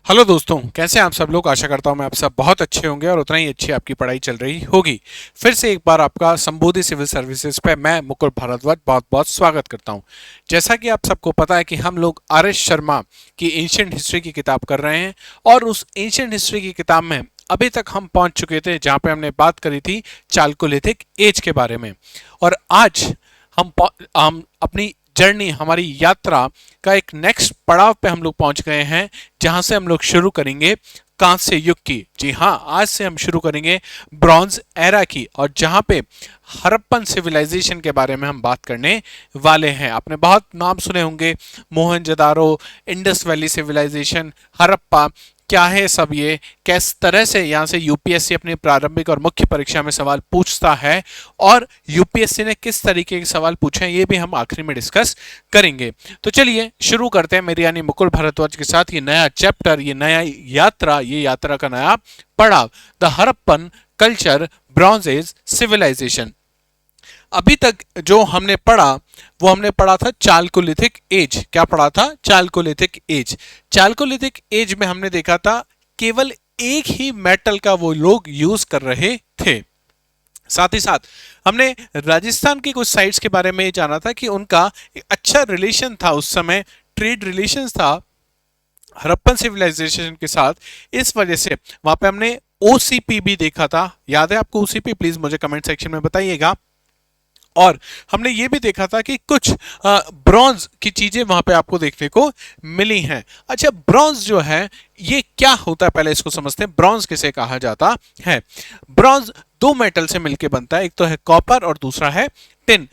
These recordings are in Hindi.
हेलो दोस्तों, कैसे हैं आप सब लोग। आशा करता हूं मैं आप सब बहुत अच्छे होंगे और उतना ही अच्छी आपकी पढ़ाई चल रही होगी। फिर से एक बार आपका संबोधि सिविल सर्विसेज पे मैं मुकुल भारद्वाज बहुत बहुत स्वागत करता हूं। जैसा कि आप सबको पता है कि हम लोग आर एस शर्मा की एंशिएंट हिस्ट्री की किताब कर रहे हैं और उस एंशिएंट हिस्ट्री की किताब में अभी तक हम पहुंच चुके थे जहां पे हमने बात करी थी चालकोलिथिक एज के बारे में। और आज हम अपनी जर्नी, हमारी यात्रा का एक नेक्स्ट पड़ाव पे हम लोग पहुंच गए हैं, जहां से हम लोग शुरू करेंगे कांस्य युग की। जी हाँ, आज से हम शुरू करेंगे ब्रॉन्ज एरा की, और जहां पे हड़प्पन सिविलाइजेशन के बारे में हम बात करने वाले हैं। आपने बहुत नाम सुने होंगे, Mohenjodaro, Indus valley civilisation, Harappa. क्या है सब ये, किस तरह से यहाँ से यूपीएससी अपनी प्रारंभिक और मुख्य परीक्षा में सवाल पूछता है, और यूपीएससी ने किस तरीके के सवाल पूछे हैं ये भी हम आखिरी में डिस्कस करेंगे। तो चलिए शुरू करते हैं मेरी यानी मुकुल भारद्वाज के साथ ये नया चैप्टर, ये नया यात्रा, ये यात्रा का नया पड़ाव, the Harappan culture bronze age civilisation. अभी तक जो हमने पढ़ा वो हमने पढ़ा था चालकोलिथिक एज। क्या पढ़ा था? Chalcolithic as. चालकोलिथिक एज में हमने देखा था केवल एक ही मेटल का वो लोग यूज कर रहे थे। साथ ही साथ हमने राजस्थान की कुछ साइट्स के बारे में जाना था कि उनका एक अच्छा रिलेशन था, उस समय ट्रेड रिलेशंस था हड़प्पन सिविलाइजेशन के साथ। इस वजह से वहां पे हमने ओसीपी भी देखा था। याद है आपको ओसीपी? प्लीज मुझे कमेंट सेक्शन में बताइएगा। और हमने ये भी देखा था कि कुछ ब्रॉन्ज की चीजें वहां पे आपको देखने को मिली हैं। अच्छा, ब्रॉन्ज जो है ये क्या होता है, पहले इसको समझते हैं। ब्रॉन्ज किसे कहा जाता है? ब्रॉन्ज दो मेटल से मिलकर बनता है, एक तो है कॉपर और दूसरा है टिन।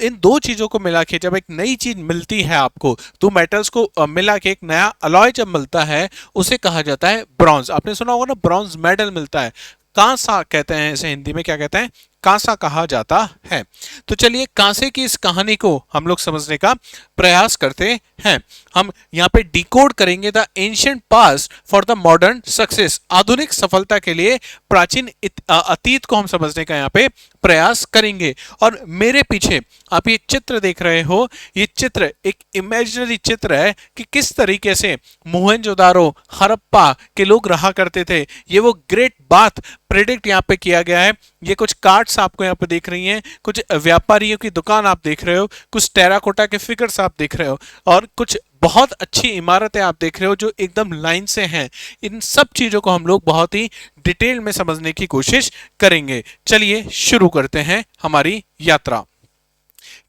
इन दो चीजों को मिला के जब एक नई चीज मिलती है आपको, दो मेटल्स को मिला के एक नया अलॉय जब मिलता है, उसे कहा जाता है ब्रॉन्ज। आपने सुना होगा ना, ब्रॉन्ज मेडल मिलता है। कांसा कहते हैं इसे, हिंदी में क्या कहते हैं? कांसा कहा जाता है। तो चलिए कांसे की इस कहानी को हम लोग समझने का प्रयास करते हैं। हम यहाँ पे डिकोड करेंगे the ancient past for the modern success. आधुनिक सफलता के लिए प्राचीन अतीत को हम समझने का यहाँ पे प्रयास करेंगे। और मेरे पीछे आप ये चित्र देख रहे हो, ये चित्र एक इमेजिनरी चित्र है कि किस तरीके से मोहनजोदारो, हड़प्पा के लोग रहा करते थे। ये वो ग्रेट बात प्रेडिक्ट यहाँ पे किया गया है। ये कुछ कार्ड्स आपको यहाँ पे देख रही हैं, कुछ व्यापारियों की दुकान आप देख रहे हो, कुछ टेराकोटा के फिगर्स आप देख रहे हो, और कुछ बहुत अच्छी इमारतें आप देख रहे हो जो एकदम लाइन से हैं। इन सब चीजों को हम लोग बहुत ही डिटेल में समझने की कोशिश करेंगे। चलिए शुरू करते हैं हमारी यात्रा।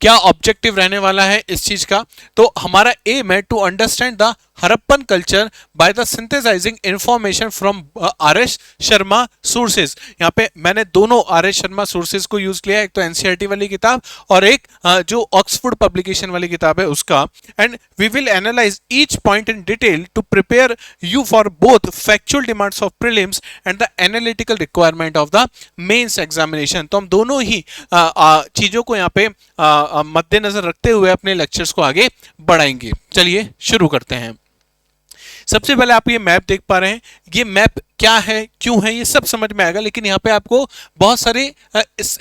क्या ऑब्जेक्टिव रहने वाला है इस चीज का? तो हमारा एम है to understand the Harappan culture by the synthesising information from R S Sharma sources. यहाँ पे मैंने दोनों आर एस शर्मा सोर्सेज को यूज किया, एक तो एनसीईआरटी वाली किताब और एक जो ऑक्सफोर्ड पब्लिकेशन वाली किताब है उसका। And we will analyse each point in detail to prepare you for both factual demands of prelims and the analytical requirement of the mains examination. तो हम दोनों ही चीजों को यहाँ पे मद्देनजर रखते हुए अपने लेक्चर्स को आगे बढ़ाएंगे। चलिए शुरू करते हैं। सबसे पहले आप ये मैप देख पा रहे हैं। ये मैप क्या है, क्यों है, ये सब समझ में आएगा, लेकिन यहाँ पे आपको बहुत सारे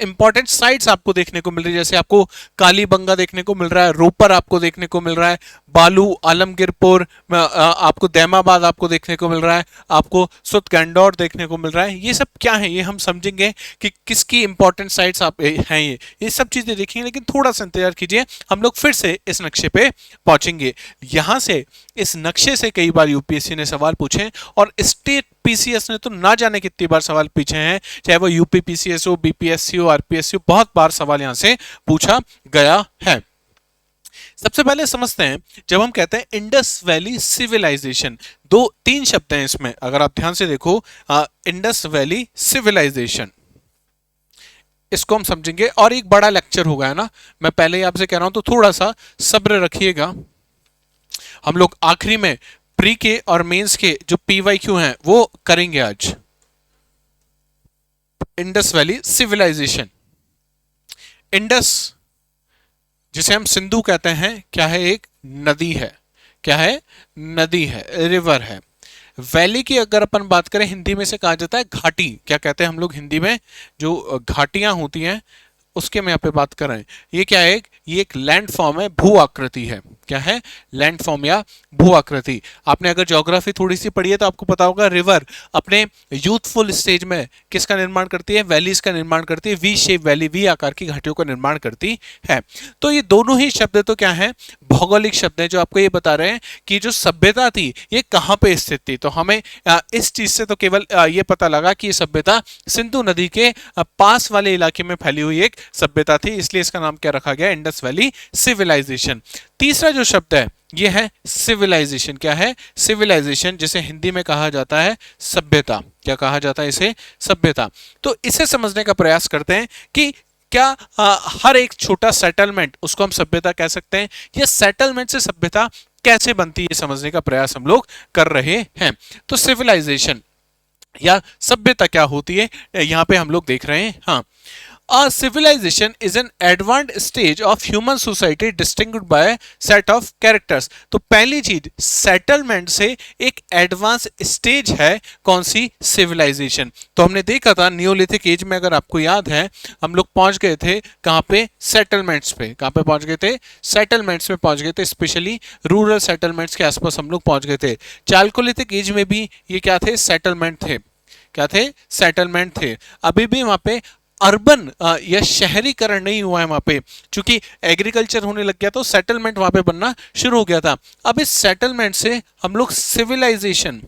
इंपॉर्टेंट साइट्स आपको देखने को मिल रही है। जैसे आपको कालीबंगा देखने को मिल रहा है, रोपर आपको देखने को मिल रहा है, बालू, आलमगीरपुर, आपको दैमाबाद आपको देखने को मिल रहा है, आपको सुतगंडौर देखने को मिल रहा है। ये सब क्या है ये हम समझेंगे कि किसकी इंपॉर्टेंट साइट्स आप हैं। ये सब चीजें देखेंगे, लेकिन थोड़ा सा इंतजार कीजिए, हम लोग फिर से इस नक्शे पे पहुंचेंगे। यहां से, इस नक्शे से कई बार यूपीएससी ने सवाल पूछे, और स्टेट पीसीएस ने तो ना जाने कितनी बार सवाल पूछे हैं, चाहे वो यूपी पीसीएस हो, बीपीएससी हो, आरपीएससी हो, बहुत बार सवाल यहां से पूछा गया है। सबसे पहले समझते हैं, जब हम कहते हैं इंडस वैली सिविलाइजेशन, दो तीन शब्द हैं इसमें, अगर आप ध्यान से देखो, इंडस वैली सिविलाइजेशन, इसको हम समझेंगे। और एक बड़ा लेक्चर होगा, है ना, मैं पहले ही आपसे कह रहा हूं, तो थोड़ा सा सब्र रखिएगा। हम लोग आखिरी में प्री के और मेंस के जो पीवाईक्यू हैं वो करेंगे आज। इंडस वैली सिविलाइजेशन, इंडस जिसे हम सिंधु कहते हैं, क्या है? एक नदी है। क्या है? नदी है, रिवर है। वैली की अगर अपन बात करें, हिंदी में से कहा जाता है घाटी। क्या कहते हैं हम लोग हिंदी में? जो घाटियां होती हैं उसके में यहाँ पे बात कर रहे हैं। ये क्या है? ये एक लैंड फॉर्म है, भू आकृति है। क्या है? लैंड फॉर्म या भू आकृति। आपने अगर ज्योग्राफी थोड़ी सी पढ़ी है तो आपको पता होगा रिवर अपने यूथफुल स्टेज में किसका निर्माण करती है? वैलीज का निर्माण करती है, वी शेप वैली, वी आकार की घाटियों का निर्माण करती है। तो ये दोनों ही शब्द तो क्या है? भौगोलिक शब्द हैं, जो आपको ये बता रहे हैं कि जो सभ्यता थी ये कहाँ पे स्थित थी। तो हमें इस चीज से तो केवल ये पता लगा कि ये सभ्यता सिंधु नदी के पास वाले इलाके में फैली हुई एक सभ्यता थी, इसलिए इसका नाम क्या रखा गया? Indus valley civilisation. तीसरा जो शब्द है ये है सिविलाइजेशन। क्या है? सिविलाइजेशन, जिसे हिंदी में कहा जाता है सभ्यता। क्या कहा जाता है इसे? सभ्यता। तो इसे समझने का प्रयास करते हैं कि क्या हर एक छोटा सेटलमेंट उसको हम सभ्यता कह सकते हैं, या सेटलमेंट से सभ्यता कैसे बनती है, ये समझने का प्रयास हम लोग कर रहे हैं। तो सिविलाइजेशन या सभ्यता क्या होती है, यहां पे हम लोग देख रहे हैं। हाँ, A civilization is an advanced stage of human society distinguished by a set of characters। तो पहली चीज, सेटलमेंट से एक एडवांस स्टेज है कौन सी? सिविलाइजेशन। तो हमने देखा था नियोलिथिक एज में, अगर आपको याद है, हम लोग पहुंच गए थे कहां पे? सेटलमेंट्स पे। कहां पे पहुंच गए थे? सेटलमेंट्स में पहुंच गए थे, स्पेशली रूरल सेटलमेंट्स के आसपास हम लोग पहुंच गए थे। चालकोलिथिक एज में भी ये क्या थे? सेटलमेंट थे। क्या थे? सेटलमेंट थे। अभी भी वहां पे अर्बन या शहरीकरण नहीं हुआ है वहां पे, क्योंकि एग्रीकल्चर होने लग गया तो सेटलमेंट वहां पे बनना शुरू हो गया था। अब इस सेटलमेंट से हम लोग सिविलाइजेशन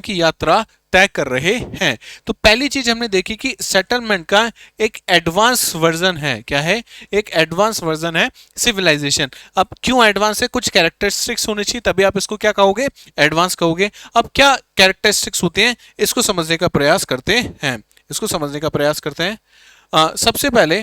की यात्रा तय कर रहे हैं। तो पहली चीज हमने देखी कि सेटलमेंट का एक एडवांस वर्जन है। क्या है? एक एडवांस वर्जन है सिविलाइजेशन। अब क्यों एडवांस है? कुछ कैरेक्टरिस्टिक्स होने चाहिए, तभी आप इसको क्या कहोगे? एडवांस कहोगे। अब क्या कैरेक्टरिस्टिक्स होते हैं, इसको समझने का प्रयास करते हैं। सबसे पहले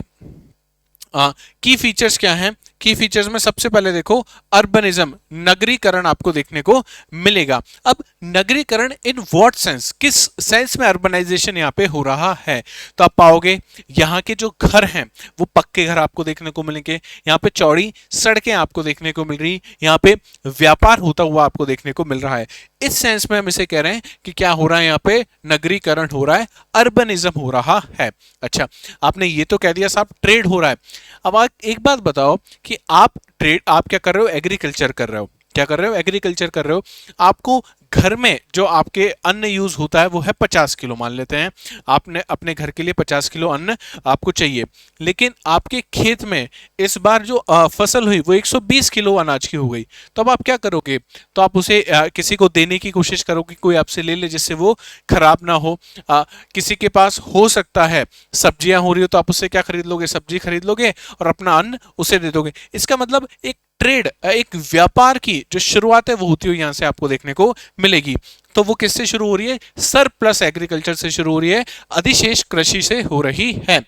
की फीचर्स क्या हैं? की फीचर्स में सबसे पहले देखो अर्बनिज्म, नगरीकरण आपको देखने को मिलेगा। अब नगरीकरण इन व्हाट सेंस, किस सेंस में अर्बनाइजेशन यहाँ पे हो रहा है? तो आप पाओगे यहाँ के जो घर हैं वो पक्के घर आपको देखने को मिलेंगे, यहाँ पे चौड़ी सड़कें आपको देखने को मिल रही, यहाँ पे व्यापार होता हुआ आपको देखने को मिल रहा है। इस सेंस में हम इसे कह रहे हैं कि क्या हो रहा है? यहाँ पे नगरीकरण हो रहा है, अर्बनिज्म हो रहा है। अच्छा, आपने ये तो कह दिया साहब ट्रेड हो रहा है। अब आप एक बात बताओ कि आप क्या कर रहे हो? एग्रीकल्चर कर रहे हो। क्या कर रहे हो? एग्रीकल्चर कर रहे हो। आपको घर में जो आपके अन्न यूज होता है वो है 50 किलो, मान लेते हैं आपने अपने घर के लिए 50 किलो अन्न आपको चाहिए, लेकिन आपके खेत में इस बार जो फसल हुई वो 120 किलो अनाज की हो गई। तो अब आप क्या करोगे? तो आप उसे किसी को देने की कोशिश करोगे, कोई आपसे ले ले जिससे वो खराब ना हो। किसी के पास हो सकता है सब्जियां हो रही हो तो आप उससे क्या खरीद लोगे? सब्जी खरीद लोगे और अपना अन्न उसे दे दोगे। इसका मतलब एक ट्रेड, एक व्यापार की जो शुरुआत है वो होती हुई यहां से आपको देखने को मिलेगी। तो वो किससे शुरू हो रही है? सरप्लस एग्रीकल्चर से शुरू हो रही है, अधिशेष कृषि से हो रही है।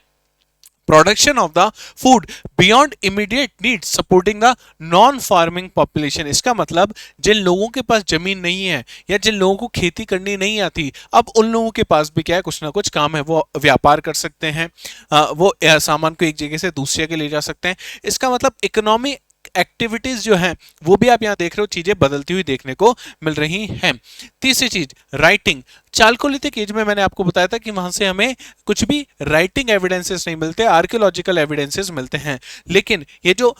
Production of the food beyond immediate needs supporting the non farming population. इसका मतलब जिन लोगों के पास जमीन नहीं है या जिन लोगों को खेती करनी नहीं आती, अब उन लोगों के पास भी क्या है? कुछ ना कुछ काम है, वो व्यापार कर सकते हैं, वो सामान को एक जगह से दूसरी जगह ले जा सकते हैं। इसका मतलब इकोनॉमी एक्टिविटीज जो हैं वो भी आप यहां देख रहे हो चीजें बदलती हुई देखने को मिल रही हैं। तीसरी चीज, राइटिंग। चालकोलिथिक एज में मैंने आपको बताया था कि वहां से हमें कुछ भी राइटिंग एविडेंसेस नहीं मिलते, आर्कियोलॉजिकल एविडेंसेस मिलते हैं। लेकिन ये जो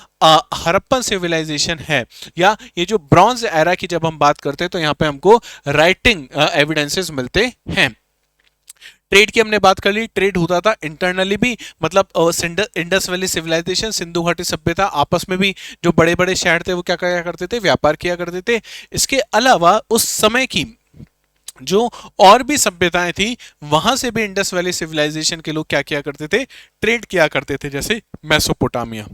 हड़प्पन सिविलाइजेशन है या ये जो ब्रॉन्ज एरा की जब हम बात करते हैं तो यहाँ पे हमको राइटिंग एविडेंसेस मिलते हैं। ट्रेड की हमने बात कर ली, ट्रेड होता था इंटरनली भी, मतलब इंडस वैली सिविलाइजेशन, सिंधु घाटी सभ्यता, आपस में भी जो बड़े बड़े शहर थे वो क्या क्या करते थे? व्यापार किया करते थे। इसके अलावा उस समय की जो और भी सभ्यताएं थी वहां से भी इंडस वैली सिविलाइजेशन के लोग क्या किया करते थे? ट्रेड किया करते थे, जैसे मेसोपोटामिया।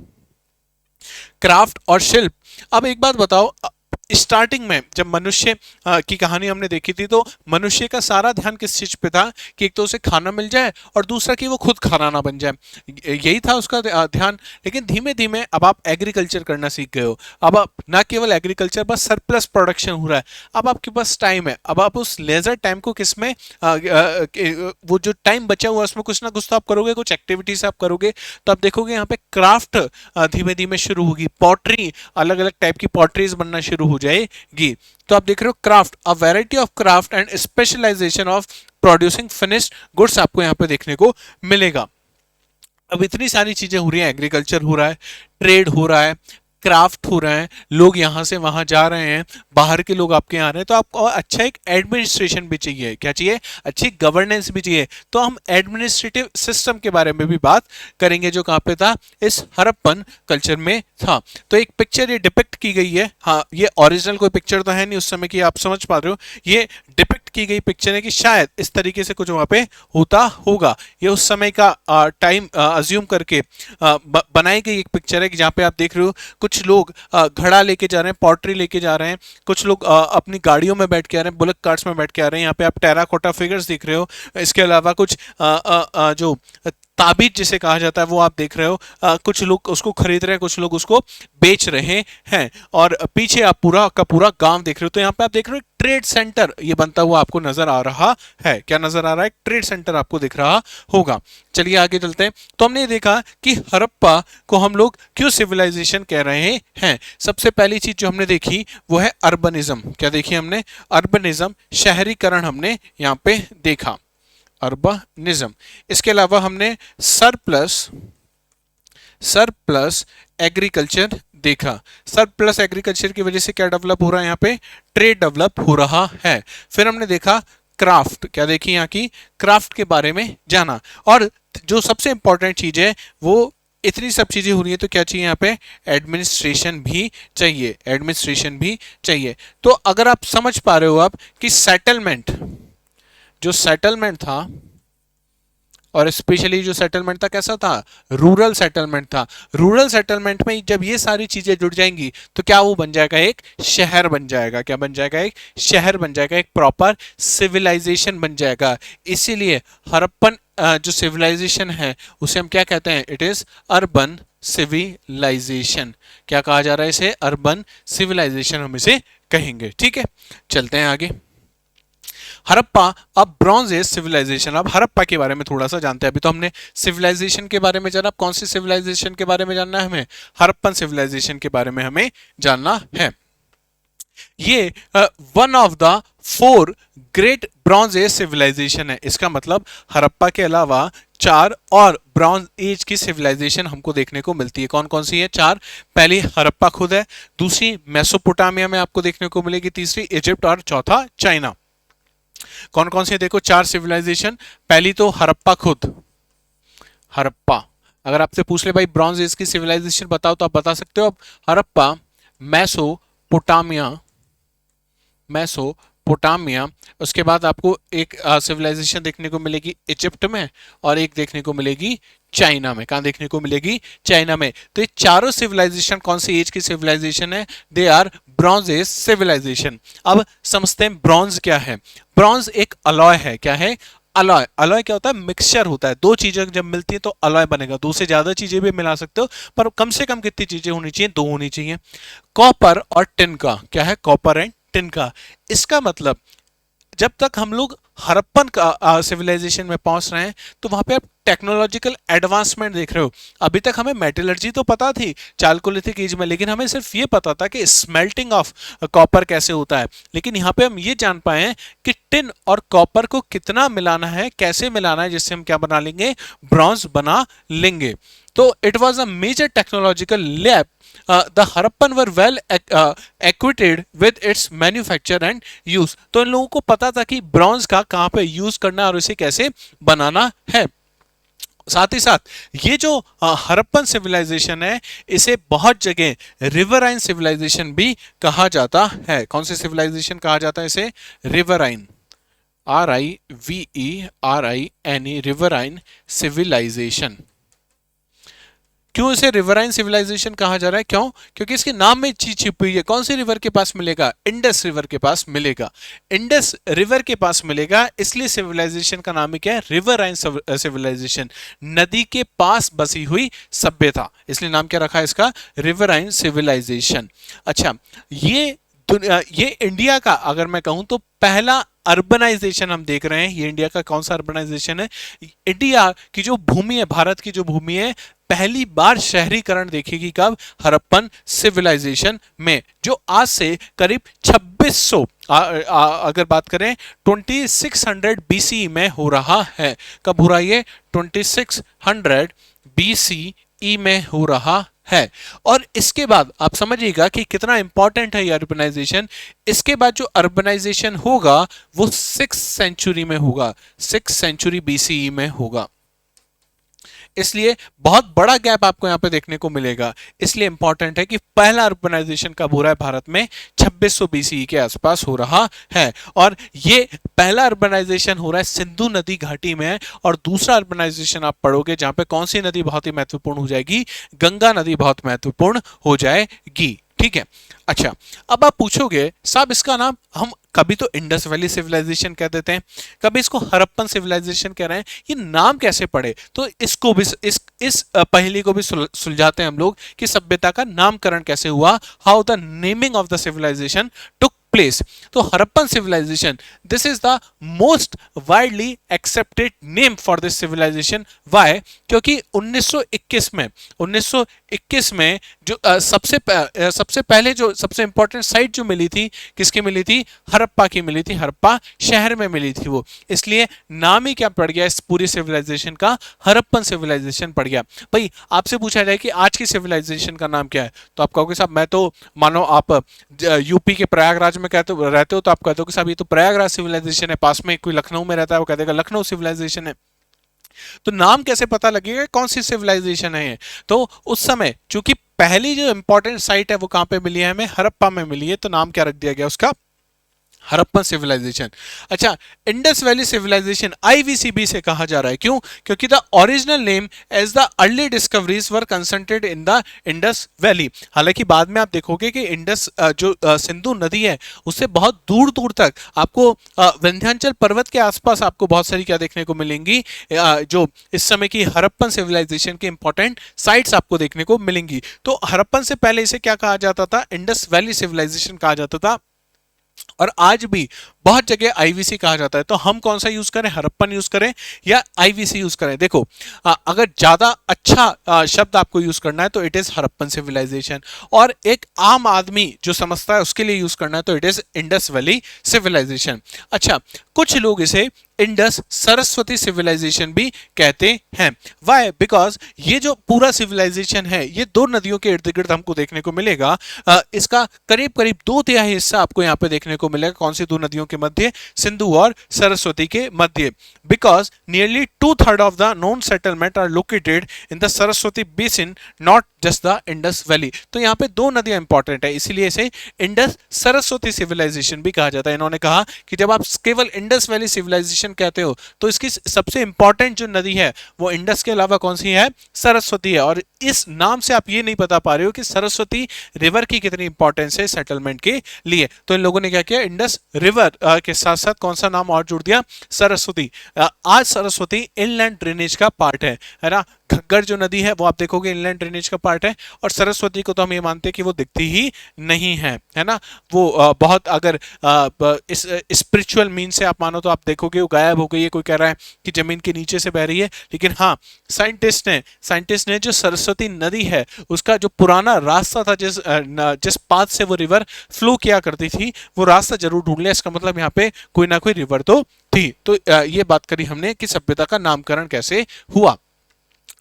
क्राफ्ट और शिल्प। अब एक बात बताओ, स्टार्टिंग में जब मनुष्य की कहानी हमने देखी थी तो मनुष्य का सारा ध्यान किस चीज पे था? कि एक तो उसे खाना मिल जाए और दूसरा कि वो खुद खाना ना बन जाए, यही था उसका ध्यान। लेकिन धीमे धीमे अब आप एग्रीकल्चर करना सीख गए हो, अब आप ना केवल एग्रीकल्चर, बस सरप्लस प्रोडक्शन हो रहा है, अब आपके पास टाइम है, अब आप उस लेजर टाइम को किसमें वो जो टाइम बचा हुआ है उसमें कुछ ना कुछ तो आप करोगे, कुछ एक्टिविटीज आप करोगे। तो आप देखोगे यहाँ पे क्राफ्ट धीमे धीमे शुरू होगी, पॉटरी, अलग अलग टाइप की पॉटरीज बनना शुरू हो जाएगी। तो आप देख रहे हो craft, a variety of craft and specialisation of producing finished goods आपको यहां पे देखने को मिलेगा। अब इतनी सारी चीजें हो रही हैं, एग्रीकल्चर हो रहा है, ट्रेड हो रहा है, क्राफ्ट हो रहा है, लोग यहाँ से वहां जा रहे हैं, बाहर के लोग आपके यहाँ आ रहे हैं, तो आपको अच्छा एक एडमिनिस्ट्रेशन भी चाहिए, क्या चाहिए, अच्छी गवर्नेंस भी चाहिए। तो हम एडमिनिस्ट्रेटिव सिस्टम के बारे में भी बात करेंगे जो कहाँ पे था, इस हड़प्पन कल्चर में था। तो एक पिक्चर ये डिपिक्ट की गई है, हाँ ये ओरिजिनल कोई पिक्चर तो है नहीं उस समय की, आप समझ पा रहे हो, ये डिपिक्ट की गई पिक्चर है कि शायद इस तरीके से कुछ वहां पे होता होगा। ये उस समय का टाइम अज्यूम करके बनाई गई एक पिक्चर है कि जहाँ पे आप देख रहे हो कुछ लोग घड़ा लेके जा रहे हैं, पॉटरी लेके जा रहे हैं, कुछ लोग अपनी गाड़ियों में बैठ के आ रहे हैं, बुलेट कार्ट्स में बैठ के आ रहे हैं। यहाँ पे आप टेराकोटा फिगर्स देख रहे हो। इसके अलावा कुछ जो ताबीज जिसे कहा जाता है वो आप देख रहे हो। कुछ लोग उसको खरीद रहे हैं, कुछ लोग उसको बेच रहे हैं, और पीछे आप पूरा का पूरा गांव देख रहे हो। तो यहाँ पे आप देख रहे हो ट्रेड सेंटर ये बनता हुआ आपको नजर आ रहा है। क्या नजर आ रहा है? ट्रेड सेंटर आपको दिख रहा होगा। चलिए आगे चलते हैं। तो हमने देखा कि हड़प्पा को हम लोग क्यों सिविलाइजेशन कह रहे हैं। सबसे पहली चीज जो हमने देखी वो है अर्बनिज्म। क्या देखी हमने? अर्बनिज्म, शहरीकरण हमने यहाँ पे देखा, अर्बनिज्म। इसके अलावा हमने सरप्लस सरप्लस एग्रीकल्चर देखा। सरप्लस एग्रीकल्चर की वजह से क्या डेवलप हो रहा है? यहाँ पे ट्रेड डेवलप हो रहा है। फिर हमने देखा क्राफ्ट। क्या देखी? यहाँ की क्राफ्ट के बारे में जाना। और जो सबसे इंपॉर्टेंट चीज है वो, इतनी सब चीजें हो रही है तो क्या चाहिए यहाँ पे? एडमिनिस्ट्रेशन भी चाहिए, एडमिनिस्ट्रेशन भी चाहिए। तो अगर आप समझ पा रहे हो आप कि सेटलमेंट, जो सेटलमेंट था, और स्पेशली जो सेटलमेंट था कैसा था? रूरल सेटलमेंट था। रूरल सेटलमेंट में जब ये सारी चीजें जुड़ जाएंगी तो क्या वो बन जाएगा? एक शहर बन जाएगा। क्या बन जाएगा? एक शहर बन जाएगा, एक प्रॉपर सिविलाइजेशन बन जाएगा। इसीलिए हड़प्पन जो सिविलाइजेशन है उसे हम क्या कहते हैं? It is urban civilisation. क्या कहा जा रहा है इसे? अर्बन सिविलाइजेशन हम इसे कहेंगे। ठीक है, चलते हैं आगे। हड़प्पा, अब ब्रॉन्ज एज सिविलाइजेशन। अब हड़प्पा के बारे में थोड़ा सा जानते हैं। अभी तो हमने सिविलाइजेशन के बारे में जाना, अब कौन सी सिविलाइजेशन के बारे में जानना है हमें? हड़प्पन सिविलाइजेशन के बारे में हमें जानना है। ये one of the 4 great bronze age civilisation है। इसका मतलब हड़प्पा के अलावा 4 और ब्रॉन्ज एज की सिविलाइजेशन हमको देखने को मिलती है। कौन कौन सी है? 4। पहली हड़प्पा खुद है, दूसरी मेसोपोटामिया में आपको देखने को मिलेगी, तीसरी इजिप्ट, और चौथा चाइना। कौन कौन से? देखो 4 सिविलाइजेशन। पहली तो हड़प्पा खुद, हड़प्पा। अगर आपसे पूछ ले भाई ब्रॉन्ज एज की सिविलाइजेशन बताओ तो आप बता सकते हो। अब हड़प्पा, मैसोपोटामिया, मैसोपोटामिया, उसके बाद आपको एक सिविलाइजेशन देखने को मिलेगी इजिप्ट में, और एक देखने को मिलेगी चाइना में। कहां देखने को मिलेगी? चाइना में। तो ये चारों सिविलाइजेशन कौन सी एज की सिविलाइजेशन है? They are bronze age civilisation. अब समझते हैं ब्रॉन्ज क्या है। ब्रॉन्ज एक अलॉय है। क्या है? अलॉय। अलॉय क्या होता है? मिक्सचर होता है। दो चीजें जब मिलती है तो अलॉय बनेगा। दो से ज्यादा चीजें भी मिला सकते हो, पर कम से कम कितनी चीजें होनी चाहिए? 2 होनी चाहिए। कॉपर और टिन का। क्या है? कॉपर एंड टिन का। इसका मतलब जब तक हम लोग हड़प्पन का सिविलाइजेशन में पहुंच रहे हैं तो वहां पे आप टेक्नोलॉजिकल एडवांसमेंट देख रहे हो। अभी तक हमें मेटलर्जी तो पता थी चालकोलिथिक एज में, लेकिन हमें सिर्फ ये पता था कि स्मेल्टिंग ऑफ कॉपर कैसे होता है। लेकिन यहाँ पे हम ये जान पाए हैं कि टिन और कॉपर को कितना मिलाना है, कैसे मिलाना है, जिससे हम क्या बना लेंगे? ब्रॉन्ज बना लेंगे। तो it was a major technological lab. The Harappan were well equipped with its manufacture and use। तो इन लोगों को पता था कि ब्रॉन्ज का कहां पे यूज करना और इसे कैसे बनाना है। साथ ही साथ ये जो हड़प्पन सिविलाइजेशन है इसे बहुत जगह रिवराइन सिविलाइजेशन भी कहा जाता है। कौन सी सिविलाइजेशन कहा जाता है इसे? Riverine, RIVERINE, riverine civilisation. क्यों इसे रिवराइन सिविलाइजेशन कहा जा रहा है? क्यों? क्योंकि इसके नाम में चीज छिपी हुई है। कौन सी रिवर के पास मिलेगा? इंडस रिवर के पास मिलेगा। इंडस रिवर के पास मिलेगा, इसलिए सिविलाइजेशन का नाम ही क्या है? Riverine civilisation. नदी के पास बसी हुई सभ्यता, इसलिए नाम क्या रखा है इसका? Riverine civilisation. अच्छा, ये इंडिया का अगर मैं कहूं तो पहला अर्बनाइजेशन हम देख रहे हैं। ये इंडिया का कौन सा अर्बनाइजेशन है? इंडिया की जो भूमि है, भारत की जो भूमि है, पहली बार शहरीकरण देखेगी कब? हड़प्पन सिविलाइजेशन में, जो आज से करीब 2600 अगर बात करें 2600 BC में हो रहा है। कब हो रहा है ये? 2600 BCE में हो रहा है। और इसके बाद आप समझिएगा कि कितना इंपॉर्टेंट है ये अर्बनाइजेशन। इसके बाद जो अर्बनाइजेशन होगा वो 6th सेंचुरी में होगा, 6th सेंचुरी BCE में होगा। इसलिए बहुत बड़ा गैप आपको यहां पे देखने को मिलेगा। इसलिए इंपॉर्टेंट है कि पहला अर्बनाइजेशन कब हो रहा है भारत में, 2600 BCE के आसपास हो रहा है। और ये पहला अर्बनाइजेशन हो रहा है सिंधु नदी घाटी में। और दूसरा अर्बनाइजेशन आप पढ़ोगे जहां पे कौन सी नदी बहुत ही महत्वपूर्ण हो जाएगी, गंगा नदी बहुत महत्वपूर्ण हो जाएगी। ठीक है। अच्छा, अब आप पूछोगे साहब इसका नाम हम कभी तो इंडस वैली सिविलाइजेशन कह देते हैं, कभी इसको हड़प्पन सिविलाइजेशन कह रहे हैं, ये नाम कैसे पड़े? तो इसको भी इस पहेली को भी सुलझाते हैं हम लोग कि सभ्यता का नामकरण कैसे हुआ, how the naming of the civilization took place. तो Harappan civilization, this is the most widely accepted name for this civilization. Why? क्योंकि 1921 में जो सबसे पहले जो सबसे इंपॉर्टेंट साइट जो मिली थी, किसकी मिली थी? हड़प्पा की मिली थी, हड़प्पा शहर में मिली थी वो। इसलिए नाम ही क्या पड़ गया इस पूरी सिविलाइजेशन का, हड़प्पन सिविलाइजेशन पड़ गया। भाई आपसे पूछा जाए कि आज की सिविलाइजेशन का नाम क्या है, तो आप कहोगे साहब मैं तो, मानो आप यूपी के प्रयागराज में रहते हो तो आप कहते हो कि साहब ये तो प्रयागराज सिविलाइजेशन है, पास में कोई लखनऊ में रहता है वो कह देगा लखनऊ सिविलाइजेशन है। तो नाम कैसे पता लगेगा कौन सी सिविलाइजेशन है? तो उस समय चूंकि पहली जो इंपॉर्टेंट साइट है वो कहां पे मिली है हमें, हड़प्पा में मिली है, तो नाम क्या रख दिया गया उसका, हड़प्पन सिविलाइजेशन। अच्छा, इंडस वैली सिविलाइजेशन IVCB से कहा जा रहा है, क्यों? क्योंकि the original name as the early discoveries were concentrated in the Indus valley. हालांकि बाद में आप देखोगे कि इंडस जो सिंधु नदी है उससे बहुत दूर दूर तक आपको विंध्याचल पर्वत के आसपास आपको बहुत सारी क्या देखने को मिलेंगी, जो इस समय की हड़प्पन सिविलाइजेशन के इंपॉर्टेंट साइट्स आपको देखने को मिलेंगी। तो हड़प्पन से पहले इसे क्या कहा जाता था? इंडस वैली सिविलाइजेशन कहा जाता था। और आज भी बहुत जगह आईवीसी कहा जाता है। तो हम कौन सा यूज करें, हड़प्पन यूज करें या आईवीसी यूज करें? देखो अगर ज्यादा अच्छा शब्द आपको यूज करना है तो इट इज हड़प्पन सिविलाइजेशन, और एक आम आदमी जो समझता है उसके लिए यूज करना है तो it is Indus valley civilisation. अच्छा, कुछ लोग इसे इंडस सरस्वती सिविलाइजेशन भी कहते हैं। वाई? बिकॉज ये जो पूरा सिविलाइजेशन है ये दो नदियों के इर्द गिर्द हमको देखने को मिलेगा। इसका करीब करीब 2/3 हिस्सा आपको यहाँ पे देखने को मिलेगा। कौन सी दो नदियों के मध्य? सिंधु और सरस्वती के मध्य। Because nearly 2/3 of the known settlement are located in the Saraswati basin, not just the Indus valley. तो यहाँ पे दो नदियां इंपॉर्टेंट है, इसीलिए इसे इंडस सरस्वती सिविलाइजेशन भी कहा जाता है। इन्होंने कहा कि जब आप केवल इंडस वैली सिविलाइजेशन कहते हो तो इसकी सबसे इंपॉर्टेंट जो नदी है वो इंडस के अलावा कौन सी है? सरस्वती है। और इस नाम से आप ये नहीं बता पा रहे हो कि सरस्वती रिवर की कितनी इंपॉर्टेंस है सेटलमेंट के लिए। तो इन लोगों ने क्या किया, इंडस रिवर के साथ साथ कौन सा नाम और जुड़ दिया? सरस्वती। आज सरस्वती इनलैंड ड्रेनेज का पार्ट है ना। घग्गर जो नदी है वो आप देखोगे इनलैंड ड्रेनेज का पार्ट है, और सरस्वती को तो हम ये मानते हैं कि वो दिखती ही नहीं है ना। वो बहुत अगर इस स्पिरिचुअल मीन से आप मानो तो आप देखोगे वो गायब हो गई है। कोई कह रहा है कि जमीन के नीचे से बह रही है, लेकिन हाँ साइंटिस्ट ने जो सरस्वती नदी है उसका जो पुराना रास्ता था, जिस पाथ से वो रिवर फ्लो किया करती थी, वो रास्ता जरूर ढूंढ लिया। इसका मतलब यहाँ पे कोई ना कोई रिवर तो थी। तो ये बात करी हमने कि सभ्यता का नामकरण कैसे हुआ।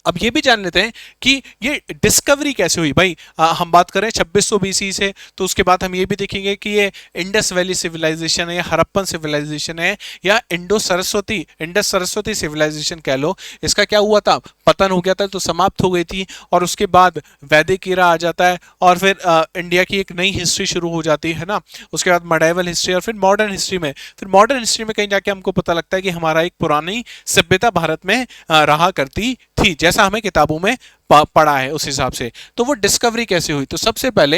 अब ये भी जान लेते हैं कि ये डिस्कवरी कैसे हुई। भाई हम बात करें 2600 BC से, तो उसके बाद हम ये भी देखेंगे कि ये इंडस वैली सिविलाइजेशन है या हड़प्पन सिविलाइजेशन है या इंडस सरस्वती सिविलाइजेशन कह लो। इसका क्या हुआ था? पतन हो गया था, तो समाप्त हो गई थी, और उसके बाद वैदिक ईरा आ जाता है, और फिर इंडिया की एक नई हिस्ट्री शुरू हो जाती है ना। उसके बाद मेडाइवल हिस्ट्री, और फिर मॉडर्न हिस्ट्री में कहीं जाके हमको पता लगता है कि हमारा एक पुरानी सभ्यता भारत में रहा करती थी, जैसा हमें किताबों में पढ़ा है उस हिसाब से। तो वो डिस्कवरी कैसे हुई? तो सबसे पहले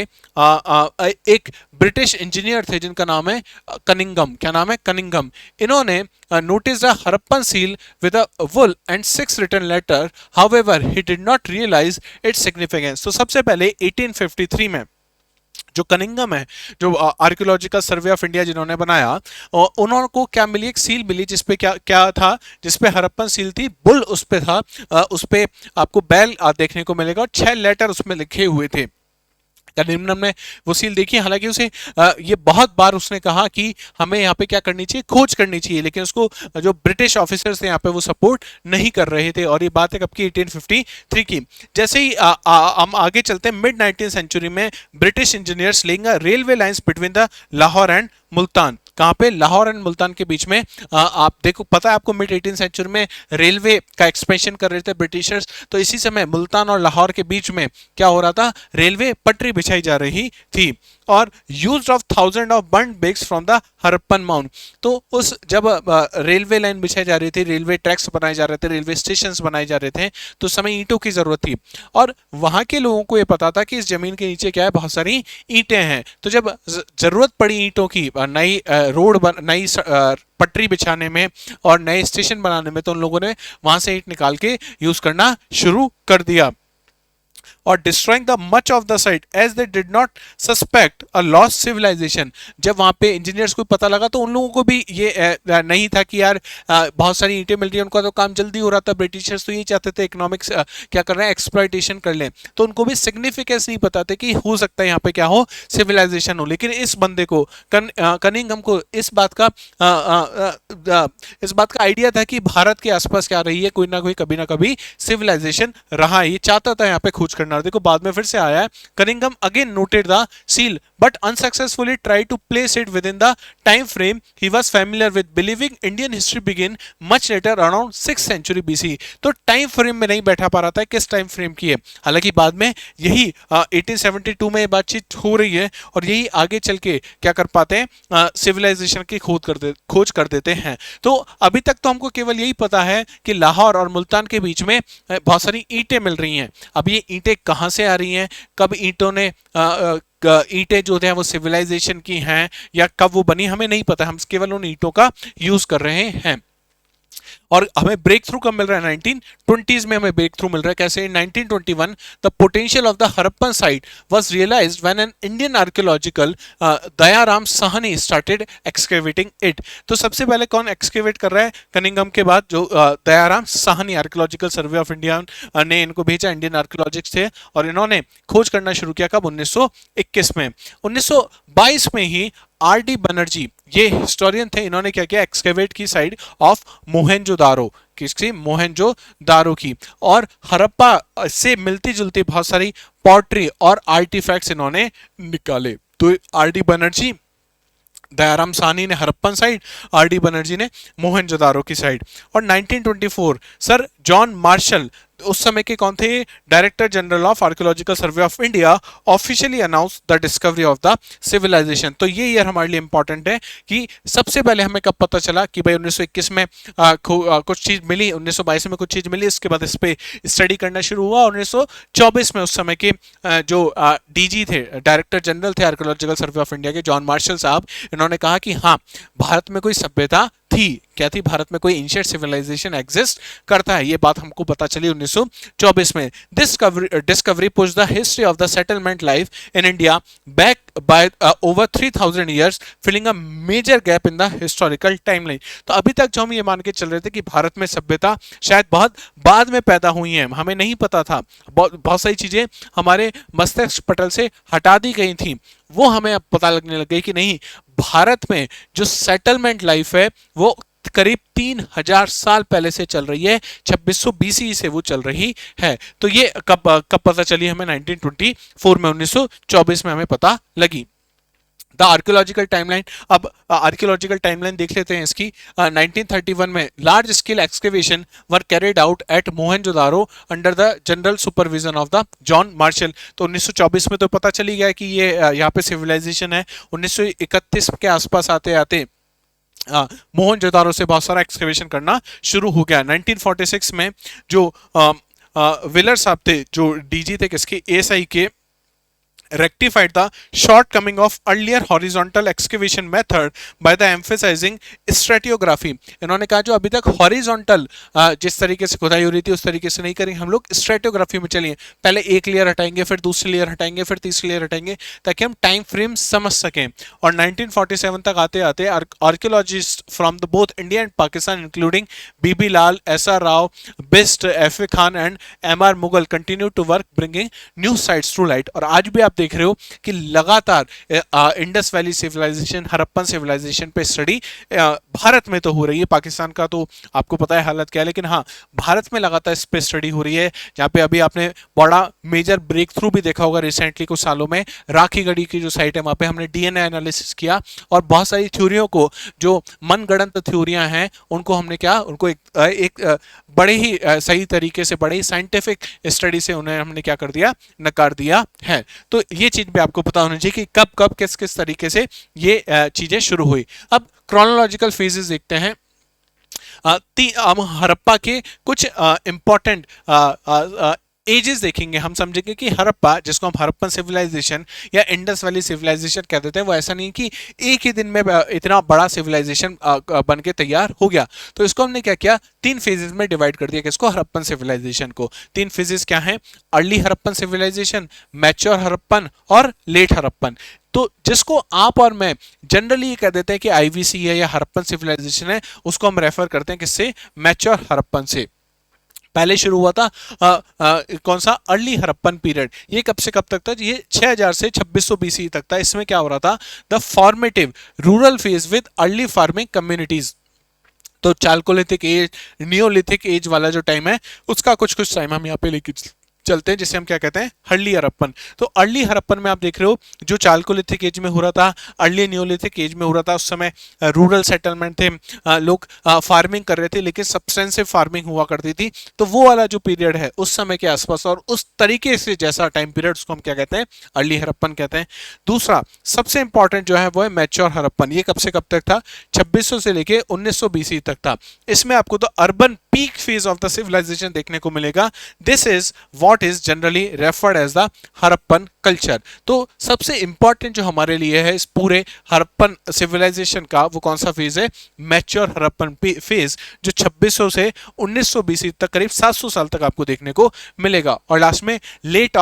एक ब्रिटिश इंजीनियर थे जिनका नाम है कनिंगम। क्या नाम है? कनिंगम। इन्होंने notice the Harappan seal with a bull and 6 written letter, however he did not realise its significance. तो सबसे पहले 1853 में जो कनिंगम है, जो आर्कियोलॉजिकल सर्वे ऑफ इंडिया जिन्होंने बनाया, उन्होंने को क्या मिली? एक सील मिली जिसपे क्या था? जिसपे हड़प्पन सील थी, बुल उस पे था, उस पे आपको बैल देखने को मिलेगा, और 6 लेटर उसमें लिखे हुए थे। कनिंघम ने वो सील देखी, हालांकि उसे ये बहुत बार उसने कहा कि हमें यहाँ पे क्या करनी चाहिए, खोज करनी चाहिए, लेकिन उसको जो ब्रिटिश ऑफिसर्स थे यहाँ पे वो सपोर्ट नहीं कर रहे थे। और ये बात है कब की, 1853 की। जैसे ही हम आगे चलते हैं, मिड 19th सेंचुरी में British engineers laying railway lines between the Lahore and Multan. कहाँ पे, लाहौर एंड मुल्तान के बीच में। आप देखो, पता है आपको, मिड 18th सेंचुरी में रेलवे का एक्सपेंशन कर रहे थे ब्रिटिशर्स, तो इसी समय मुल्तान और लाहौर के बीच में क्या हो रहा था, रेलवे पटरी बिछाई जा रही थी। और use of thousand of burned bricks from the Harappan mound. तो उस जब रेलवे लाइन बिछाई जा रही थी, रेलवे ट्रैक्स बनाए जा रहे थे, रेलवे स्टेशन बनाए जा रहे थे, तो उस समय ईंटों की जरूरत थी। और वहां के लोगों को यह पता था कि इस जमीन के नीचे क्या है, बहुत सारी ईंटें हैं। तो जब जरूरत पड़ी ईंटों की, नई नई पटरी बिछाने में और नए स्टेशन बनाने में, तो उन लोगों ने वहां से ईंट निकाल के यूज करना शुरू कर दिया। और destroying the much of the site as they did not suspect a lost civilisation. जब वहां पे इंजीनियर्स को पता लगा, तो उन लोगों को भी ये नहीं था कि यार बहुत सारी ईंटें मिल रही है, उनका तो काम जल्दी हो रहा था। ब्रिटिशर्स तो ये चाहते थे इकोनॉमिक्स क्या कर रहे हैं, एक्सप्लॉयटेशन कर लें। तो उनको भी सिग्निफिकेंस नहीं पता था कि हो सकता है यहाँ पे क्या हो, सिविलाइजेशन हो। लेकिन इस बंदे को, कनिंघम को इस बात का आइडिया था कि भारत के आसपास क्या रही है, कोई ना कोई कभी ना कभी सिविलाइजेशन रहा है। ये चाहता था यहाँ पे खोज करना। देखो बाद में फिर से आया है, Cunningham again noted the seal but unsuccessfully tried to place it within the time frame he was familiar with, believing Indian history began much later around 6th century BC। तो टाइम फ्रेम में नहीं बैठा पा रहा था किस टाइम फ्रेम की है। हालांकि बाद में यही 1872 में बातचीत हो रही है, और यही आगे चल के क्या कर पाते हैं, सिविलाइजेशन की खोज कर देते हैं। तो अभी तक तो हमको केवल यही पता है कि लाहौर और मुल्तान के बीच में बहुत सारी ईंटें मिल रही हैं। अब ये ईंटें कहाँ से आ रही हैं, कब ईंटों ने ईंटें जो है वो सिविलाइजेशन की हैं या कब वो बनी, हमें नहीं पता। हम केवल उन ईंटों का यूज कर रहे हैं। और हमें ब्रेक थ्रू कब मिल रहा है, 1920s में हमें ब्रेक थ्रू मिल रहा है। कैसे, in 1921 the potential of the Harappan site was realised when an Indian archaeological Dayaram Sahni started excavating it. तो सबसे पहले कौन एक्सकेवेट कर रहा है, कनिंघम के बाद जो Dayaram Sahni, archaeological survey of India ने इनको भेजा, इंडियन आर्कियोलॉजिस्ट थे, और इन्होंने खोज करना शुरू किया कब, 1921 में। 1922 में ही आर डी बनर्जी, ये हिस्टोरियन थे, इन्होंने क्या किया, एक्सकेवेट की साइड ऑफ मोहनजोदारो, किसकी, मोहनजोदारो की। और हड़प्पा से मिलती जुलती बहुत सारी पॉटरी और आर्टिफैक्ट्स इन्होंने निकाले। तो आर डी बनर्जी, दयाराम साहनी ने Harappan side, R D Banerjee ने मोहनजोदारो की साइड। और 1924 सर जॉन मार्शल, उस समय के कौन थे, director general of archaeological survey of India, officially announce the discovery of the civilisation. तो ये ईयर हमारे लिए इंपॉर्टेंट है कि सबसे पहले हमें कब पता चला कि भाई 1921 में कुछ चीज मिली, 1922 में कुछ चीज मिली, इसके बाद इस पे स्टडी करना शुरू हुआ। 1924 में उस समय के जो डीजी थे, डायरेक्टर जनरल थे आर्कियोलॉजिकल सर्वे ऑफ इंडिया के, जॉन मार्शल साहब, इन्होंने कहा कि हाँ, भारत में कोई सभ्यता थी। क्या थी, भारत में कोई एंशिएंट सिविलाइजेशन एग्जिस्ट करता है, ये बात हमको पता चली 1924 में। Discovery push the history of the settlement life in India back by over 3000 years, filling a major gap in the historical timeline. तो अभी तक जो हम ये मान के चल रहे थे कि भारत में सभ्यता शायद बहुत बाद में पैदा हुई है, हमें नहीं पता था, बहुत सारी चीजें हमारे मस्तिष्क पटल से हटा दी गई थी, वो हमें अब पता लगने लग गई कि नहीं, भारत में जो सेटलमेंट लाइफ है वो करीब 3000 साल पहले से चल रही है, 2600 BC से वो चल रही है। तो ये कब पता चली हमें, 1924 में, 1924 में हमें पता लगी। द आर्कियोलॉजिकल टाइमलाइन, अब आर्कियोलॉजिकल टाइमलाइन देख लेते हैं इसकी। 1931 में large scale excavation were carried out at Mohenjodaro under the general supervision of the John Marshall. तो 1924 में तो पता चली गया कि ये यहाँ पे सिविलाइजेशन है। 1931 के आसपास आते आते मोहनजोदारो से बहुत सारा एक्सकेवेशन करना शुरू हो गया। 1946 में जो विलर साहब थे, जो डीजी थे किसके, एएसआई के, rectified the shortcoming of earlier horizontal excavation method by the emphasizing stratigraphy। इन्होंने कहा जो अभी तक horizontal जिस तरीके से खुदाई हो रही थी उस तरीके से नहीं करेंगे, हम लोग stratigraphy में चलिए, पहले एक लेयर हटाएंगे, फिर दूसरी लेयर हटाएंगे, फिर तीसरी लेयर हटाएंगे, ताकि हम टाइम फ्रेम समझ सकें। और 1947 तक आते आते archaeologist from the both India and Pakistan including B B Lal, S R Rao, Bisht, F A Khan and M R Mughal continue to work bringing new sites to light. और आज भी आप देख रहे हो कि लगातार Indus valley civilisation, Harappan civilisation पे स्टडी भारत में तो हो रही है, पाकिस्तान का तो आपको पता है हालत क्या है, लेकिन हाँ भारत में लगातार इस पे स्टडी हो रही है, जहाँ पे अभी आपने बड़ा मेजर ब्रेक थ्रू भी देखा होगा रिसेंटली कुछ सालों में। राखीगढ़ी की जो साइट है वहाँ पे हमने डीएनए एनालिसिस किया और बहुत सारी थ्योरियों को, जो मनगढ़ंत थ्योरियां हैं, उनको हमने क्या, उनको एक बड़े ही सही तरीके से, बड़े ही साइंटिफिक स्टडी से उन्हें हमने क्या कर दिया, नकार दिया है। तो ये चीज भी आपको पता होनी चाहिए कि कब कब किस किस तरीके से ये चीजें शुरू हुई। अब क्रोनोलॉजिकल फेजेस देखते हैं। हम हड़प्पा के कुछ इंपॉर्टेंट एजेस देखेंगे। हम समझेंगे कि हड़प्पा, जिसको हम हड़प्पन सिविलाइजेशन या इंडस वैली सिविलाइजेशन कह देते हैं, वो ऐसा नहीं कि एक ही दिन में इतना बड़ा सिविलाइजेशन बन के तैयार हो गया। तो इसको हमने क्या किया, 3 फेजेस में डिवाइड कर दिया। किसको, हड़प्पन सिविलाइजेशन को। 3 फेजेस क्या हैं, early Harappan civilisation, mature Harappan और लेट हड़प्पन। तो जिसको आप और मैं जनरली ये कह देते हैं कि आईवीसी है या हड़प्पन सिविलाइजेशन है, उसको हम रेफर करते हैं किससे, मैच्योर हड़प्पन से। पहले शुरू हुआ था कौन सा, अर्ली हड़प्पन पीरियड। ये कब से कब तक था, ये 6000 से 2600 बीसी तक था। इसमें क्या हो रहा था, the formative rural phase with early farming communities. तो चालकोलिथिक एज, नियोलिथिक एज वाला जो टाइम है, उसका कुछ कुछ टाइम हम यहाँ पे लेके चलते हैं, जिसे हम क्या कहते हैं, अर्ली हड़प्पन। तो अर्ली हड़प्पन में आप देख रहे हो जो चालकोलिथिक एज में हो रहा था, अर्ली नियोलिथिक एज में हो रहा था, उस समय रूरल सेटलमेंट थे, लोग फार्मिंग कर रहे थे, लेकिन सब्सटेंसिव फार्मिंग हुआ करती थी। तो वो वाला जो पीरियड है उस समय के आसपास और उस तरीके से जैसा टाइम पीरियड, उसको हम क्या कहते हैं, अर्ली हड़प्पन कहते हैं। दूसरा सबसे इंपॉर्टेंट जो है वो है मैच्योर हड़प्पन। ये कब से कब तक था, 2600 से लेके 1900 बीसी तक था। इसमें आपको तो urban peak phase of the civilisation देखने को मिलेगा। This is what is generally referred as the Harappan culture. तो सबसे इंपॉर्टेंट जो हमारे लिए है इस पूरे हड़प्पन सिविलाइजेशन का, वो कौन सा फेज है, मैच्योर हड़प्पन फेज, जो 2600 से 1900 बीसी तक, करीब 700 साल तक आपको देखने को मिलेगा। और लास्ट में लेट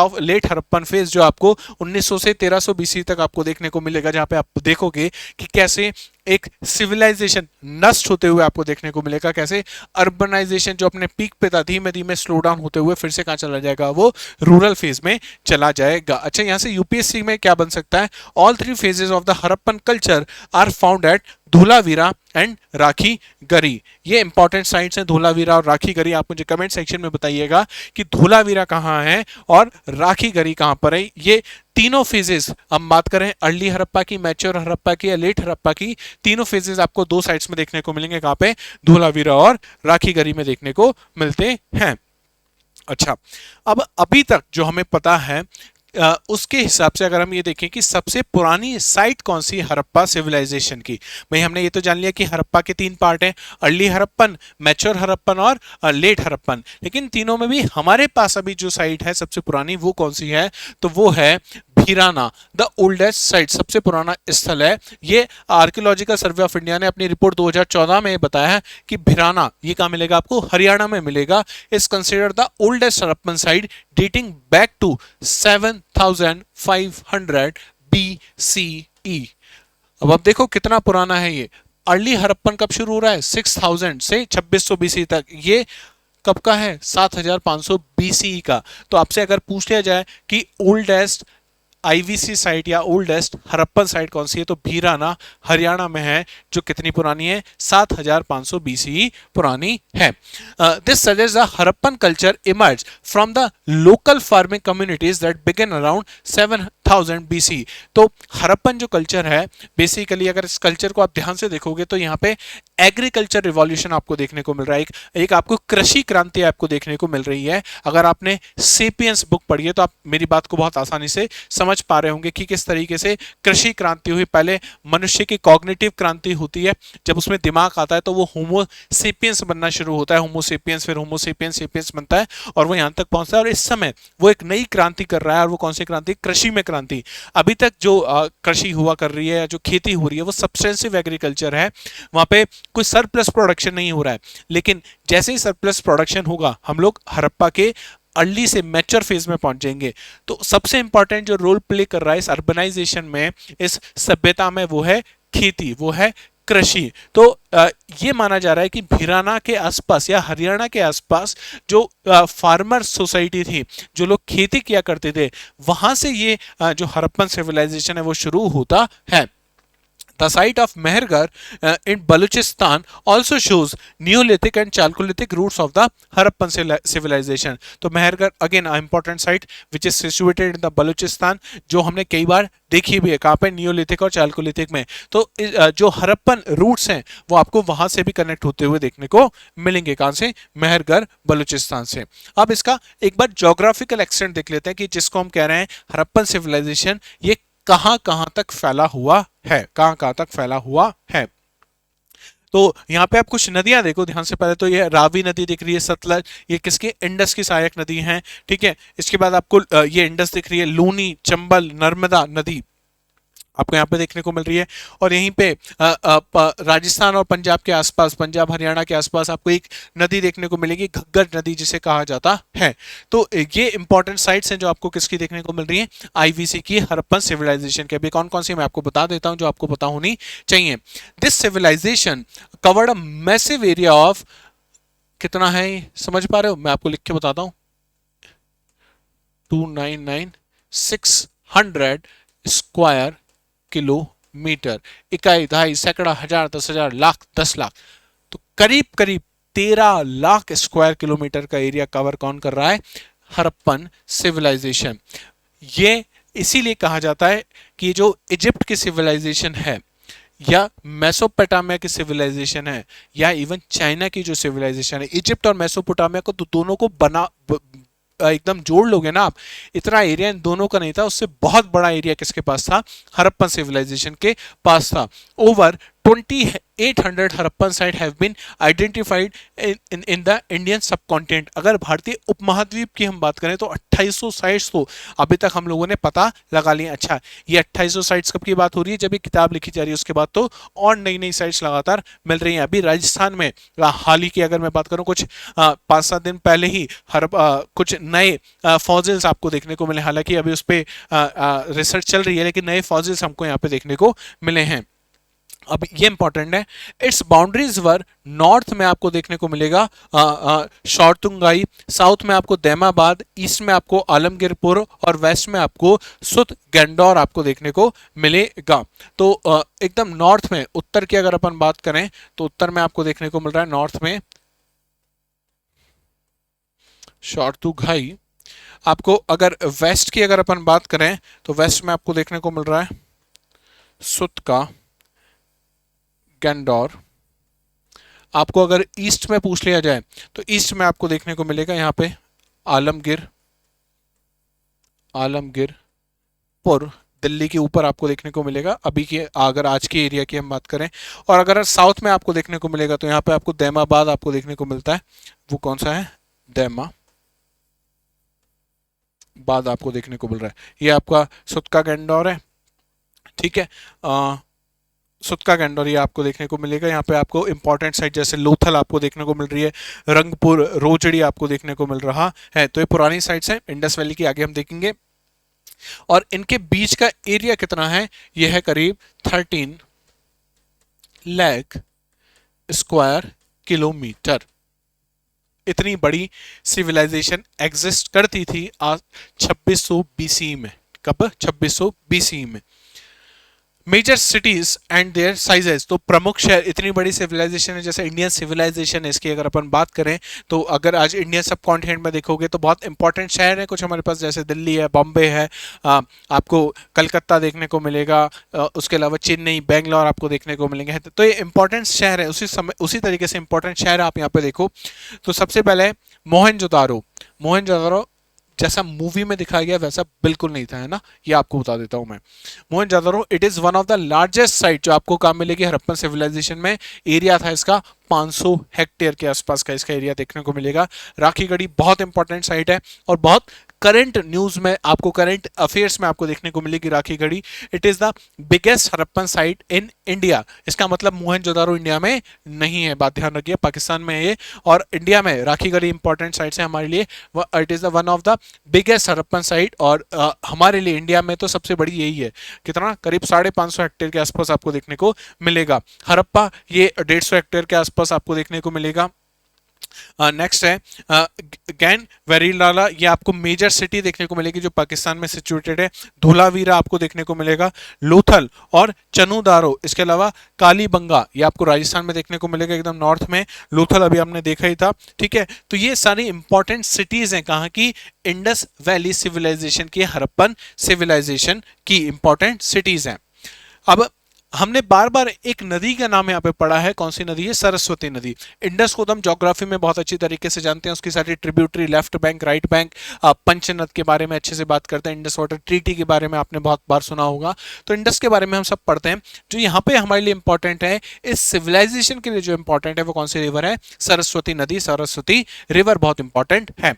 हड़प्पन फेज, जो आपको 1900 से 1300 बीसी तक आपको देखने को मिलेगा, जहां पे आप देखोगे कि कैसे एक सिविलाइजेशन नष्ट होते हुए आपको देखने को मिलेगा, कैसे अर्बनाइजेशन जो अपने पीक पे था धीमे धीमे स्लो डाउन होते हुए फिर से कहां चला जाएगा, वो रूरल फेज में चला जाएगा। अच्छा, यहां से यूपीएससी में क्या बन सकता है, all 3 phases of the Harappan culture are found at Dholavira and Rakhigarhi. ये इंपॉर्टेंट साइट्स हैं धूलावीरा और राखीगढ़ी। आप मुझे कमेंट सेक्शन में बताइएगा कि धूलावीरा कहाँ है और राखीगढ़ी कहाँ पर है। ये तीनों फेजेस, हम बात करें अर्ली हड़प्पा की, मैच्योर हड़प्पा की या लेट हड़प्पा की, तीनों फेजेस आपको 2 साइट्स में देखने को मिलेंगे। कहाँ पे, धूलावीरा और राखीगढ़ी में देखने को मिलते हैं। अच्छा, अब अभी तक जो हमें पता है उसके हिसाब से अगर हम ये देखें कि सबसे पुरानी साइट कौन सी हड़प्पा सिविलाइजेशन की, भाई हमने ये तो जान लिया कि हड़प्पा के 3 पार्ट हैं, अर्ली हड़प्पन, मैच्योर हड़प्पन और लेट हड़प्पन। लेकिन तीनों में भी हमारे पास अभी जो साइट है सबसे पुरानी, वो कौन सी है, तो वो है भीराना, द ओल्डेस्ट साइट, सबसे पुराना स्थल है। ये आर्कियोलॉजिकल सर्वे ऑफ इंडिया ने अपनी रिपोर्ट 2014 में बताया है कि भीराना, ये कहाँ मिलेगा आपको, हरियाणा में मिलेगा। Is considered the oldest Harappan site dating back to 7500 BCE। अब आप देखो कितना पुराना है ये। अर्ली हड़प्पन कब शुरू हो रहा है, 6000 से 2600 BC तक। ये कब का है, 7500 BCE का। तो आपसे अगर पूछ लिया जाए कि ओल्डेस्ट आईवीसी साइट या ओल्डेस्ट हड़प्पन साइट कौन सी है, तो भीराना हरियाणा में है, जो कितनी पुरानी है, 7500 BCE पुरानी है। This suggest the Harappan culture emerge from the local farming communities that begin around 7000 BC। तो हड़प्पन जो कल्चर है, बेसिकली अगर इस कल्चर को आप ध्यान से देखोगे तो यहाँ पे एग्रीकल्चर रिवॉल्यूशन आपको देखने को मिल रहा है, एक आपको कृषि क्रांति आपको देखने को मिल रही है। अगर आपने सेपियंस बुक पढ़ी है तो आप मेरी बात को बहुत आसानी से समझ पा रहे होंगे कि किस तरीके से कृषि क्रांति हुई। पहले मनुष्य की कॉग्निटिव क्रांति होती है, जब उसमें दिमाग आता है तो वो होमो सेपियंस बनना शुरू होता है, होमो सेपियंस, फिर होमो सेपियंस, सेपियंस बनता है और वो यहाँ तक पहुंचता है। और इस समय वो एक नई क्रांति कर रहा है, और वो कौन सी क्रांति, कृषि में क्रांति। अभी तक जो कृषि हुआ कर रही है, जो खेती हो रही है, वो सब्सटेंसिव एग्रीकल्चर है, वहां पे कोई सरप्लस प्रोडक्शन नहीं हो रहा है। लेकिन जैसे ही सरप्लस प्रोडक्शन होगा, हम लोग हड़प्पा के अर्ली से मैच्योर फेज में पहुंच जाएंगे। तो सबसे इंपॉर्टेंट जो रोल प्ले कर रहा है इस अर्बनाइजेशन में, इस सभ्यता में, वो है खेती, वो है कृषि। तो ये माना जा रहा है कि भिराना के आसपास या हरियाणा के आसपास जो फार्मर सोसाइटी थी, जो लोग खेती किया करते थे, वहां से ये जो हड़प्पन सिविलाइजेशन है वो शुरू होता है। The site of Mehergarh in Balochistan also shows Neolithic and Chalcolithic roots of the Harappan civilization. तो Mehrgarh again an important site which is situated in the Balochistan, जो हमने कई बार देखी भी है, कहाँ पे, नियोलिथिक और चालकोलिथिक में। तो जो हड़प्पन रूट्स हैं वो आपको वहां से भी कनेक्ट होते हुए देखने को मिलेंगे। कहाँ से? मेहरगढ़ बलूचिस्तान से। अब इसका एक बार ज्योग्राफिकल एक्सटेंट देख लेते हैं कि जिसको हम कह रहे हैं हड़प्पन सिविलाइजेशन, ये कहां कहां तक फैला हुआ है, कहां कहां तक फैला हुआ है। तो यहाँ पे आप कुछ नदियां देखो ध्यान से। पहले तो ये रावी नदी दिख रही है, सतलज, ये किसकी? इंडस की सहायक नदी है, ठीक है। इसके बाद आपको ये इंडस दिख रही है, लूनी, चंबल, नर्मदा नदी आपको यहाँ पे देखने को मिल रही है। और यहीं पे राजस्थान और पंजाब के आसपास, पंजाब हरियाणा के आसपास आपको एक नदी देखने को मिलेगी, घग्गर नदी जिसे कहा जाता है। तो ये इंपॉर्टेंट साइट्स हैं जो आपको किसकी देखने को मिल रही है? आईवीसी की, हड़प्पन सिविलाइजेशन के। अभी कौन कौन सी मैं आपको बता देता हूँ जो आपको पता होनी चाहिए। This civilisation covered a massive area of, कितना है समझ पा रहे हो? मैं आपको लिख के बताता हूँ, 299,600 स्क्वायर किलोमीटर। इकाई, दहाई, सैकड़ा, हजार, 10,000, लाख, 10 लाख। तो करीब करीब 13 लाख स्क्वायर किलोमीटर का एरिया कवर कौन कर रहा है? हड़प्पन सिविलाइजेशन। ये इसीलिए कहा जाता है कि जो इजिप्ट की सिविलाइजेशन है, या मेसोपोटामिया की सिविलाइजेशन है, या इवन चाइना की जो सिविलाइजेशन है, इजिप्ट और मेसोपोटामिया को तो दोनों को एकदम जोड़ लोगे ना आप, इतना एरिया इन दोनों का नहीं था, उससे बहुत बड़ा एरिया किसके पास था? हड़प्पन सिविलाइजेशन के पास था। Over 2800 Harappan site have been identified in the Indian subcontinent. अगर भारतीय उपमहाद्वीप की हम बात करें तो 2800 साइट्स तो अभी तक हम लोगों ने पता लगा ली। अच्छा, ये 2800 साइट्स कब की बात हो रही है? जब ये किताब लिखी जा रही है उसके बाद तो और नई नई साइट्स लगातार मिल रही हैं। अभी राजस्थान में हाल ही की अगर मैं बात करूं, कुछ 5-7 दिन पहले ही कुछ नए फॉसिल्स आपको देखने को मिले। हालांकि अभी उस पर रिसर्च चल रही है, लेकिन नए फॉसिल्स हमको यहाँ पे देखने को मिले हैं। अब ये इंपॉर्टेंट है, इट्स बाउंड्रीज वर नॉर्थ में आपको देखने को मिलेगा शौरतुंगाई, साउथ में आपको दैमाबाद, ईस्ट में आपको आलमगीरपुर और वेस्ट में आपको सुत गैंडोर आपको देखने को मिलेगा। तो एकदम नॉर्थ में, उत्तर की अगर अपन बात करें तो उत्तर में आपको देखने को मिल रहा है नॉर्थ में शौरतुगाई। आपको अगर वेस्ट की अगर अपन बात करें तो वेस्ट में आपको देखने को मिल रहा है सुत का गैंडोर। आपको अगर ईस्ट में पूछ लिया जाए तो ईस्ट में आपको देखने को मिलेगा यहाँ पे आलमगीरपुर, दिल्ली के ऊपर आपको देखने को मिलेगा अभी की, अगर आज के एरिया की हम बात करें। और अगर साउथ में आपको देखने को मिलेगा तो यहाँ पे आपको दैमाबाद आपको देखने को मिलता है। वो कौन सा है? दैमाबाद आपको देखने को मिल रहा है। ये आपका सुत का गैंडोर है, ठीक है। सुतका गैंडोर ये आपको देखने को मिलेगा। यहाँ पे आपको इंपॉर्टेंट साइट जैसे लोथल आपको देखने को मिल रही है, रंगपुर, रोजड़ी आपको देखने को मिल रहा है। तो ये पुरानी साइट्स हैं इंडस वैली की, आगे हम देखेंगे। और इनके बीच का एरिया कितना है? ये है करीब 13 लाख स्क्वायर किलोमीटर। इतनी बड़ी सिविलाइजेशन एग्जिस्ट करती थी आज 2600 बीसी में। कब? 2600 बीसी में। Major cities and their sizes, तो प्रमुख शहर, इतनी बड़ी सिविलाइजेशन है जैसे इंडियन सिविलाइजेशन है इसकी अगर अपन बात करें तो अगर आज इंडियन सब कॉन्टिनेंट में देखोगे तो बहुत इंपॉर्टेंट शहर है कुछ हमारे पास, जैसे दिल्ली है, बॉम्बे है, आपको कलकत्ता देखने को मिलेगा, उसके अलावा चेन्नई, बेंगलोर आपको देखने को मिलेंगे। तो ये इंपॉर्टेंट शहर है। उसी तरीके से इंपॉर्टेंट शहर आप यहाँ पे देखो तो सबसे पहले मोहनजोदारो। मोहनजोदारो जैसा मूवी में दिखाया गया वैसा बिल्कुल नहीं था, है ना, ये आपको बता देता हूं मैं। Mohenjodaro it is one of the largest site जो आपको कहाँ मिलेगी? हड़प्पन सिविलाइजेशन में। एरिया था इसका 500 हेक्टेयर के आसपास का इसका एरिया देखने को मिलेगा। राखीगढ़ी बहुत इंपॉर्टेंट साइट है और बहुत करंट न्यूज में आपको, करंट अफेयर्स में आपको देखने को मिलेगी Rakhigarhi. It is the biggest Harappan site in India. इसका मतलब मोहनजोदारो इंडिया में नहीं है, बात ध्यान रखिए, पाकिस्तान में है ये, और इंडिया में राखी गढ़ी इंपॉर्टेंट साइट है हमारे लिए। It is the one of the biggest Harappan site, और हमारे लिए इंडिया में तो सबसे बड़ी यही है। कितना, करीब 550 हेक्टेयर के आसपास आपको देखने को मिलेगा। हड़प्पा ये 150 हेक्टेयर के आसपास आपको देखने को मिलेगा। नेक्स्ट है गैन वेरीलाला, ये आपको मेजर सिटी देखने को मिलेगी जो पाकिस्तान में सिचुएटेड है। धोलावीरा आपको देखने को मिलेगा, लोथल और चनुदारो, इसके अलावा कालीबंगा ये आपको राजस्थान में देखने को मिलेगा एकदम नॉर्थ में। लोथल अभी हमने देखा ही था, ठीक है। तो ये सारी इंपॉर्टेंट सिटीज हैं कहाँ की, इंडस वैली सिविलाइजेशन की, हड़प्पन सिविलाइजेशन की इंपॉर्टेंट सिटीज हैं। अब हमने बार बार एक नदी का नाम यहाँ पे पढ़ा है, कौन सी नदी है, सरस्वती नदी। इंडस को हम ज्योग्राफी में बहुत अच्छी तरीके से जानते हैं, उसकी सारी tributary, left bank, right bank, Panchnad के बारे में अच्छे से बात करते हैं। इंडस वाटर ट्रीटी के बारे में आपने बहुत बार सुना होगा, तो इंडस के बारे में हम सब पढ़ते हैं। जो यहाँ पे हमारे लिए इंपॉर्टेंट है, इस सिविलाइजेशन के लिए जो इंपॉर्टेंट है वो कौन सी रिवर है, सरस्वती नदी। सरस्वती रिवर बहुत इंपॉर्टेंट है।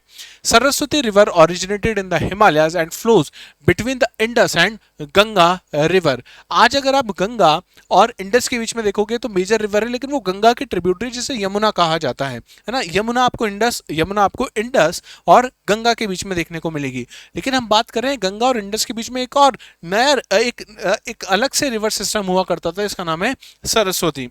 Saraswati river originated in the Himalayas and flows between the Indus and Ganga river. आज अगर आप गंगा और इंडस के बीच में देखोगे तो मेजर रिवर है, लेकिन वो गंगा की ट्रिब्यूटरी जिसे यमुना कहा जाता है ना। यमुना आपको इंडस और गंगा के बीच में देखने को मिलेगी। लेकिन हम बात कर रहे हैं गंगा और इंडस के बीच में एक और नया एक अलग से रिवर सिस्टम हुआ करता था, इसका नाम है Saraswati.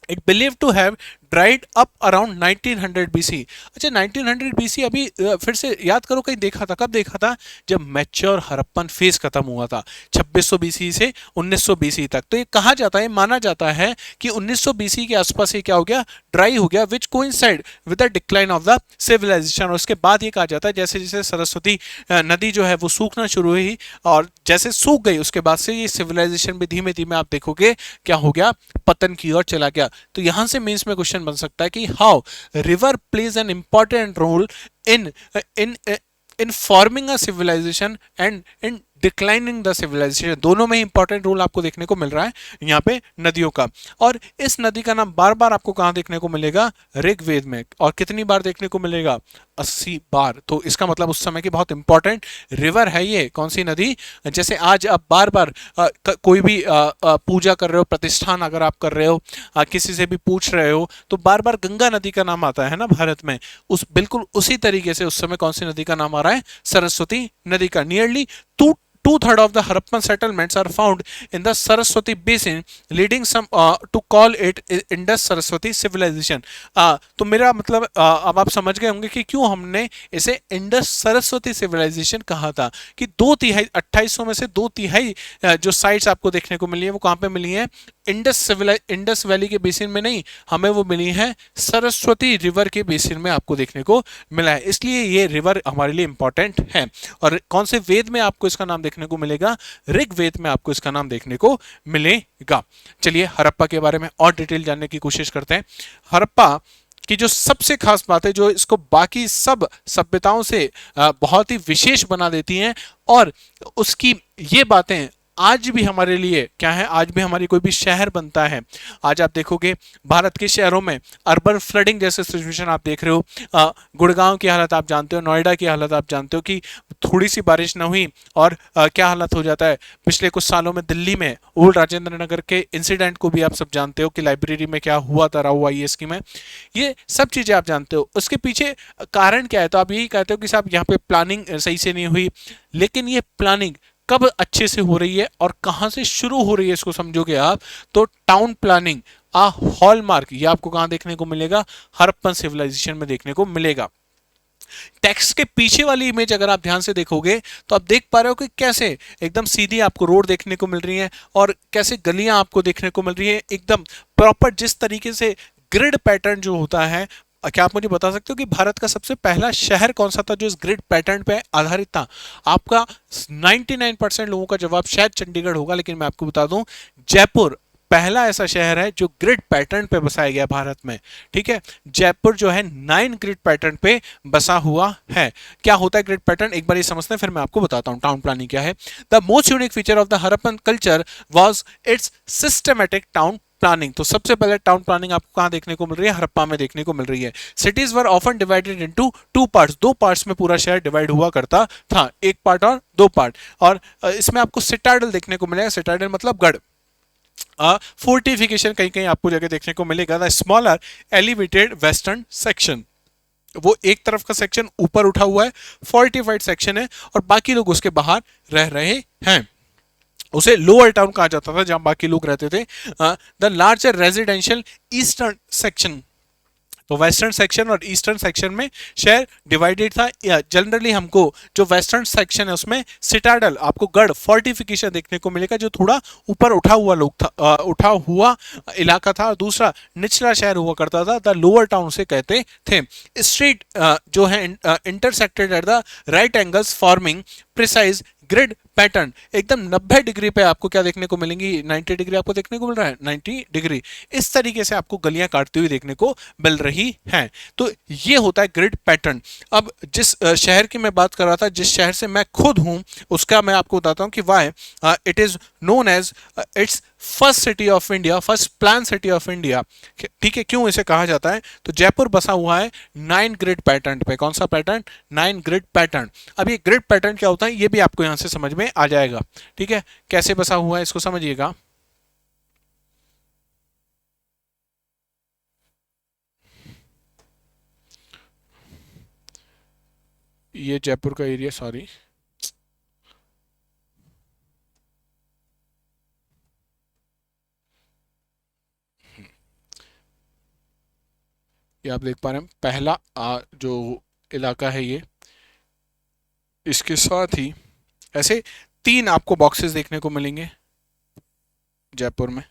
It believed to have dried up around 1900 BC। अच्छा 1900 BC, अभी फिर से याद करो, कहीं देखा था, कब देखा था, जब मैच्योर हड़प्पन फेज खत्म हुआ था 2600 BC से 1900 BC तक। तो ये कहा जाता है, माना जाता है कि 1900 BC के आसपास ये क्या हो गया, ड्राई हो गया, which coincide with the decline of the civilization. और उसके बाद ये कहा जाता है जैसे जैसे सरस्वती नदी जो है वो सूखना शुरू हुई, और जैसे सूख गई उसके बाद से ये सिविलाइजेशन भी धीमे धीमे आप देखोगे क्या हो गया, पतन की ओर चला गया। तो यहां से मेंस में क्वेश्चन बन सकता है कि how river plays an important role in in in forming a civilisation and in declining the civilisation. दोनों में इंपॉर्टेंट रोल आपको देखने को मिल रहा है यहाँ पे नदियों का। और इस नदी का नाम बार बार आपको कहाँ देखने को मिलेगा, ऋग्वेद में। और कितनी बार देखने को मिलेगा, 80 बार। तो इसका मतलब उस समय की बहुत इंपॉर्टेंट रिवर है ये। कौन सी नदी, जैसे आज आप बार बार कोई भी पूजा कर रहे हो, प्रतिष्ठान अगर आप कर रहे हो, किसी से भी पूछ रहे हो, तो बार बार गंगा नदी का नाम आता है ना भारत में। उस बिल्कुल उसी तरीके से उस समय कौन सी नदी का नाम आ रहा है, सरस्वती नदी का। Nearly two-thirds of the Harappan settlements are found in the Saraswati basin, leading some to call it Indus Saraswati civilization। तो मेरा मतलब अब आप समझ गए होंगे कि क्यों हमने इसे इंडस सरस्वती सिविलाइजेशन कहा था। कि 2/3 2800 में से 2/3 जो साइट्स आपको देखने को मिली है वो कहाँ पे मिली है, इंडस वैली के बेसिन में नहीं, हमें वो मिली है सरस्वती रिवर के बेसिन में आपको देखने को मिला है। इसलिए ये रिवर हमारे लिए इंपॉर्टेंट है। और कौन से वेद में आपको इसका नाम देखने को मिलेगा, ऋग्वेद में आपको इसका नाम देखने को मिलेगा। चलिए हड़प्पा के बारे में और डिटेल जानने की कोशिश करते हैं। हड़प्पा की जो सबसे खास बात है, जो इसको बाकी सब सभ्यताओं से बहुत ही विशेष बना देती हैं, और उसकी ये बातें आज भी हमारे लिए क्या है, आज भी हमारी कोई भी शहर बनता है, आज आप देखोगे भारत के शहरों में अर्बन फ्लडिंग जैसे सिचुएशन आप देख रहे हो। गुड़गांव की हालत आप जानते हो, नोएडा की हालत आप जानते हो कि थोड़ी सी बारिश ना हुई और क्या हालत हो जाता है। पिछले कुछ सालों में दिल्ली में ओल्ड राजेंद्र नगर के इंसिडेंट को भी आप सब जानते हो कि लाइब्रेरी में क्या हुआ था, राहु IAS की में। ये सब चीज़ें आप जानते हो। उसके पीछे कारण क्या है, तो आप यही कहते हो कि साहब यहाँ पे प्लानिंग सही से नहीं हुई। लेकिन ये प्लानिंग कब अच्छे से हो रही है और कहां से शुरू हो रही है, इसको समझोगे आप तो टाउन प्लानिंग हॉलमार्क ये आपको कहां देखने को मिलेगा, हड़प्पन सिविलाइजेशन में देखने को मिलेगा। टेक्स्ट के पीछे वाली इमेज अगर आप ध्यान से देखोगे तो आप देख पा रहे हो कि कैसे एकदम सीधी आपको रोड देखने को मिल रही है, और कैसे गलियां आपको देखने को मिल रही है एकदम प्रॉपर, जिस तरीके से ग्रिड पैटर्न जो होता है। क्या आप मुझे बता सकते हो कि भारत का सबसे पहला शहर कौन सा था जो इस ग्रिड पैटर्न पे आधारित था? आपका 99% लोगों का जवाब शायद चंडीगढ़ होगा, लेकिन मैं आपको बता दूं जयपुर पहला ऐसा शहर है जो ग्रिड पैटर्न पे बसाया गया भारत में। ठीक है, जयपुर जो है 9 ग्रिड पैटर्न पे बसा हुआ है। क्या होता है ग्रिड पैटर्न, एक बार ये समझते हैं, फिर मैं आपको बताता हूं टाउन प्लानिंग क्या है। The most unique feature of the Harappan culture was it's systematic town planning, तो सबसे पहले टाउन प्लानिंग आपको कहाँ देखने को मिल रही है, हड़प्पा में देखने को मिल रही है। Cities were often divided into two parts, दो पार्ट्स में पूरा शहर डिवाइड हुआ करता था, एक पार्ट और दो पार्ट। और इसमें आपको सिटाडल देखने को मिलेगा, सिटाडल मतलब गढ़। फोर्टिफिकेशन कहीं कहीं आपको जगह देखने को मिलेगा। The smaller elevated western section, वो एक तरफ का सेक्शन ऊपर उठा हुआ है, फोर्टिफाइड सेक्शन है, और बाकी लोग उसके बाहर रह रहे हैं। उसे लोअर टाउन कहा जाता था जहां बाकी लोग रहते थे। The larger residential eastern section, तो वेस्टर्न सेक्शन और ईस्टर्न सेक्शन में शहर डिवाइडेड था। जनरली हमको जो वेस्टर्न सेक्शन है उसमें सिटाडल, आपको गढ़, फोर्टिफिकेशन देखने को मिलेगा जो थोड़ा ऊपर उठा हुआ लोग था, उठा हुआ इलाका था, और दूसरा निचला शहर हुआ करता था, द लोअर टाउन से कहते थे। स्ट्रीट जो है intersected at the right angles forming precise grid pattern, एकदम 90 डिग्री पे आपको क्या देखने को मिलेंगी, 90 डिग्री आपको देखने को मिल रहा है, 90 डिग्री इस तरीके से आपको गलियां काटती हुई देखने को मिल रही हैं। तो ये होता है ग्रिड पैटर्न। अब जिस शहर की मैं बात कर रहा था, जिस शहर से मैं खुद हूं, उसका मैं आपको बताता हूं कि why it is known as its first city of India, first plan city of India. ठीक है, क्यों इसे कहा जाता है, तो जयपुर बसा हुआ है 9 ग्रिड पैटर्न पे। कौन सा पैटर्न, 9 ग्रिड पैटर्न। अब ये ग्रिड पैटर्न क्या होता है ये भी आपको यहां से समझ में आ जाएगा। ठीक है, कैसे बसा हुआ है इसको समझिएगा। ये जयपुर का एरिया, सॉरी, ये आप देख पा रहे हैं पहला जो इलाका है ये, इसके साथ ही ऐसे 3 आपको बॉक्सेस देखने को मिलेंगे जयपुर में,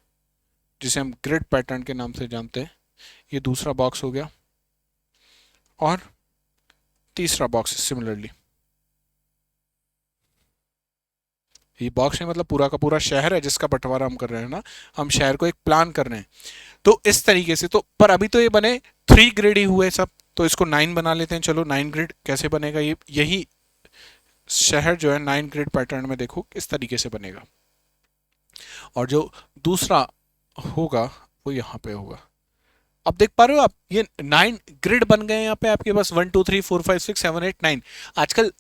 जिसे हम ग्रिड पैटर्न के नाम से जानते हैं। ये दूसरा बॉक्स हो गया, और तीसरा बॉक्स सिमिलरली। ये बॉक्स है मतलब पूरा का पूरा शहर है जिसका बंटवारा हम कर रहे हैं ना, हम शहर को एक प्लान कर रहे हैं। तो इस तरीके से, तो पर अभी तो ये बने 3 ग्रिड ही हुए सब, तो इसको 9 बना लेते हैं। चलो 9 ग्रिड कैसे बनेगा, ये यही शहर जो है 9 ग्रिड पैटर्न में देखो इस तरीके से बनेगा, और जो दूसरा होगा वो यहाँ पे होगा। अब देख पा रहे हो आप, ये 9 ग्रिड बन गए यहाँ पे आपके पास, 1 2 3 4 5 6 7 8 9। आजकल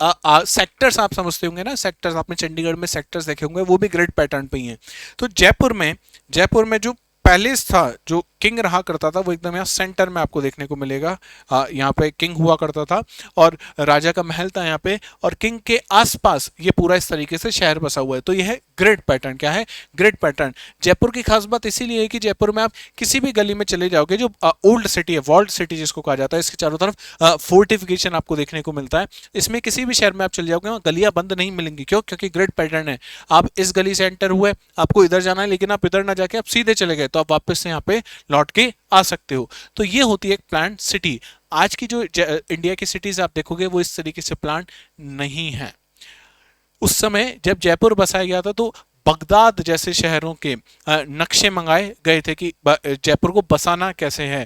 सेक्टर्स आप समझते होंगे ना, सेक्टर्स आपने चंडीगढ़ में सेक्टर्स देखे होंगे, वो भी ग्रिड पैटर्न पे ही हैं। तो जयपुर में जो पैलेस था, जो किंग रहा करता था, वो एकदम यहाँ सेंटर में आपको देखने को मिलेगा। यहाँ पे किंग हुआ करता था, और राजा का महल था यहाँ पे, और किंग के आसपास ये पूरा इस तरीके से शहर बसा हुआ है। तो यह है ग्रिड पैटर्न। क्या है, ग्रिड पैटर्न। जयपुर की खास बात इसीलिए है कि जयपुर में आप किसी भी गली में चले जाओगे, जो ओल्ड सिटी है, वॉल्ड सिटी जिसको कहा जाता है, इसके चारों तरफ फोर्टिफिकेशन आपको देखने को मिलता है। इसमें किसी भी शहर में आप चले जाओगे वहाँ गलियां बंद नहीं मिलेंगी। क्यों, क्योंकि ग्रिड पैटर्न है। आप इस गली से एंटर हुए, आपको इधर जाना है, लेकिन आप इधर ना जाके आप सीधे चले गए, तो आप वापस से यहाँ पे लौट के आ सकते हो। तो ये होती है एक प्लान्ड सिटी। आज की जो इंडिया की सिटीज आप देखोगे वो इस तरीके से प्लान्ड नहीं है। उस समय जब जयपुर बसाया गया था तो बगदाद जैसे शहरों के नक्शे मंगाए गए थे कि जयपुर को बसाना कैसे है।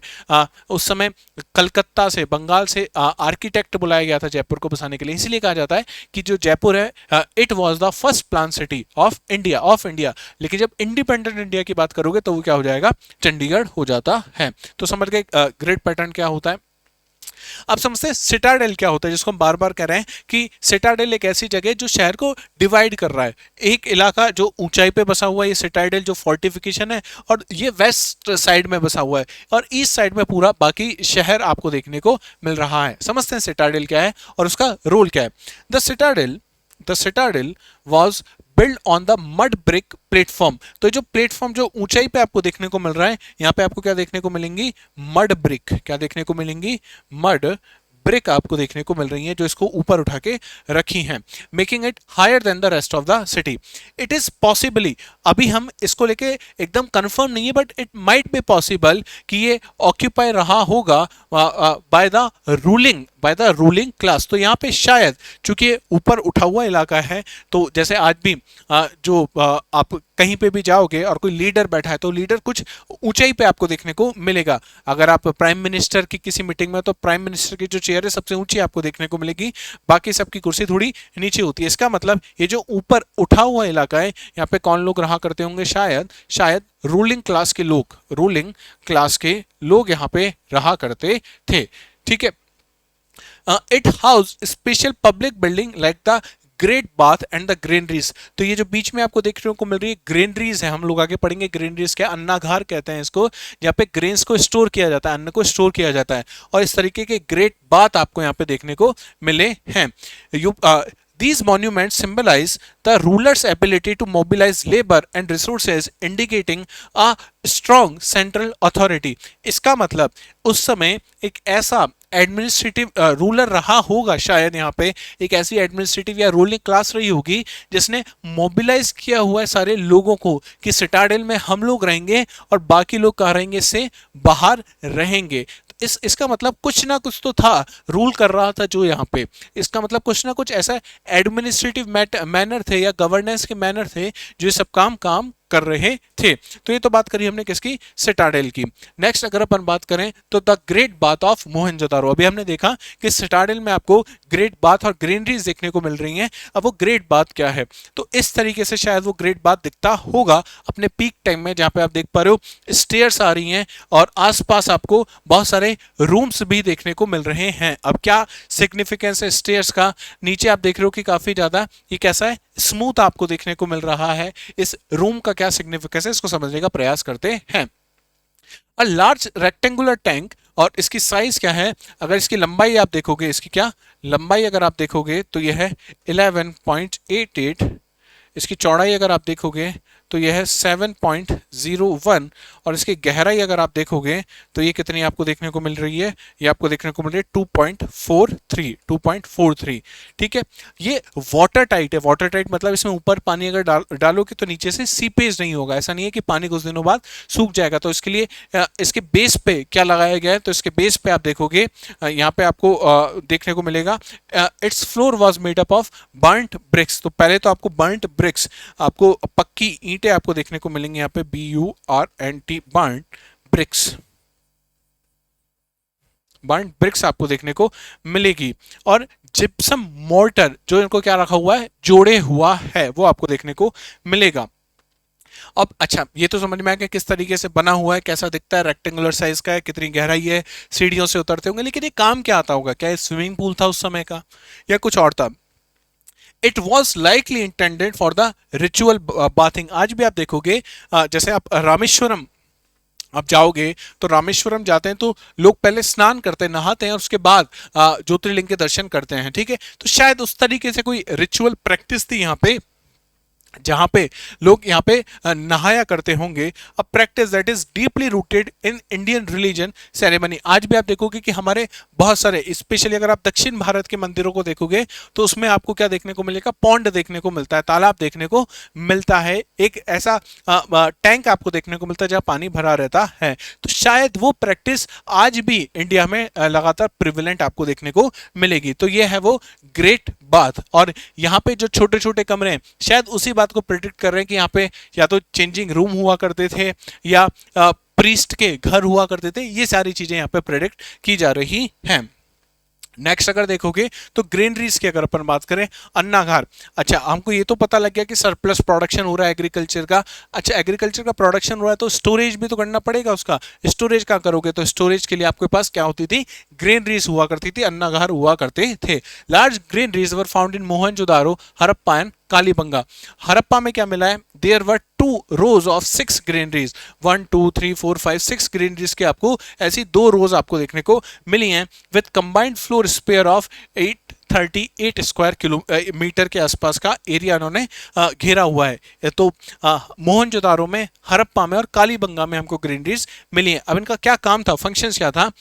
उस समय कलकत्ता से, बंगाल से आर्किटेक्ट बुलाया गया था जयपुर को बसाने के लिए। इसलिए कहा जाता है कि जो जयपुर है it was the first plan city of India. लेकिन जब इंडिपेंडेंट इंडिया की बात करोगे तो वो क्या हो जाएगा, चंडीगढ़ हो जाता है। तो समझ गए ग्रिड पैटर्न क्या होता है। अब समझते हैं सिटाडेल क्या होता है, जिसको हम बार बार कह रहे हैं कि सिटाडेल एक ऐसी जगह जो शहर को डिवाइड कर रहा है। एक इलाका जो ऊंचाई पे बसा हुआ है, ये सिटाडेल जो फोर्टिफिकेशन है, और ये वेस्ट साइड में बसा हुआ है, और ईस्ट साइड में पूरा बाकी शहर आपको देखने को मिल रहा है। समझते हैं सिटाडेल क्या है और उसका रोल क्या है। The Citadel was build on the mud brick platform. तो जो प्लेटफॉर्म जो ऊंचाई पे आपको देखने को मिल रहा है, यहाँ पे आपको क्या देखने को मिलेंगी, मड ब्रिक। क्या देखने को मिलेंगी, मड ब्रिक आपको देखने को मिल रही है, जो इसको ऊपर उठा के रखी हैं, making it higher than the rest of the city. It is possibly, अभी हम इसको लेके एकदम कंफर्म नहीं है, but it might be possible कि ये ऑक्यूपाई रहा होगा बाय द रूलिंग क्लास। तो यहाँ पे शायद चूंकि ऊपर उठा हुआ इलाका है, तो जैसे आज भी आप कहीं पे भी जाओगे और कोई लीडर बैठा है तो लीडर कुछ ऊंचाई पे आपको देखने को मिलेगा। अगर आप प्राइम मिनिस्टर की किसी मीटिंग में, तो प्राइम मिनिस्टर की जो चेयर है सबसे ऊंची आपको देखने को मिलेगी, बाकी सबकी कुर्सी थोड़ी नीचे होती है। इसका मतलब ये जो ऊपर उठा हुआ इलाका है, यहाँ पे कौन लोग रहा करते होंगे? शायद शायद रूलिंग क्लास के लोग, रूलिंग क्लास के लोग यहाँ पे रहा करते थे। ठीक है। It house special public building like the great bath and the granaries. तो ये जो बीच में आपको देखने को मिल रही है ग्रेनरीज है, हम लोग आगे पढ़ेंगे ग्रेनरीज क्या, अन्नागार कहते हैं इसको, जहाँ पे ग्रेन्स को स्टोर किया जाता है, अन्न को स्टोर किया जाता है। और इस तरीके के ग्रेट बाथ आपको यहाँ पे देखने को मिले हैं। These monuments symbolize the ruler's ability to mobilize labor and resources, indicating a strong central authority. इसका मतलब उस समय एक ऐसा एडमिनिस्ट्रेटिव रूलर रहा होगा, शायद यहाँ पे एक ऐसी एडमिनिस्ट्रेटिव या रूलिंग क्लास रही होगी जिसने मोबिलाइज किया हुआ है सारे लोगों को कि सिटाडेल में हम लोग रहेंगे और बाकी लोग कहाँ रहेंगे, इससे बाहर रहेंगे। इसका मतलब कुछ ना कुछ तो था, रूल कर रहा था जो यहाँ पे, इसका मतलब कुछ ना कुछ ऐसा एडमिनिस्ट्रेटिव मैनर थे या गवर्नेंस के मैनर थे जो ये सब काम कर रहे थे। तो ये तो बात करी हमने किसकी, सिटाडेल की। नेक्स्ट अगर अपन बात करें तो the great bath of Mohenjodaro. अभी हमने देखा कि सिटाडेल में आपको ग्रेट बाथ और ग्रीनरीज देखने को मिल रही हैं। अब वो ग्रेट बाथ क्या है, तो इस तरीके से शायद वो ग्रेट बाथ दिखता होगा अपने पीक टाइम में, जहां पे आप देख पा रहे हो स्टेयर्स आ रही हैं और आसपास आपको बहुत सारे रूम्स भी देखने को मिल रहे हैं। अब क्या सिग्निफिकेंस है स्टेयर्स का, नीचे आप देख रहे हो कि काफी ज्यादा ये कैसा है, स्मूथ आपको देखने को मिल रहा है। इस रूम का क्या सिग्निफिकेंस है, इसको समझने का प्रयास करते हैं। अ लार्ज रेक्टेंगुलर टैंक, और इसकी साइज क्या है, अगर इसकी लंबाई आप देखोगे, इसकी क्या लंबाई अगर आप देखोगे तो यह है 11.88, इसकी चौड़ाई अगर आप देखोगे तो यह है 7.01, और इसकी गहराई अगर आप देखोगे तो ये कितनी आपको देखने को मिल रही है, ये आपको देखने को मिल रही है 2.43। ठीक है। ये वाटर टाइट है। वाटर टाइट मतलब इसमें ऊपर पानी अगर डालोगे तो नीचे से सीपेज नहीं होगा, ऐसा नहीं है कि पानी कुछ दिनों बाद सूख जाएगा। तो इसके लिए इसके बेस पे क्या लगाया गया है, तो इसके बेस पे आप देखोगे यहाँ पे आपको देखने को मिलेगा its floor was made up of burnt bricks. तो पहले तो आपको बर्न्ट ब्रिक्स, आपको पक्की ईंटें आपको देखने को मिलेंगी यहाँ पे, BURNT, burnt bricks, burnt bricks आपको देखने को मिलेगी। और जिप्सम मोर्टर जो इनको क्या रखा हुआ है, जोड़े हुआ है, वो आपको देखने को मिलेगा। अब अच्छा, ये तो समझ में आ गया किस तरीके से बना हुआ है, कैसा दिखता है, रेक्टेंगुलर साइज का है, कितनी गहराई है, सीढ़ियों से उतरते होंगे। लेकिन ये काम क्या आता होगा, क्या ये स्विमिंग पूल था उस समय का या कुछ और था? It was likely intended for the ritual bathing. आज भी आप देखोगे जैसे आप रामेश्वरम आप जाओगे तो रामेश्वरम जाते हैं तो लोग पहले स्नान करते हैं, नहाते हैं और उसके बाद ज्योतिर्लिंग के दर्शन करते हैं। ठीक है। तो शायद उस तरीके से कोई रिचुअल प्रैक्टिस थी यहाँ पे, जहां पे लोग यहाँ पे नहाया करते होंगे। A practice that is deeply rooted in Indian religion ceremony. आज भी आप देखोगे कि हमारे बहुत सारे, स्पेशली अगर आप दक्षिण भारत के मंदिरों को देखोगे तो उसमें आपको क्या देखने को मिलेगा, पॉन्ड देखने को मिलता है, तालाब देखने को मिलता है, एक ऐसा टैंक आपको देखने को मिलता है जहां पानी भरा रहता है। तो शायद वो प्रैक्टिस आज भी इंडिया में लगातार प्रिविलेंट आपको देखने को मिलेगी। तो ये है वो ग्रेट बाथ। और यहाँ पे जो छोटे छोटे कमरे हैं, शायद उसी बात को प्रेडिक्ट कर रहे हैं कि यहाँ पे या तो चेंजिंग रूम हुआ करते थे या प्रीस्ट के घर हुआ करते थे। ये सारी चीजें यहाँ पे प्रेडिक्ट की जा रही हैं। नेक्स्ट अगर देखोगे तो ग्रेनरीज की अगर अपन बात करें, अन्नागार। अच्छा, हमको ये तो पता लग गया कि सरप्लस प्रोडक्शन हो रहा है एग्रीकल्चर का। अच्छा, एग्रीकल्चर का प्रोडक्शन हो रहा है तो स्टोरेज भी तो करना पड़ेगा उसका। स्टोरेज क्या करोगे, तो स्टोरेज के लिए आपके पास क्या होती थी, ग्रेनरीज हुआ करती थी, अन्नागार हुआ करते थे। Large granaries were found in Mohenjodaro, Harappa and Kalibanga. Harappa में क्या मिला है, there were 2 rows of 6 granaries, 1 2 3 4 5 6 granaries के आपको ऐसी 2 रोज आपको देखने को मिली हैं, with combined floor sphere of 838 square kilometre के आसपास का एरिया इन्होंने घेरा हुआ है। तो मोहनजोदारो में, हड़प्पा में और कालीबंगा में हमको ग्रेनरीज मिली हैं। अब इनका क्या काम था, फंक्शंस क्या था,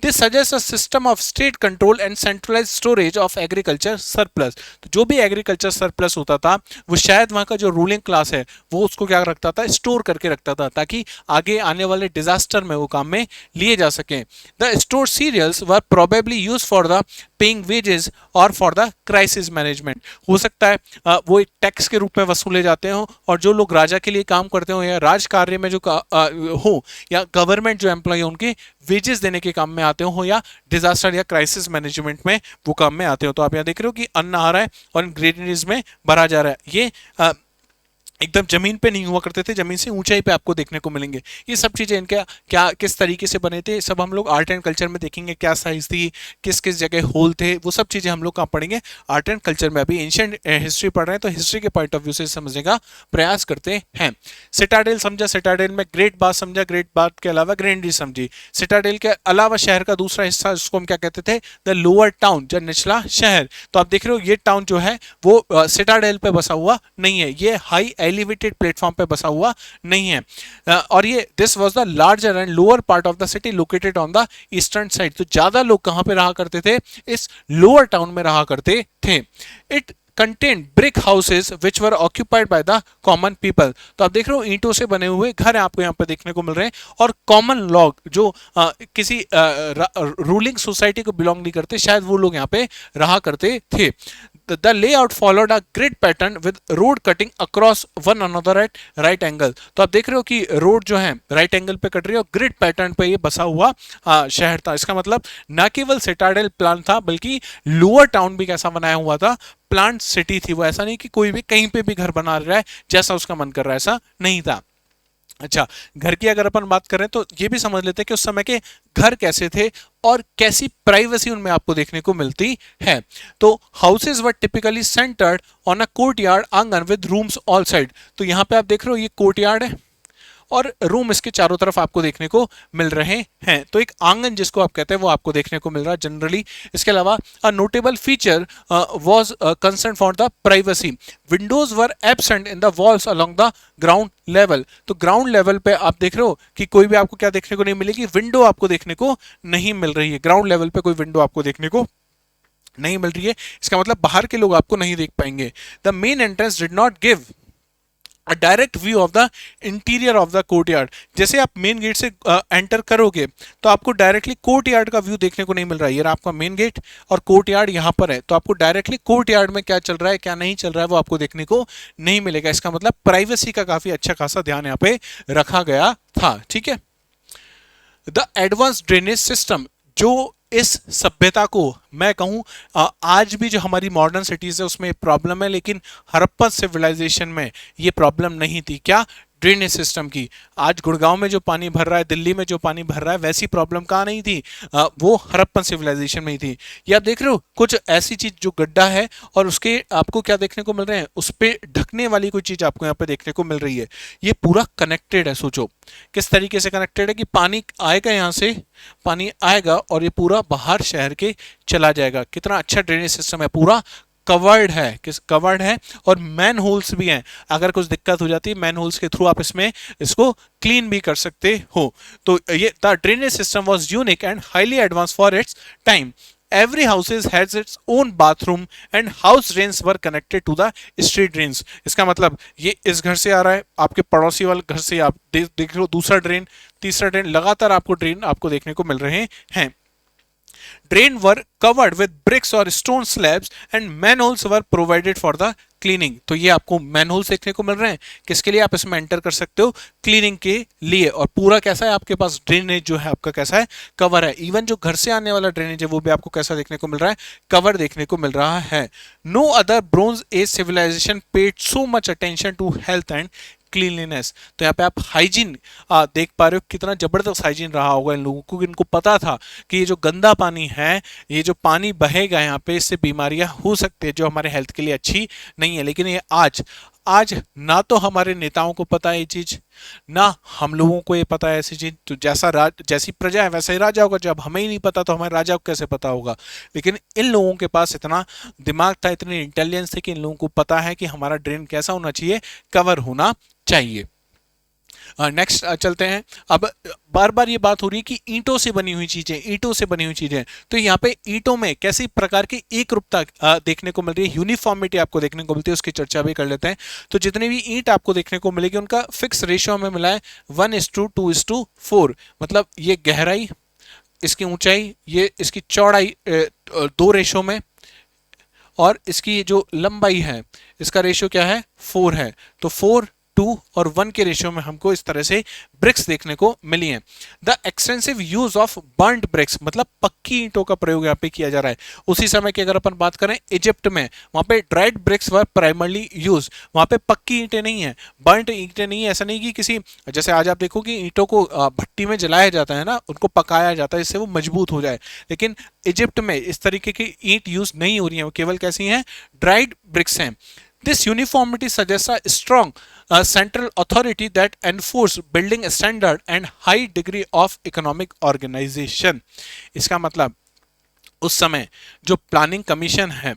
this suggest a system of state control and centralise storage of agriculture surplus. तो जो भी एग्रीकल्चर सरप्लस होता था वो शायद वहां का जो रूलिंग क्लास है वो उसको क्या रखता था, स्टोर करके रखता था, ताकि आगे आने वाले डिजास्टर में वो काम में लिए जा सके। The store cereals were probably use for the paying wages और फॉर द क्राइसिस मैनेजमेंट। हो सकता है वो एक टैक्स के रूप में वसूले जाते हो, और जो लोग राजा के लिए काम करते हो या राज कार्य में जो हो या गवर्नमेंट जो एम्प्लॉय हो उनके वेजेस देने के काम में आते हो, या डिजास्टर या क्राइसिस मैनेजमेंट में वो काम में आते हो। तो आप यहाँ देख रहे हो कि अन्न आ रहा है और ग्रेनरीज में भरा जा रहा है। ये एकदम जमीन पे नहीं हुआ करते थे, जमीन से ऊंचाई पे आपको देखने को मिलेंगे। ये सब चीजें इनके क्या किस तरीके से बने थे सब हम लोग आर्ट एंड कल्चर में देखेंगे, क्या साइज थी, किस किस जगह होल थे, वो सब चीजें हम लोग कहाँ पढ़ेंगे, आर्ट एंड कल्चर में। अभी एंशिएंट हिस्ट्री पढ़ रहे हैं तो हिस्ट्री के पॉइंट ऑफ व्यू से समझने का प्रयास करते हैं। सिटाडेल समझा, सिटाडेल में ग्रेट बाथ समझा, ग्रेट बाथ के अलावा ग्रेनरी समझी। सिटाडेल के अलावा शहर का दूसरा हिस्सा जिसको हम क्या कहते थे, द लोअर टाउन, जो निचला शहर। तो आप देख रहे हो ये टाउन जो है वो सिटाडेल पे बसा हुआ नहीं है, ये हाई एलिवेटेड प्लेटफॉर्म पे बसा हुआ नहीं है। और ये this was the larger and lower part of the city located on the eastern side. तो ज्यादा लोग कहां पे रहा करते थे, इस लोअर टाउन में रहा करते थे। It contained brick houses which were occupied by the common people। तो आप देख रहे हो ईंटों से बने हुए घर आपको यहाँ पे देखने को मिल रहे हैं, और कॉमन लॉग जो किसी रूलिंग सोसाइटी को बिलोंग नहीं करते, शायद वो लोग यहाँ पे रहा करते थे। The layout followed a grid pattern with road cutting across one another at right angle। तो आप देख रहे हो कि रोड जो है राइट एंगल पे कट रही है और ग्रिड पैटर्न पे ये बसा हुआ शहर था। इसका मतलब न केवल सिटाडेल प्लान था बल्कि लोअर टाउन भी कैसा बनाया हुआ था, प्लांट सिटी थी वो। ऐसा नहीं कि कोई भी कहीं पे भी घर बना रहा है जैसा उसका मन कर रहा है, ऐसा नहीं था। अच्छा, घर की अगर अपन बात करें तो ये भी समझ लेते हैं कि उस समय के घर कैसे थे और कैसी प्राइवेसी उनमें आपको देखने को मिलती है। तो houses were typically centred on a courtyard आंगन विद रूम्स ऑल साइड। तो यहाँ पे आप देख रहे हो ये कोर्टयार्ड है और रूम इसके चारों तरफ आपको देखने को मिल रहे हैं। तो एक आंगन जिसको आप कहते हैं वो आपको देखने को मिल रहा है जनरली। इसके अलावा अ notable feature was concern for the privacy. Windows were absent in the walls along the ground level. तो ग्राउंड लेवल पे आप देख रहे हो कि कोई भी आपको क्या देखने को नहीं मिलेगी, विंडो आपको देखने को नहीं मिल रही है। ग्राउंड लेवल पे कोई विंडो आपको देखने को नहीं मिल रही है, इसका मतलब बाहर के लोग आपको नहीं देख पाएंगे। The main entrance did not give a direct view of the interior of the courtyard. जैसे आप मेन गेट से एंटर करोगे तो आपको डायरेक्टली कोर्टयार्ड का व्यू देखने को नहीं मिल रहा है। ये आपका मेन गेट और कोर्टयार्ड यहाँ पर है, तो आपको डायरेक्टली कोर्टयार्ड में क्या चल रहा है क्या नहीं चल रहा है वो आपको देखने को नहीं मिलेगा। इसका मतलब प्राइवेसी का काफी अच्छा खासा ध्यान यहाँ पे रखा गया था। ठीक है। द एडवांस ड्रेनेज सिस्टम, जो इस सभ्यता को मैं कहूं आज भी जो हमारी मॉडर्न सिटीज है उसमें प्रॉब्लम है, लेकिन हड़प्पा सिविलाइजेशन में ये प्रॉब्लम नहीं थी। क्या? ड्रेनेज सिस्टम की। आज गुड़गांव में जो पानी भर रहा है, दिल्ली में जो पानी भर रहा है, वैसी प्रॉब्लम कहाँ नहीं थी, वो हड़प्पन सिविलाइजेशन में ही थी। ये आप देख रहे हो कुछ ऐसी चीज जो गड्ढा है और उसके आपको क्या देखने को मिल रहे हैं, उस पर ढकने वाली कोई चीज आपको यहाँ पे देखने को मिल रही है। ये पूरा कनेक्टेड है। सोचो किस तरीके से कनेक्टेड है कि पानी आएगा यहाँ से, पानी आएगा और ये पूरा बाहर शहर के चला जाएगा। कितना अच्छा ड्रेनेज सिस्टम है, पूरा कवर्ड है। किस कवर्ड है, और मैन होल्स भी हैं। अगर कुछ दिक्कत हो जाती है मैन होल्स के थ्रू आप इसको क्लीन भी कर सकते हो। तो ये the drainage system was unique and highly advance for its time. Every houses has its own bathroom and house drains were connected to the street drains। इसका मतलब ये इस घर से आ रहा है, आपके पड़ोसी वाले घर से आप देख रहे हो दूसरा ड्रेन, तीसरा ड्रेन, लगातार आपको ड्रेन आपको देखने को मिल रहे हैं। Drain were covered with bricks or stone slabs and manholes were provided for the cleaning. तो ये आपको मैनहोल्स देखने को मिल रहे हैं, किसके लिए आप इसमें एंटर कर सकते हो, क्लीनिंग के लिए। और पूरा कैसा है आपके पास ड्रेनेज जो है आपका कैसा है, कवर है। इवन जो घर से आने वाला ड्रेनेज है वो भी आपको कैसा देखने को मिल रहा है, कवर देखने को मिल रहा है। No other bronze age civilisation paid so much attention to health and cleanliness. तो यहाँ पे आप हाइजीन देख पा रहे हो, कितना जबरदस्त हाइजीन रहा होगा इन लोगों को। इनको पता था कि ये जो गंदा पानी है, ये जो पानी बहेगा यहाँ पे, इससे बीमारियां हो सकती है जो हमारे हेल्थ के लिए अच्छी नहीं है। लेकिन ये आज ना तो हमारे नेताओं को पता है ये चीज, ना हम लोगों को ये पता है ऐसी चीज। तो जैसी प्रजा है वैसा ही राजा होगा। जब हमें ही नहीं पता तो हमारे राजा को कैसे पता होगा। लेकिन इन लोगों के पास इतना दिमाग था, इतनी इंटेलिजेंस थी कि इन लोगों को पता है कि हमारा ड्रेन कैसा होना चाहिए, कवर होना चाहिए। नेक्स्ट चलते हैं। अब बार बार ये बात हो रही है कि ईंटों से बनी हुई चीजें, ईंटों से बनी हुई चीजें, तो यहाँ पे ईंटों में कैसी प्रकार की एक रूपता देखने को मिल रही है, यूनिफॉर्मिटी आपको देखने को मिलती है, उसकी चर्चा भी कर लेते हैं। तो जितने भी ईंट आपको देखने को मिलेगी उनका फिक्स रेशियो हमें मिला है 1:2:4, मतलब ये गहराई, इसकी ऊंचाई, ये इसकी चौड़ाई 2 रेशो में, और इसकी जो लंबाई है इसका रेशियो क्या है, 4 है। तो 4:2 और 1 के रेशियो में हमको इस तरह से ब्रिक्स देखने को मिली हैं। The extensive use of burned bricks, मतलब पक्की ईंटों का प्रयोग यहाँ पे किया जा रहा है। उसी समय की अगर अपन बात करें इजिप्ट में, वहां पे ड्राइड ब्रिक्स वर प्राइमरली यूज, वहां पे पक्की ईंटें नहीं है, बर्न्ड ईंटें नहीं है। ऐसा नहीं कि किसी, जैसे आज आप देखो कि ईंटों को भट्टी में जलाया जाता है ना, उनको पकाया जाता है इससे वो मजबूत हो जाए, लेकिन इजिप्ट में इस तरीके की ईंट यूज नहीं हो रही है, वो केवल कैसी हैं, ड्राइड ब्रिक्स हैं। This uniformity suggests a strong central authority that enforce building standard and high degree of economic organization. इसका मतलब उस समय जो प्लानिंग कमीशन है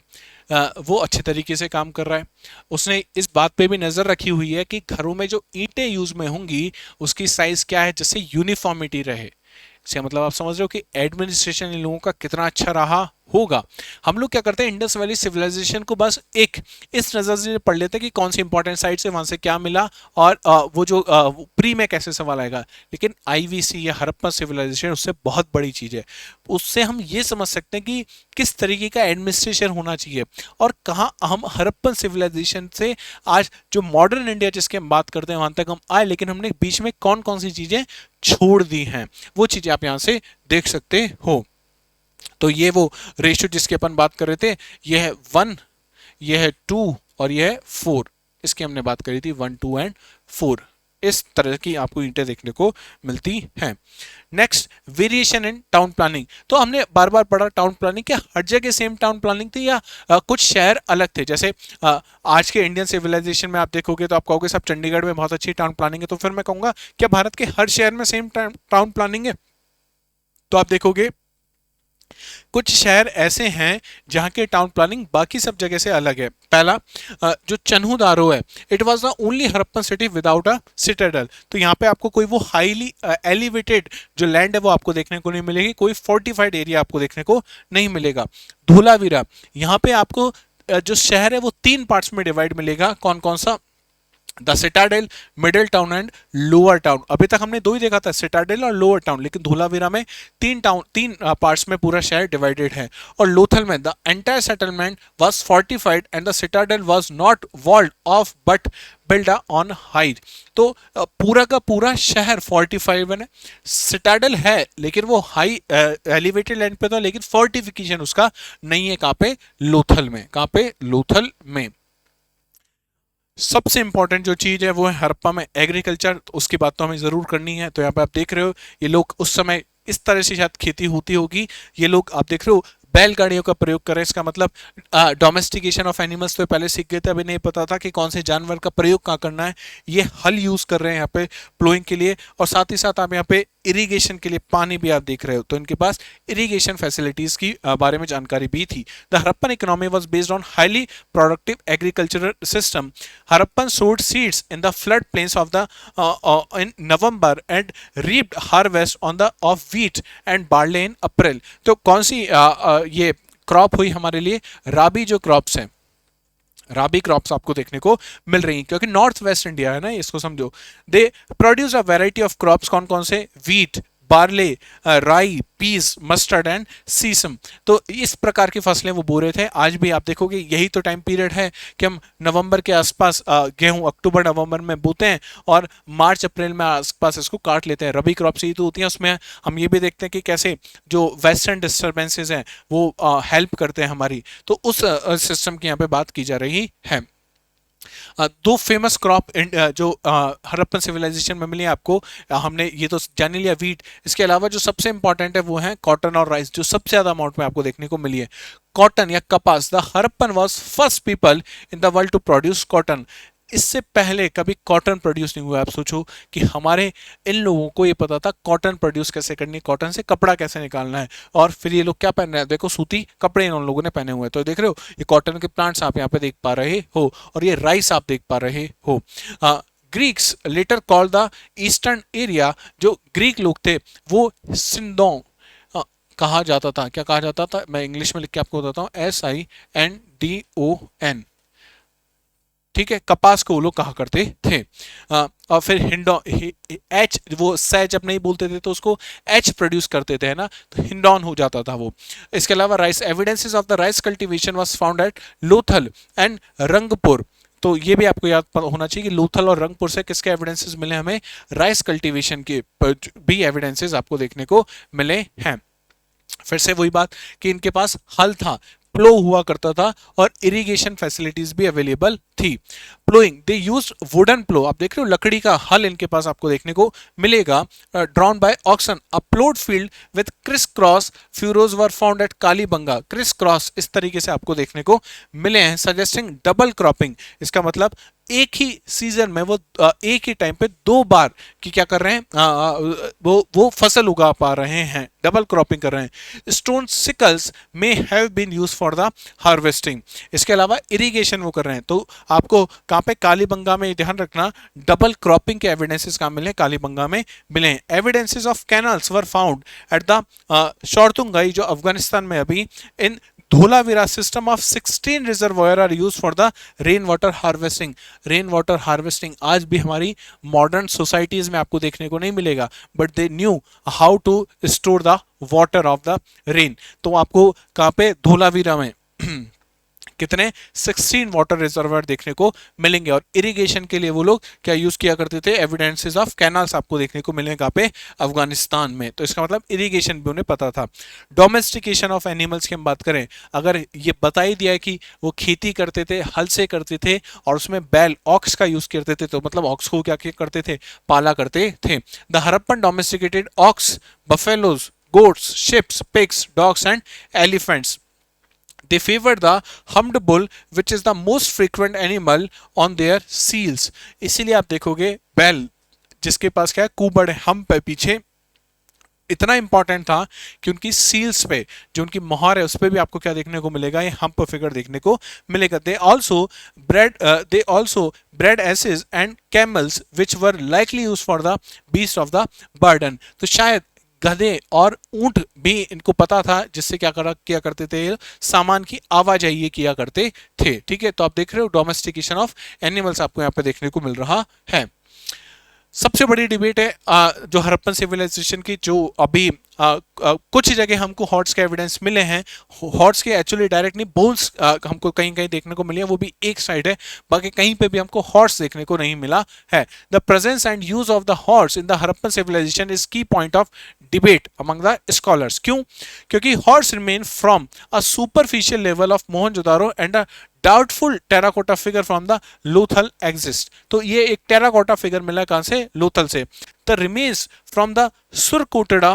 वो अच्छे तरीके से काम कर रहा है। उसने इस बात पे भी नज़र रखी हुई है कि घरों में जो ईंटें यूज में होंगी उसकी साइज क्या है, जिससे यूनिफॉर्मिटी रहे। इसका मतलब आप समझ रहे हो कि एडमिनिस्ट्रेशन इन लोगों का कितना अच्छा रहा होगा। हम लोग क्या करते हैं, इंडस वैली सिविलाइजेशन को बस एक इस नजर से पढ़ लेते हैं कि कौन सी इंपॉर्टेंट साइट से वहां से क्या मिला, और वो जो प्री में कैसे सवाल आएगा। लेकिन आईवीसी या हड़प्पा सिविलाइजेशन उससे बहुत बड़ी चीज है। उससे हम ये समझ सकते हैं कि किस तरीके का एडमिनिस्ट्रेशन होना चाहिए, और कहाँ हम हड़प्पन सिविलाइजेशन से आज जो मॉडर्न इंडिया जिसकी हम बात करते हैं वहां तक हम आए, लेकिन हमने बीच में कौन कौन सी चीजें छोड़ दी हैं, वो चीजें आप यहां से देख सकते हो। तो ये वो रेशियो जिसकी अपन बात कर रहे थे, ये है 1, ये है 2 और ये है 4। इसकी हमने बात करी थी 1, 2 एंड 4। इस तरह की आपको ईंटें देखने को मिलती हैं। Next, variation in town planning. तो हमने बार बार पढ़ा टाउन प्लानिंग, क्या हर जगह सेम टाउन प्लानिंग थी या कुछ शहर अलग थे। जैसे आज के इंडियन सिविलाइजेशन में आप देखोगे तो आप कहोगे सब चंडीगढ़ में बहुत अच्छी टाउन प्लानिंग है, तो फिर मैं कहूंगा क्या भारत के हर शहर में सेम टाउन प्लानिंग है। तो आप देखोगे कुछ शहर ऐसे हैं जहां के टाउन प्लानिंग बाकी सब जगह से अलग है। पहला जो चन्हूदारो है, it was the only Harappan city without a Citadel. तो यहाँ पे आपको कोई वो हाईली एलिवेटेड जो लैंड है वो आपको देखने को नहीं मिलेगी, कोई फोर्टिफाइड एरिया आपको देखने को नहीं मिलेगा। धोलावीरा, यहाँ पे आपको जो शहर है वो 3 पार्ट्स में डिवाइड मिलेगा। कौन कौन सा, the Citadel, middle town and lower town. अभी तक हमने 2 ही देखा था, सिटाडेल और लोअर टाउन, लेकिन धोलावीरा में 3 पार्ट्स में पूरा शहर डिवाइडेड है। और लोथल में the entire settlement was fortified and the citadel was not walled off but build on height. तो पूरा का पूरा शहर फोर्टिफाइड है, सिटाडेल है लेकिन वो हाई एलिवेटेड लैंड पे था, लेकिन फोर्टिफिकेशन उसका नहीं है। कहाँ पे, लोथल में। कहाँ पे, लोथल में। सबसे इंपॉर्टेंट जो चीज है वो है हड़प्पा में एग्रीकल्चर, तो उसकी बात तो हमें जरूर करनी है। तो यहाँ पे आप देख रहे हो ये लोग उस समय इस तरह से शायद खेती होती होगी। ये लोग आप देख रहे हो बैलगाड़ियों का प्रयोग करें, इसका मतलब डोमेस्टिकेशन ऑफ एनिमल्स तो पहले सीख गए थे, अभी नहीं पता था कि कौन से जानवर का प्रयोग कहाँ करना है। ये हल यूज कर रहे हैं यहाँ पे प्लोइंग के लिए, और साथ ही साथ आप यहाँ पे इरिगेशन के लिए पानी भी आप देख रहे हो, तो इनके पास इरिगेशन फैसिलिटीज की बारे में जानकारी भी थी। The Harappan economy was based on highly productive agricultural system. Harappan sowed seeds in the flood plains of the in November and reaped harvest on the of wheat and barley in April. तो कौन सी ये क्रॉप हुई हमारे लिए, राबी जो क्रॉप्स हैं, राबी क्रॉप्स आपको देखने को मिल रही हैं, क्योंकि नॉर्थ वेस्ट इंडिया है ना, इसको समझो। They produce a variety of crops, कौन कौन से, व्हीट, बार्ले, राई, पीस, मस्टर्ड एंड सीसम। तो इस प्रकार की फसलें वो बो रहे थे। आज भी आप देखोगे यही तो टाइम पीरियड है कि हम नवंबर के आसपास गेहूं अक्टूबर नवंबर में बोते हैं और मार्च अप्रैल में आसपास इसको काट लेते हैं। रबी क्रॉप्स ही तो होती हैं। उसमें हम ये भी देखते हैं कि कैसे जो वेस्टर्न डिस्टर्बेंसेज हैं वो हेल्प करते हैं हमारी। तो उस सिस्टम की यहाँ पे बात की जा रही है। 2 फेमस क्रॉप जो हड़प्पन सिविलाइजेशन में मिली है आपको, हमने ये तो जान लिया वीट। इसके अलावा जो सबसे इंपॉर्टेंट है वो है कॉटन और राइस, जो सबसे ज्यादा अमाउंट में आपको देखने को मिली है। कॉटन या कपास, the Harappan was first people in the world to produce cotton. इससे पहले कभी कॉटन प्रोड्यूस नहीं हुआ। आप सोचो कि हमारे इन लोगों को ये पता था कॉटन प्रोड्यूस कैसे करनी है, कॉटन से कपड़ा कैसे निकालना है, और फिर ये लोग क्या पहन रहे हैं, देखो सूती कपड़े इन लोगों ने पहने हुए हैं। तो देख रहे हो ये कॉटन के प्लांट्स आप यहाँ पे देख पा रहे हो, और ये राइस आप देख पा रहे हो। Greeks later called the eastern area, जो ग्रीक लोग थे वो सिंदों कहा जाता था। क्या कहा जाता था, मैं इंग्लिश में लिख के आपको बताता हूँ, SINDON। ठीक है, कपास को वो लोग कहा करते थे। और फिर हिंडो एच, वो सै जब नहीं बोलते थे तो उसको एच प्रोड्यूस करते थे, है ना, तो हिंडॉन हो जाता था वो। इसके अलावा rice, evidences of the rice cultivation was found at Lothal and Rangpur. तो ये भी आपको याद होना चाहिए कि लोथल और रंगपुर से किसके एविडेंसेस मिले हमें, राइस कल्टीवेशन के भी एविडेंसेस आपको देखने को मिले हैं। फिर से वही बात कि इनके पास हल था, प्लो हुआ करता था और इरिगेशन फैसिलिटीज भी अवेलेबल थी। प्लोइंग, दे यूज्ड वुडन प्लो, आप देख रहे हो लकड़ी का हल इनके पास आपको देखने को मिलेगा। Drawn by oxen, a ploughed field with criss cross furrows were found at Kalibangan. Criss cross इस तरीके से आपको देखने को मिले हैं, सजेस्टिंग डबल क्रॉपिंग। इसका मतलब एक ही सीजन में वो एक ही टाइम पे दो बार की क्या कर रहे हैं, वो फसल उगा पा रहे हैं, डबल क्रॉपिंग कर रहे हैं। Stone sickles may have been use for the harvesting. इसके अलावा इरिगेशन वो कर रहे हैं। तो आपको कहाँ पे, कालीबंगा में ध्यान रखना, डबल क्रॉपिंग के एविडेंसेस कहाँ मिले, कालीबंगा में मिले हैं। Evidences of canals were found at the Shortughai, जो अफगानिस्तान में अभी, in Dholavira system of 16 reservoir are use for the rain water harvesting. Rain water harvesting आज भी हमारी मॉडर्न सोसाइटीज में आपको देखने को नहीं मिलेगा, but they knew how to store the water of the rain. तो आपको कहाँ पे, धोलावीरा में कितने 16 वाटर रिजर्वायर देखने को मिलेंगे। और इरिगेशन के लिए वो लोग क्या यूज किया करते थे, एविडेंसेस ऑफ कैनाल्स आपको देखने को मिलेंगे कहाँ पे, अफगानिस्तान में। तो इसका मतलब इरिगेशन भी उन्हें पता था। डोमेस्टिकेशन ऑफ एनिमल्स की हम बात करें, अगर ये बता ही दिया है कि वो खेती करते थे, हल से करते थे और उसमें बैल ऑक्स का यूज करते थे, तो मतलब ऑक्स को क्या करते थे, पाला करते थे। The Harappan domesticated ox, buffaloes, goats, sheeps, pigs, dogs and elephants. They favored the humped bull, which is the most frequent animal on their seals. इसीलिए आप देखोगे बैल जिसके पास क्या है, कुबड़ है, हम्प है पीछे, इतना इंपॉर्टेंट था कि उनकी सील्स पे जो उनकी मोहर है उस पे भी आपको क्या देखने को मिलेगा, ये हम्प फिगर देखने को मिलेगा। They also bred asses and camels which were likely use for the beast of the burden. तो शायद गधे और ऊंट भी इनको पता था, जिससे किया करते थे, सामान की आवाजाही ये किया करते थे। ठीक है, तो आप देख रहे हो डोमेस्टिकेशन ऑफ एनिमल्स आपको यहाँ पे देखने को मिल रहा है। सबसे बड़ी डिबेट है जो हड़प्पन सिविलाइजेशन की, जो अभी कुछ जगह हमको हॉर्स के एविडेंस मिले हैं। हॉर्स के एक्चुअली डायरेक्ट नहीं, बोन्स हमको कहीं कहीं देखने को मिली है, वो भी एक साइड है, बाकी कहीं पे भी हमको हॉर्स देखने को नहीं मिला है। The presence and use of the horse in the Harappan civilization is key point of debate among the scholars. क्यों? क्योंकि horse remain from a superficial level of Mohenjodaro and doubtful terracotta figure from the Lothal exist. तो ये एक टेराकोटा फिगर मिला कहां से, लोथल से। The remains from the Surkotada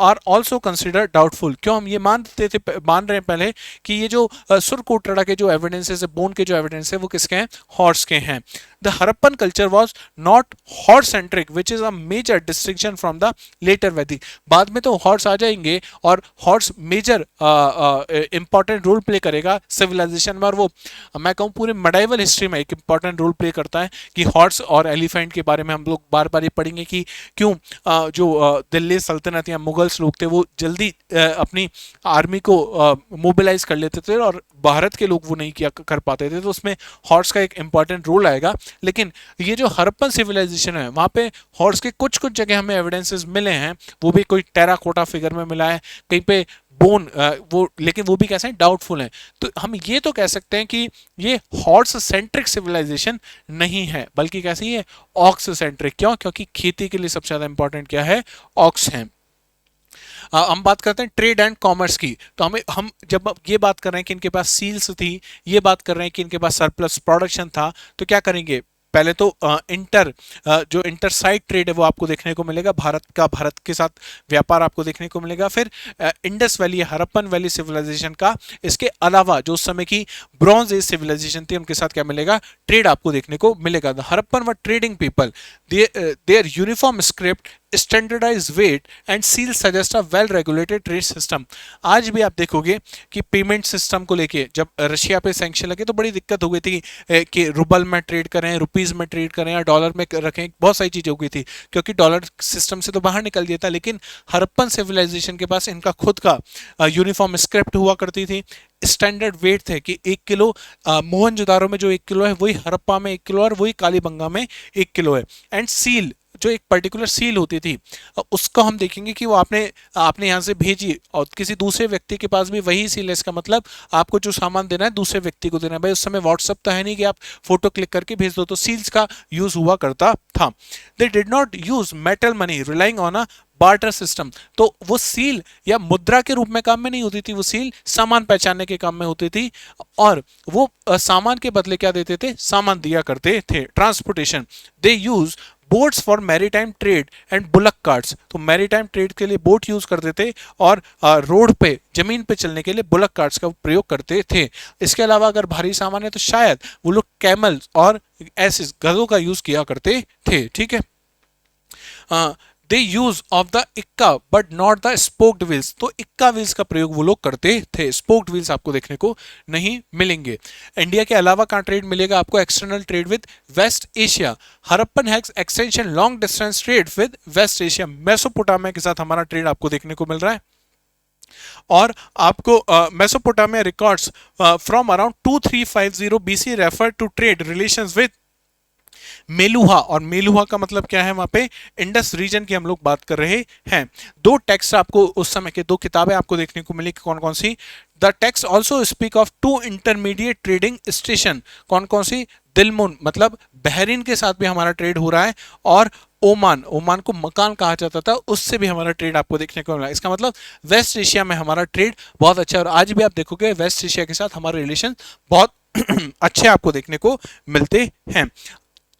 are also consider doubtful. क्यों हम ये मान रहे हैं पहले कि ये जो सुरकोटड़ा के जो एविडेंसेस है, बोन के जो एविडेंस है, वो किसके हैं, हॉर्स के हैं। The Harappan culture was not horse centric which is a major distinction from the later Vedic. बाद में तो हॉर्स आ जाएंगे और horse major important role play करेगा सिविलाइजेशन में, और वो मैं कहूँ पूरे मेडाइवल हिस्ट्री में एक इंपॉर्टेंट रोल प्ले करता है। कि हॉर्स और एलिफेंट के बारे में हम लोग बार बार ये पढ़ेंगे कि क्यों जो दिल्ली सल्तनत या मुगल्स लोग थे वो जल्दी अपनी आर्मी को मोबिलाइज कर लेते थे और भारत के लोग वो नहीं किया कर पाते थे। तो उसमें हॉर्स का एक इंपॉर्टेंट रोल आएगा। लेकिन ये जो हड़प्पन सिविलाइजेशन है वहाँ पे हॉर्स के कुछ कुछ जगह हमें एविडेंसेस मिले हैं, वो भी कोई टेराकोटा फिगर में मिला है, कहीं पे बोन वो, लेकिन वो भी कैसे हैं, डाउटफुल हैं। तो हम ये तो कह सकते हैं कि ये हॉर्स सेंट्रिक सिविलाइजेशन नहीं है, बल्कि कैसी है, ऑक्स सेंट्रिक। क्यों? क्योंकि खेती के लिए सबसे ज्यादा इंपॉर्टेंट क्या है, ऑक्स है। हम बात करते हैं ट्रेड एंड कॉमर्स की, तो हम जब ये बात कर रहे हैं कि इनके पास सील्स थी, ये बात कर रहे हैं कि इनके पास सरप्लस प्रोडक्शन था, तो क्या करेंगे, पहले तो जो इंटर साइड ट्रेड है वो आपको देखने को मिलेगा, भारत के साथ व्यापार आपको देखने को मिलेगा। फिर Indus valley, Harappan valley civilisation का, इसके अलावा जो उस समय की ब्रॉन्ज एज सिविलाइजेशन थी उनके साथ क्या मिलेगा, ट्रेड आपको देखने को मिलेगा। Harappan were trading people, their uniform script standardise weight and seal suggest a well regulated trade system. आज भी आप देखोगे कि पेमेंट सिस्टम को लेके जब रशिया पे सैंक्शन लगे तो बड़ी दिक्कत हो गई थी कि रूबल में ट्रेड करें, रुपीज में ट्रेड करें या डॉलर में रखें, बहुत सारी चीजें हो गई थी क्योंकि डॉलर सिस्टम से तो बाहर निकल गया था। लेकिन हड़प्पन सिविलाइजेशन के पास इनका खुद का यूनिफॉर्म स्क्रिप्ट हुआ करती थी, स्टैंडर्ड वेट थे कि 1 किलो मोहनजोदारो में जो 1 किलो है वही हड़प्पा में 1 किलो और वही कालीबंगा में 1 किलो है। एंड सील, जो एक पर्टिकुलर सील होती थी, उसको हम देखेंगे कि वो आपने आपने यहाँ से भेजी और किसी दूसरे व्यक्ति के पास भी वही सील है। इसका मतलब आपको जो सामान देना है दूसरे व्यक्ति को देना है। भाई उस समय व्हाट्सअप तो है नहीं कि आप फोटो क्लिक करके भेज दो, तो सील्स का यूज हुआ करता था। दे did not use metal money relying on a barter system. तो वो सील या मुद्रा के रूप में काम में नहीं होती थी, वो सील सामान पहचानने के काम में होती थी और वो सामान के बदले क्या देते थे, सामान दिया करते थे। Transportation, they use boats for maritime trade and bullock carts. तो मैरीटाइम ट्रेड के लिए बोट यूज करते थे और रोड पे जमीन पे चलने के लिए बुलक कार्ट्स का प्रयोग करते थे। इसके अलावा अगर भारी सामान है तो शायद वो लोग कैमल और ऐसे गधों का यूज किया करते थे। ठीक है, दे यूज ऑफ द इक्का but not the spoked wheels. तो इक्का व्हील्स का प्रयोग वो लोग करते थे, स्पोक्ड व्हील्स आपको देखने को नहीं मिलेंगे। इंडिया के अलावा कहाँ ट्रेड मिलेगा आपको, external trade with West Asia. Harappan has extension long distance trade with West Asia. Mesopotamia के साथ हमारा ट्रेड आपको देखने को मिल रहा है और आपको Mesopotamia records from around 2350 BC refer to trade relations with Meluhha. और मेलुहा का मतलब क्या है, वहां पे इंडस रीजन की हम लोग बात कर रहे हैं। दो टेक्स्ट आपको उस समय के, दो किताबें आपको देखने को मिली, कौन कौन सी। The text also speak of 2 intermediate trading station. कौन कौन सी, दिलमुन मतलब बहरीन के साथ भी हमारा ट्रेड हो रहा है और ओमान, ओमान को मकान कहा जाता था, उससे भी हमारा ट्रेड आपको देखने को मिला। इसका मतलब वेस्ट एशिया में हमारा ट्रेड बहुत अच्छा है और आज भी आप देखोगे वेस्ट एशिया के साथ हमारे रिलेशन बहुत अच्छे आपको देखने को मिलते हैं।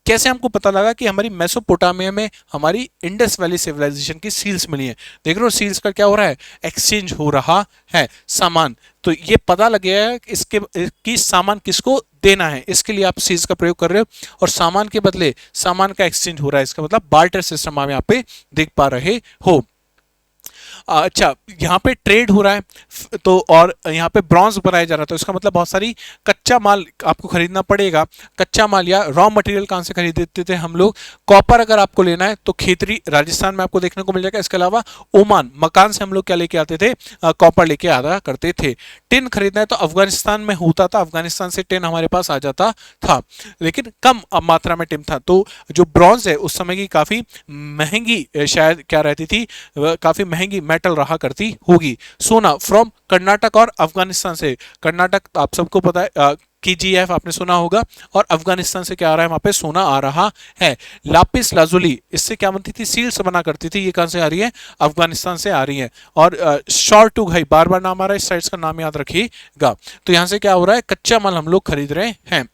कैसे हमको पता लगा कि हमारी मेसोपोटामिया में हमारी इंडस वैली सिविलाइजेशन की सील्स मिली है। देख रहे हो सील्स का क्या हो रहा है, एक्सचेंज हो रहा है सामान। तो ये पता लग गया है इसके कि सामान किसको देना है, इसके लिए आप सील्स का प्रयोग कर रहे हो और सामान के बदले सामान का एक्सचेंज हो रहा है। इसका मतलब बार्टर सिस्टम आप यहाँ पे देख पा रहे हो। अच्छा, यहाँ पे ट्रेड हो रहा है तो और यहाँ पे ब्रॉन्ज बनाया जा रहा था, इसका मतलब बहुत सारी कच्चा माल आपको खरीदना पड़ेगा। कच्चा माल या रॉ मटेरियल कहाँ से खरीदते थे हम लोग, कॉपर अगर आपको लेना है तो खेतरी राजस्थान में आपको देखने को मिल जाएगा। इसके अलावा ओमान, मकान से हम लोग क्या लेके आते थे, कॉपर लेके आया करते थे। टिन खरीदना है तो अफगानिस्तान में होता था, अफगानिस्तान से टिन हमारे पास आ जाता था, लेकिन कम मात्रा में टिन था। तो जो ब्रॉन्ज है उस समय की काफी महंगी शायद क्या रहती थी, काफी महंगी मेटल रहा करती होगी। सोना फ्रॉम कर्नाटक और अफगानिस्तान से, कर्नाटक आप सबको पता है KGF आपने सुना होगा, और अफगानिस्तान से क्या आ रहा है, वहां पे सोना आ रहा है। लापिस लाजुली, इससे क्या बनती थी, सील्स बना करती थी, ये कहां से आ रही है, अफगानिस्तान से आ रही है। और शॉर्टुग है, बार बार नाम आ रहा है, इस साइड का नाम याद रखिएगा। तो यहां से क्या हो रहा है, कच्चा माल हम लोग खरीद रहे हैं।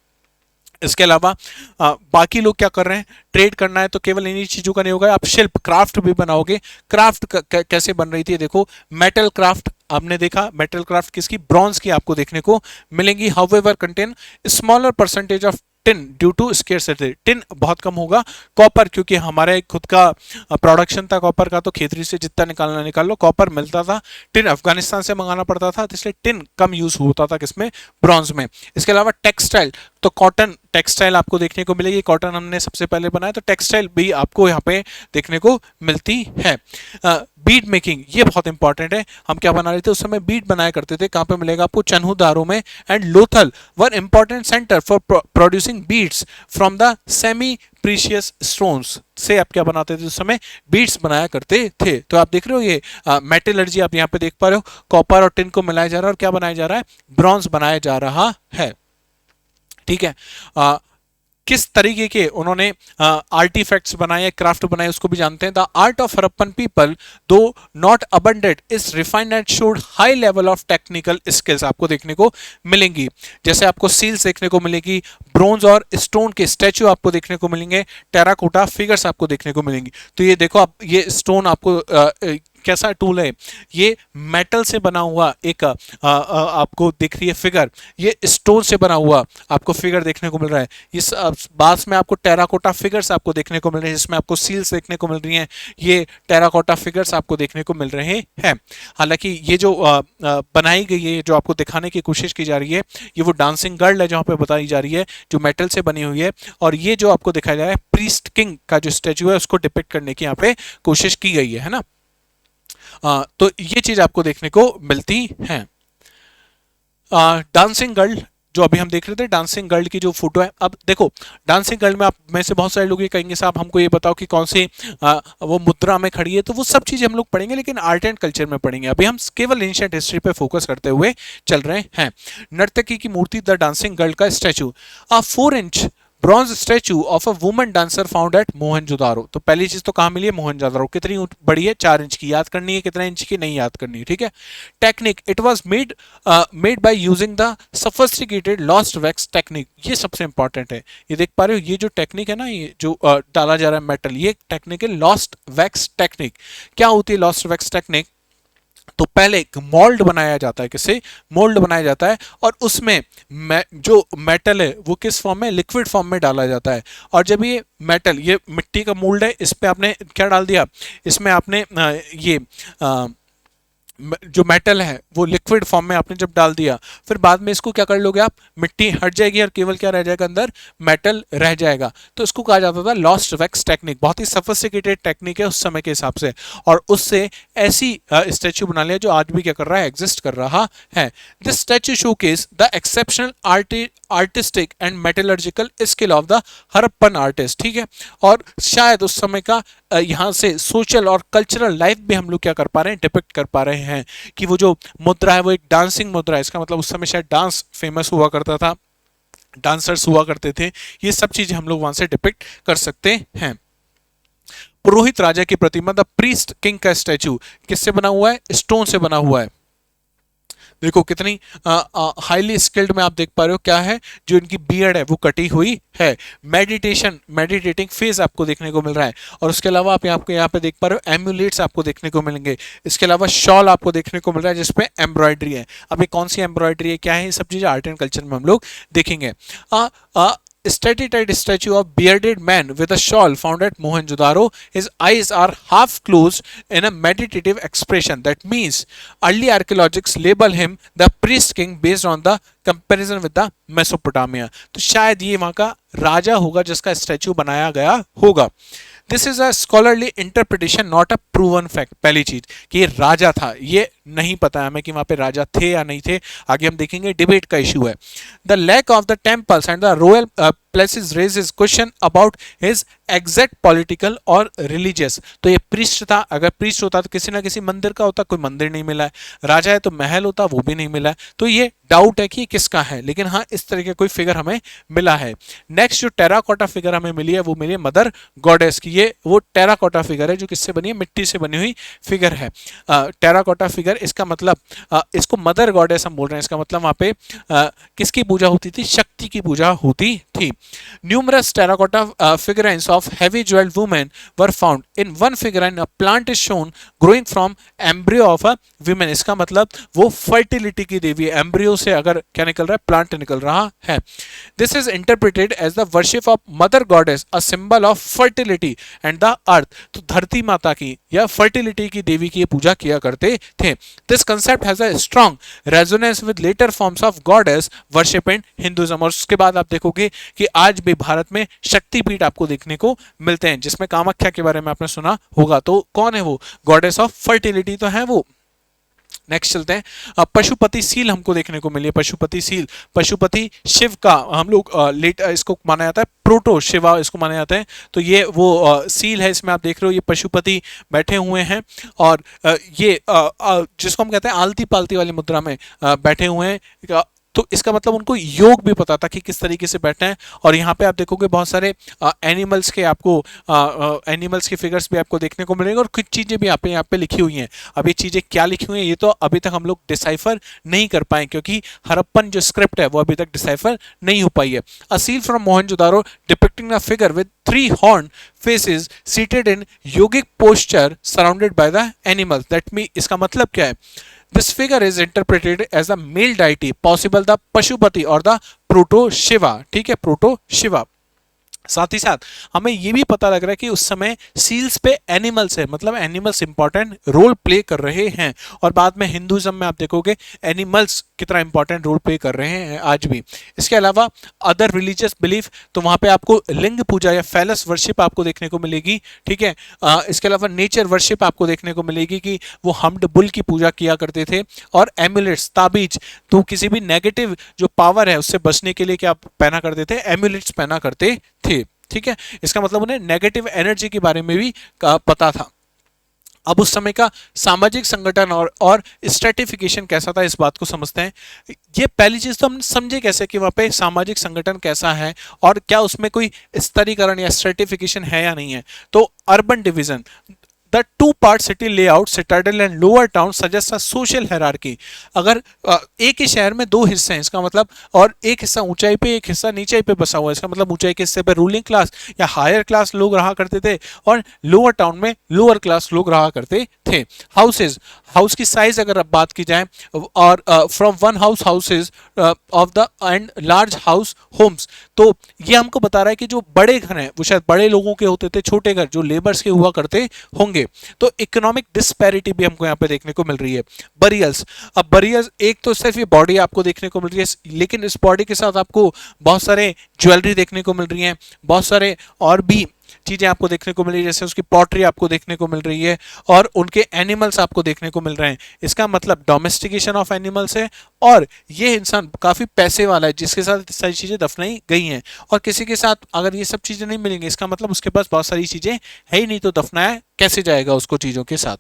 इसके अलावा बाकी लोग क्या कर रहे हैं, ट्रेड करना है तो केवल इन्हीं चीजों का नहीं होगा, आप शिल्प क्राफ्ट भी बनाओगे। क्राफ्ट कैसे बन रही थी, देखो मेटल क्राफ्ट आपने देखा, मेटल क्राफ्ट किसकी, ब्रॉन्ज की आपको देखने को मिलेंगी। However contain smaller percentage of tin due to scarcity, tin बहुत कम होगा। कॉपर, क्योंकि हमारे खुद का प्रोडक्शन था कॉपर का, तो खेतरी से जितना निकालना निकाल लो, कॉपर मिलता था। टिन अफगानिस्तान से मंगाना पड़ता था, इसलिए टिन कम यूज होता था किसमें, ब्रॉन्ज में। इसके अलावा टेक्सटाइल, तो कॉटन टेक्सटाइल आपको देखने को मिलेगी, कॉटन हमने सबसे पहले बनाया, तो टेक्सटाइल भी आपको यहाँ पे देखने को मिलती है। बीड मेकिंग, ये बहुत इंपॉर्टेंट है, हम क्या बना रहे थे उस समय, बीड बनाया करते थे। कहाँ पे मिलेगा आपको, चन्हूदारो में। And Lothal were important centre for producing beads from the semi precious stones से आप क्या बनाते थे उस समय, बीड्स बनाया करते थे। तो आप देख रहे हो ये मेटलर्जी आप यहाँ पे देख पा रहे हो, कॉपर और टिन को मिलाया जा रहा है और क्या बनाया जा रहा है, ब्रॉन्ज बनाया जा रहा है। ठीक है, किस तरीके के उन्होंने आर्टिफैक्ट्स बनाए, क्राफ्ट बनाए, उसको भी जानते हैं। The art of Harappan people though not abundant is refined and showed high level of technical skills आपको देखने को मिलेंगी। जैसे आपको सील्स देखने को मिलेगी, ब्रोंज और स्टोन के स्टैचू आपको देखने को मिलेंगे, टेराकोटा फिगर्स आपको देखने को मिलेंगी। तो ये देखो आप, ये स्टोन आपको कैसा टूल है, ये मेटल से बना हुआ एक आपको दिख रही है फिगर, ये स्टोन से बना हुआ आपको फिगर देखने को मिल रहा है। इस बास में आपको टेराकोटा फिगर्स आपको देखने को मिल रहे हैं, जिसमें आपको सील्स देखने को मिल रही हैं, ये टेराकोटा फिगर्स आपको देखने को मिल रहे हैं। हालांकि ये जो बनाई गई है, जो आपको दिखाने की कोशिश की जा रही है, ये वो डांसिंग गर्ल है जहाँ पे बताई जा रही है, जो मेटल से बनी हुई है। और ये जो आपको दिखाया जा रहा है प्रीस्ट किंग का जो स्टैचू है, उसको डिपिक्ट करने की यहाँ पे कोशिश की गई है ना। तो ये चीज आपको देखने को मिलती है। डांसिंग गर्ल जो अभी हम देख रहे थे, डांसिंग गर्ल की जो फोटो है, अब देखो डांसिंग गर्ल में आप में से बहुत सारे लोग ये कहेंगे साहब हमको ये बताओ कि कौन सी वो मुद्रा में खड़ी है, तो वो सब चीजें हम लोग पढ़ेंगे, लेकिन आर्ट एंड कल्चर में पढ़ेंगे। अभी हम केवल एंशिएंट हिस्ट्री पे फोकस करते हुए चल रहे हैं। नर्तकी की मूर्ति द डांसिंग गर्ल का statue, 4 inch bronze statue of a woman dancer found at Mohenjodaro. तो पहली चीज तो कहां मिली है, मोहनजोदारो। कितनी बड़ी है, 4 इंच की। याद करनी है कितना इंच की, नहीं याद करनी है, ठीक है। Technique, it was made by using the sophisticated lost wax technique. ये सबसे इंपॉर्टेंट है, ये देख पा रहे हो, ये जो टेक्निक है ना, ये जो डाला जा रहा है मेटल, ये टेक्निक है लॉस्ट वैक्स टेक्निक। क्या होती है लॉस्ट वैक्स टेक्निक? तो पहले एक मोल्ड बनाया जाता है, किससे? मोल्ड बनाया जाता है, और उसमें जो मेटल है वो किस फॉर्म में, लिक्विड फॉर्म में डाला जाता है। और जब ये मेटल, ये मिट्टी का मोल्ड है, इस पे आपने क्या डाल दिया, इसमें आपने ये जो मेटल है वो लिक्विड फॉर्म में आपने जब डाल दिया, फिर बाद में इसको क्या कर लोगे आप, मिट्टी हट जाएगी और केवल क्या रह जाएगा, अंदर मेटल रह जाएगा। तो इसको कहा जाता था लॉस्ट वैक्स टेक्निक। बहुत ही सफिस्टिकेटेड टेक्निक है उस समय के हिसाब से, और उससे ऐसी स्टैचू बना लिया जो आज भी क्या कर रहा है, एग्जिस्ट कर रहा है। This statue showcase the exceptional artistic and metallurgical skill of the Harappan artist, ठीक है। और शायद उस समय का यहाँ से सोशल और कल्चरल लाइफ भी हम लोग क्या कर पा रहे हैं, डिपिक्ट कर पा रहे हैं, कि वो जो मुद्रा है वो एक डांसिंग मुद्रा है। इसका मतलब उस समय शायद डांस फेमस हुआ करता था, डांसर्स हुआ करते थे। ये सब चीजें हम लोग वहां से डिपिक्ट कर सकते हैं। पुरोहित राजा की प्रतिमा द प्रीस्ट किंग का स्टैचू किससे बना हुआ है, स्टोन से बना हुआ है। देखो कितनी हाईली स्किल्ड में आप देख पा रहे हो, क्या है, जो इनकी बियर्ड है वो कटी हुई है। मेडिटेटिंग फेज आपको देखने को मिल रहा है। और उसके अलावा आप यहाँ पे देख पा रहे हो एम्यूलेट्स आपको देखने को मिलेंगे। इसके अलावा शॉल आपको देखने को मिल रहा है जिसपे एम्ब्रॉयडरी है। अब ये कौन सी एम्ब्रॉयडरी है, क्या है, ये सब चीजें आर्ट एंड कल्चर में हम लोग देखेंगे। Statuette statue of bearded man with a shawl found at Mohenjo-daro. His eyes are half closed in a meditative expression. That means early archaeologists label him the priest king based on the comparison with the Mesopotamia. तो शायद ये वहाँ का राजा होगा जिसका स्टैचू बनाया गया होगा। This is a scholarly interpretation not a proven fact. पहली चीज कि ये राजा था, ये नहीं पता है हमें कि वहां पे राजा थे या नहीं थे, आगे हम देखेंगे, डिबेट का इशू है। The lack of the temples and the royal places raises question about his exact political और रिलीजियस। तो ये प्रीस्ट था, अगर प्रीस्ट होता तो किसी ना किसी मंदिर का होता, कोई मंदिर नहीं मिला है। राजा है तो महल होता, वो भी नहीं मिला है। तो ये डाउट है कि किसका है, लेकिन हाँ इस तरह का कोई फिगर हमें मिला है। नेक्स्ट जो टेराकोटा फिगर हमें मिली है वो मिली है मदर गॉडेस की। ये वो टेराकोटा फिगर है जो किससे बनी है, मिट्टी से बनी हुई फिगर है। टेराकोटा फिगर, इसका मतलब इसको मदर गॉडेस हम बोल रहे हैं, इसका मतलब वहां पे किसकी पूजा होती थी, शक्ति की पूजा होती थी। Numerous terracotta figurines of heavy jeweled women were found. In one figurine, a plant is shown growing from embryo of a woman. इसका मतलब वो fertility की देवी है, embryo से अगर क्या निकल रहा है, plant निकल रहा है। This is interpreted as the worship of mother goddess, a symbol of fertility and the earth. तो धरती माता की या fertility की देवी की पूजा किया करते थे। This concept has a strong resonance with later forms of goddess worship in Hinduism. और उसके बाद आप देखोगे कि आज भी भारत में शक्तिपीठ आपको देखने को मिलते हैं, जिसमें कामाख्या के बारे में आपने सुना होगा। तो कौन है वो, गॉडेस ऑफ फर्टिलिटी तो है वो। नेक्स्ट चलते हैं, पशुपति सील हमको देखने को मिली है। पशुपति सील, पशुपति शिव का हम लोग लेट इसको माना जाता है, प्रोटो शिवा इसको माना जाता है। तो ये वो सील है, इसमें आप देख रहे हो ये पशुपति बैठे हुए हैं, और ये जिसको हम कहते हैं आलती पालती वाली मुद्रा में बैठे हुए हैं। तो इसका मतलब उनको योग भी पता था कि किस तरीके से बैठना है। और यहाँ पे आप देखोगे बहुत सारे एनिमल्स के आपको एनिमल्स के फिगर्स भी आपको देखने को मिलेंगे और कुछ चीजें भी यहाँ पे लिखी हुई हैं। अब ये चीजें क्या लिखी हुई हैं ये तो अभी तक हम लोग डिसाइफर नहीं कर पाए, क्योंकि हड़प्पन जो स्क्रिप्ट है वो अभी तक डिसाइफर नहीं हो पाई है। A seal from Mohenjodaro depicting a figure with 3 horned faces seated in yogic posture surrounded by the animals. That means इसका मतलब क्या है? This figure is interpreted as the male deity, possible the Pashupati और the proto शिवा। ठीक है, प्रोटो शिवा। साथ ही साथ हमें ये भी पता लग रहा है कि उस समय सील्स पे एनिमल्स है, मतलब एनिमल्स इंपॉर्टेंट रोल प्ले कर रहे हैं। और बाद में हिंदुइज्म में आप देखोगे एनिमल्स कितना इंपॉर्टेंट रोल प्ले कर रहे हैं आज भी। इसके अलावा अदर रिलीजियस बिलीफ, तो वहां पे आपको लिंग पूजा या फैलस वर्शिप आपको देखने को मिलेगी। ठीक है, इसके अलावा नेचर वर्शिप आपको देखने को मिलेगी कि वो हम्ड बुल की पूजा किया करते थे। और एम्यूलेट्स, ताबीज, तो किसी भी नेगेटिव जो पावर है उससे बचने के लिए क्या पहना करते थे? एम्यूलेट्स पहना करते थे। ठीक है, इसका मतलब उन्हें नेगेटिव एनर्जी के बारे में भी पता था। अब उस समय का सामाजिक संगठन और स्ट्रेटिफिकेशन कैसा था, इस बात को समझते हैं। ये पहली चीज तो हम समझे कैसे कि वहां पे सामाजिक संगठन कैसा है और क्या उसमें कोई स्तरीकरण या स्ट्रेटिफिकेशन है या नहीं है। तो urban division, The two-part city layout, citadel and lower town suggests a social hierarchy. अगर एक ही शहर में दो हिस्से हैं इसका मतलब, और एक हिस्सा ऊंचाई पे एक हिस्सा नीचाई पे बसा हुआ है, इसका मतलब ऊंचाई के हिस्से पे रूलिंग क्लास या हायर क्लास लोग रहा करते थे और लोअर टाउन में लोअर क्लास लोग रहा करते थे। हाउसेज, हाउस की साइज अगर अब बात की जाए, और from one houses of the and large house homes, तो ये हमको बता रहा है कि जो बड़े घर हैं वो शायद बड़े लोगों के होते थे, छोटे घर जो लेबर्स के हुआ करते होंगे। तो इकोनॉमिक डिस्पैरिटी भी हमको यहाँ पे देखने को मिल रही है। बरियल्स, अब बरियल्स एक तो सिर्फ ये बॉडी आपको देखने को मिल रही है, लेकिन इस बॉडी के साथ आपको बहुत सारे ज्वेलरी देखने को मिल रही है, बहुत सारे और भी चीजें आपको देखने को मिल रही है, जैसे उसकी पॉटरी आपको देखने को मिल रही है और उनके एनिमल्स आपको देखने को मिल रहे हैं। इसका मतलब डोमेस्टिकेशन ऑफ एनिमल्स है और ये इंसान काफी पैसे वाला है जिसके साथ सारी चीजें दफनाई गई हैं। और किसी के साथ अगर ये सब चीजें नहीं मिलेंगी, इसका मतलब उसके पास बहुत सारी चीजें है ही नहीं, तो दफनाया कैसे जाएगा उसको चीजों के साथ।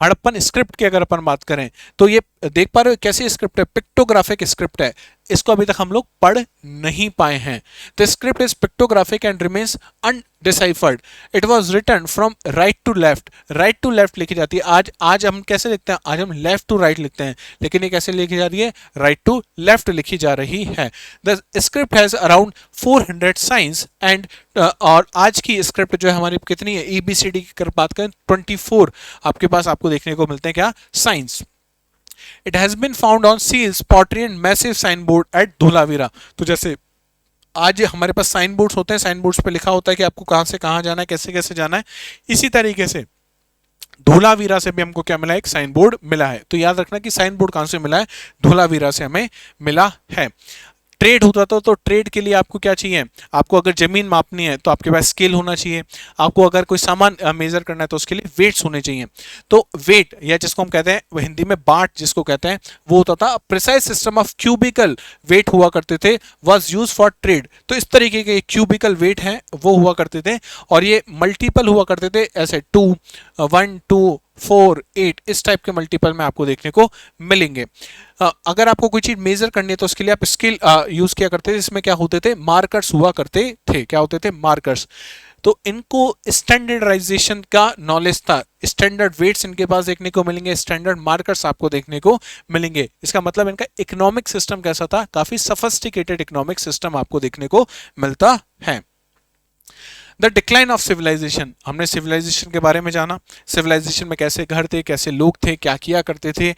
हड़प्पन स्क्रिप्ट की अगर अपन बात करें तो ये देख पा रहे हो कैसी स्क्रिप्ट है, पिक्टोग्राफिक स्क्रिप्ट है। इसको अभी तक हम लोग पढ़ नहीं पाए हैं। The script is pictographic and remains undeciphered. It was written from right to left, right to left लिखी जाती है। आज हम कैसे लिखते हैं? आज हम लेफ्ट टू राइट लिखते हैं, लेकिन ये कैसे लिखी जा रही है? राइट टू लेफ्ट लिखी जा रही है। The script has around 400 science and, और आज की स्क्रिप्ट जो है हमारी कितनी है? EBCD की बात करें 24 आपके पास आपको देखने को मिलते हैं क्या? Science. It has been found on seals, pottery and massive signboard at Dholavira. तो जैसे आज हमारे पास साइन बोर्ड्स होते हैं, साइन बोर्ड्स पे लिखा होता है कि आपको कहां से कहां जाना है, कैसे कैसे जाना है, इसी तरीके से धोलावीरा से भी हमको क्या मिला है? एक साइन बोर्ड मिला है। तो याद रखना कि साइन बोर्ड कहां से मिला है? धोलावीरा से हमें मिला है। ट्रेड होता था, तो ट्रेड के लिए आपको क्या चाहिए? आपको अगर जमीन मापनी है तो आपके पास स्केल होना चाहिए। आपको अगर कोई सामान मेजर करना है तो उसके लिए वेट्स होने चाहिए। तो वेट, या जिसको हम कहते हैं वो हिंदी में बाट जिसको कहते हैं, वो होता था। Precise system of cubical weight हुआ करते थे, वाज यूज फॉर ट्रेड। तो इस तरीके के क्यूबिकल वेट हैं वो हुआ करते थे और ये मल्टीपल हुआ करते थे, ऐसे 2, 1, 2, 4, 8 इस टाइप के मल्टीपल में आपको देखने को मिलेंगे। अगर आपको कोई चीज मेजर करनी है तो उसके लिए आप स्केल यूज किया करते थे, इसमें क्या होते थे? मार्कर्स हुआ करते थे। क्या होते थे? मार्कर्स। तो इनको स्टैंडर्डाइजेशन का नॉलेज था, स्टैंडर्ड वेट्स इनके पास देखने को मिलेंगे, स्टैंडर्ड मार्कर्स आपको देखने को मिलेंगे। इसका मतलब इनका इकोनॉमिक सिस्टम कैसा था? काफी सफिस्टिकेटेड इकोनॉमिक सिस्टम आपको देखने को मिलता है। द डिक्लाइन ऑफ सिविलाइजेशन, हमने सिविलाइजेशन के बारे में जाना, सिविलाइजेशन में कैसे घर थे, कैसे लोग थे, क्या किया करते थे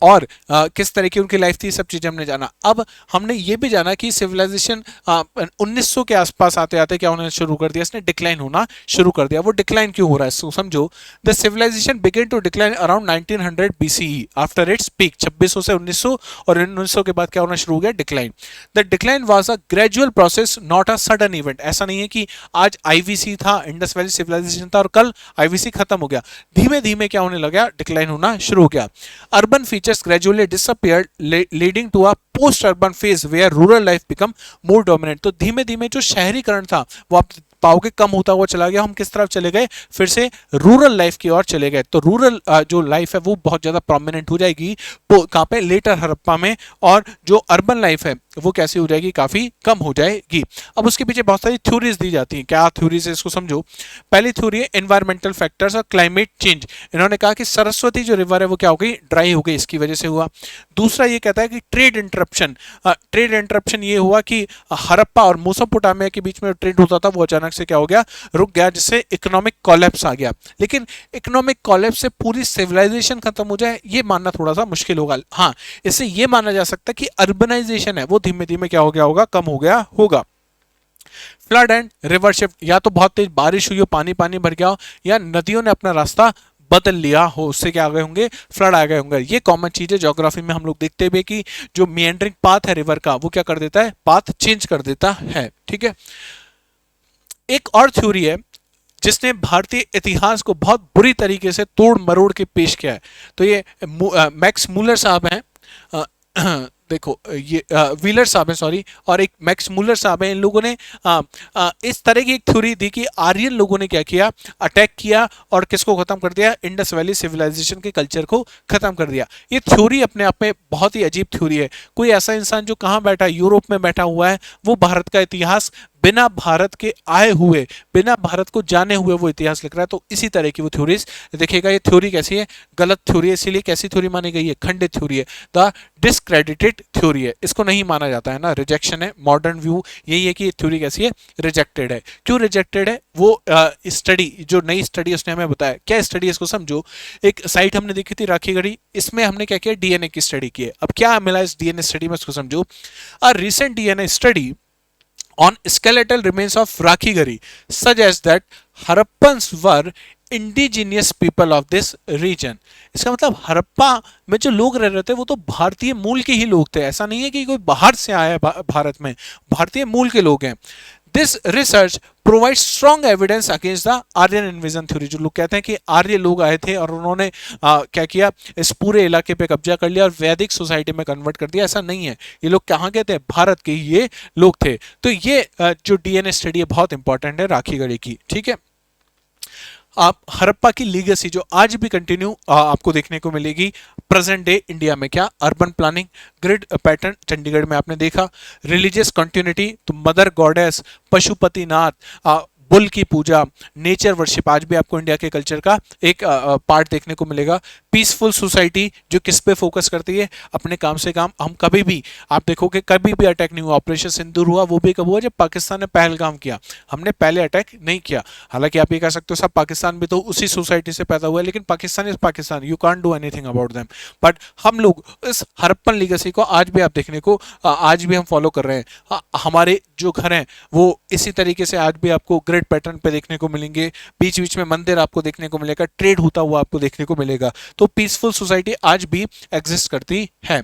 और किस तरह की उनकी लाइफ थी, सब चीजें हमने जाना। अब हमने ये भी जाना कि सिविलाइजेशन 1900 के आसपास आते आते क्या होना शुरू कर दिया? इसने डिक्लाइन होना शुरू कर दिया। वो डिक्लाइन क्यों हो रहा है इसको समझो। The civilization began to decline around 1900 BCE after its peak. 2600 से 1900 और 1900 के बाद क्या होना शुरू हो गया? Decline. The decline was a gradual process, not a sudden event. ऐसा नहीं है कि आज IVC था, इंडस वैली सिविलाइजेशन था और कल IVC खत्म हो गया। धीमे धीमे क्या होने लगा? डिक्लाइन होना शुरू हो गया। Urban features gradually disappeared leading to a post urban phase where rural life become more dominant. तो धीमे धीमे जो शहरीकरण था वो आप पाओगे कम होता हुआ चला गया। हम किस तरफ चले गए, फिर से रूरल लाइफ की ओर चले गए। तो रूरल जो लाइफ है वो बहुत ज्यादा प्रोमिनेंट हो जाएगी वो कहाँ पे, लेटर हड़प्पा में। और जो अर्बन लाइफ है वो कैसी हो जाएगी, काफी कम हो जाएगी। अब उसके पीछे बहुत सारी थ्योरीज दी जाती हैं। क्या थ्योरीज है इसको समझो। पहली थ्योरी है एनवायरमेंटल फैक्टर्स और क्लाइमेट चेंज। इन्होंने कहा कि सरस्वती जो रिवर है वो क्या हो गई, ड्राई हो गई, इसकी वजह से हुआ। दूसरा ये कहता है कि ट्रेड इंटरप्शन। ट्रेड इंटरप्शन ये हुआ कि हड़प्पा और मेसोपोटामिया के बीच में ट्रेड होता था वो अचानक से क्या हो गया, रुक गया, जिससे इकोनॉमिक कॉलेप्स आ गया। लेकिन इकोनॉमिक कॉलेप्स से पूरी सिविलाइजेशन खत्म हो जाए ये मानना थोड़ा सा मुश्किल होगा। हाँ, इससे ये माना जा सकता है कि अर्बनाइजेशन है वो धीमे धीमे क्या हो गया होगा, कम हो गया होगा। फ्लड एंड रिवर शिफ्ट, या तो बहुत तेज बारिश हुई हो, पानी पानी भर गया हो, या नदियों ने अपना रास्ता बदल लिया हो, उससे क्या आ गए होंगे, फ्लड आ गए होंगे। ये कॉमन चीज है ज्योग्राफी में हम लोग देखते हुए कि जो मिएंडरिंग पाथ है रिवर का वो क्या कर देता है, पाथ चेंज कर देता है। ठीक है। एक और थ्योरी है जिसने भारतीय इतिहास को बहुत बुरी तरीके से तोड़ मरोड़ के पेश किया है। तो ये मैक्स मूलर साहब हैं, देखो ये व्हीलर साहब हैं सॉरी, और एक मैक्स मूलर साहब हैं। इन लोगों ने इस तरह की एक थ्योरी दी कि आर्यन लोगों ने क्या किया, अटैक किया और किसको खत्म कर दिया, इंडस वैली सिविलाइजेशन के कल्चर को खत्म कर दिया। ये थ्योरी अपने आप में बहुत ही अजीब थ्योरी है। कोई ऐसा इंसान जो कहाँ बैठा है, यूरोप में बैठा हुआ है, वो भारत का इतिहास बिना भारत के आए हुए, बिना भारत को जाने हुए वो इतिहास लिख रहा है। तो इसी तरह की वो थ्योरीज देखिएगा। ये थ्योरी कैसी है, गलत थ्योरी है। इसीलिए कैसी थ्योरी मानी गई है, खंडित थ्योरी है, द डिस्क्रेडिटेड थ्योरी है। इसको नहीं माना जाता है ना, रिजेक्शन है। मॉडर्न व्यू यही है कि ये थ्योरी कैसी है, रिजेक्टेड है। क्यों रिजेक्टेड है, वो स्टडी, जो नई स्टडी उसने हमें बताया। क्या स्टडी है इसको समझो। एक साइट हमने देखी थी राखीगढ़ी, इसमें हमने क्या किया, डीएनए की स्टडी की है। अब क्या मिला इस डीएनए स्टडी में, इसको समझो। A recent DNA study on skeletal remains of Rakhigari suggests that Harappans were indigenous people of this region। इसका मतलब हड़प्पा में जो लोग रह रहे थे वो तो भारतीय मूल के ही लोग थे। ऐसा नहीं है कि कोई बाहर से आया है भारत में, भारतीय मूल के लोग हैं। This research provide strong evidence against the Aryan invasion theory. जो लोग कहते हैं कि आर्य लोग आए थे और उन्होंने क्या किया, इस पूरे इलाके पे कब्जा कर लिया और वैदिक सोसाइटी में कन्वर्ट कर दिया, ऐसा नहीं है। ये लोग कहाँ के थे, भारत के ही ये लोग थे। तो ये जो डीएनए स्टडी है बहुत इंपॉर्टेंट है राखीगढ़ी की। ठीक है। आप हड़प्पा की लीगेसी जो आज भी कंटिन्यू आपको देखने को मिलेगी प्रेजेंट डे इंडिया में। क्या, urban planning, grid pattern Chandigarh में आपने देखा, रिलीजियस कंटिन्यूटी, तो मदर गॉडेस, पशुपतिनाथ, बुल की पूजा, नेचर वर्शिप आज भी आपको इंडिया के कल्चर का एक पार्ट देखने को मिलेगा। पीसफुल सोसाइटी जो किस पे फोकस करती है, अपने काम से काम। हम कभी भी, आप देखोगे कभी भी अटैक नहीं हुआ। ऑपरेशन सिंदूर हुआ वो भी कब हुआ, जब पाकिस्तान ने पहलगाम किया। हमने पहले अटैक नहीं किया। हालांकि आप ये कह सकते हो सब पाकिस्तान भी तो उसी सोसाइटी से पैदा हुआ है, लेकिन Pakistan is Pakistan, you can't do anything about them. But हम लोग इस हड़प्पन लीगेसी को आज भी आप देखने को, आज भी हम फॉलो कर रहे हैं। हमारे जो घर हैं वो इसी तरीके से आज भी आपको ग्रिड पैटर्न पे देखने को मिलेंगे। बीच बीच में मंदिर आपको देखने को मिलेगा, ट्रेड होता हुआ आपको देखने को मिलेगा। तो पीसफुल सोसाइटी आज भी एग्जिस्ट करती है।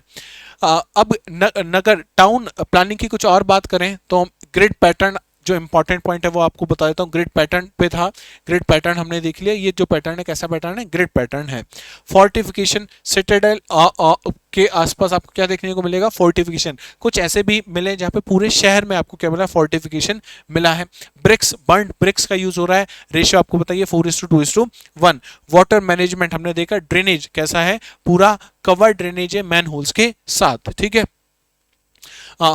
अब नगर टाउन प्लानिंग की कुछ और बात करें तो ग्रिड पैटर्न जो इंपॉर्टेंट पॉइंट है वो आपको बता देता हूँ। ग्रिड पैटर्न पे था, ग्रिड पैटर्न हमने देख लिया। ये जो पैटर्न है कैसा पैटर्न है, ग्रिड पैटर्न है। फोर्टिफिकेशन, सिटाडेल के आसपास आपको क्या देखने को मिलेगा, फोर्टिफिकेशन। कुछ ऐसे भी मिले जहाँ पे पूरे शहर में आपको क्या मिला, फोर्टिफिकेशन मिला है। ब्रिक्स, बर्न्ड ब्रिक्स का यूज हो रहा है। रेशियो आपको बताइए 4:2:1। वाटर मैनेजमेंट हमने देखा। ड्रेनेज कैसा है, पूरा कवर ड्रेनेज है मैन होल्स के साथ। ठीक है।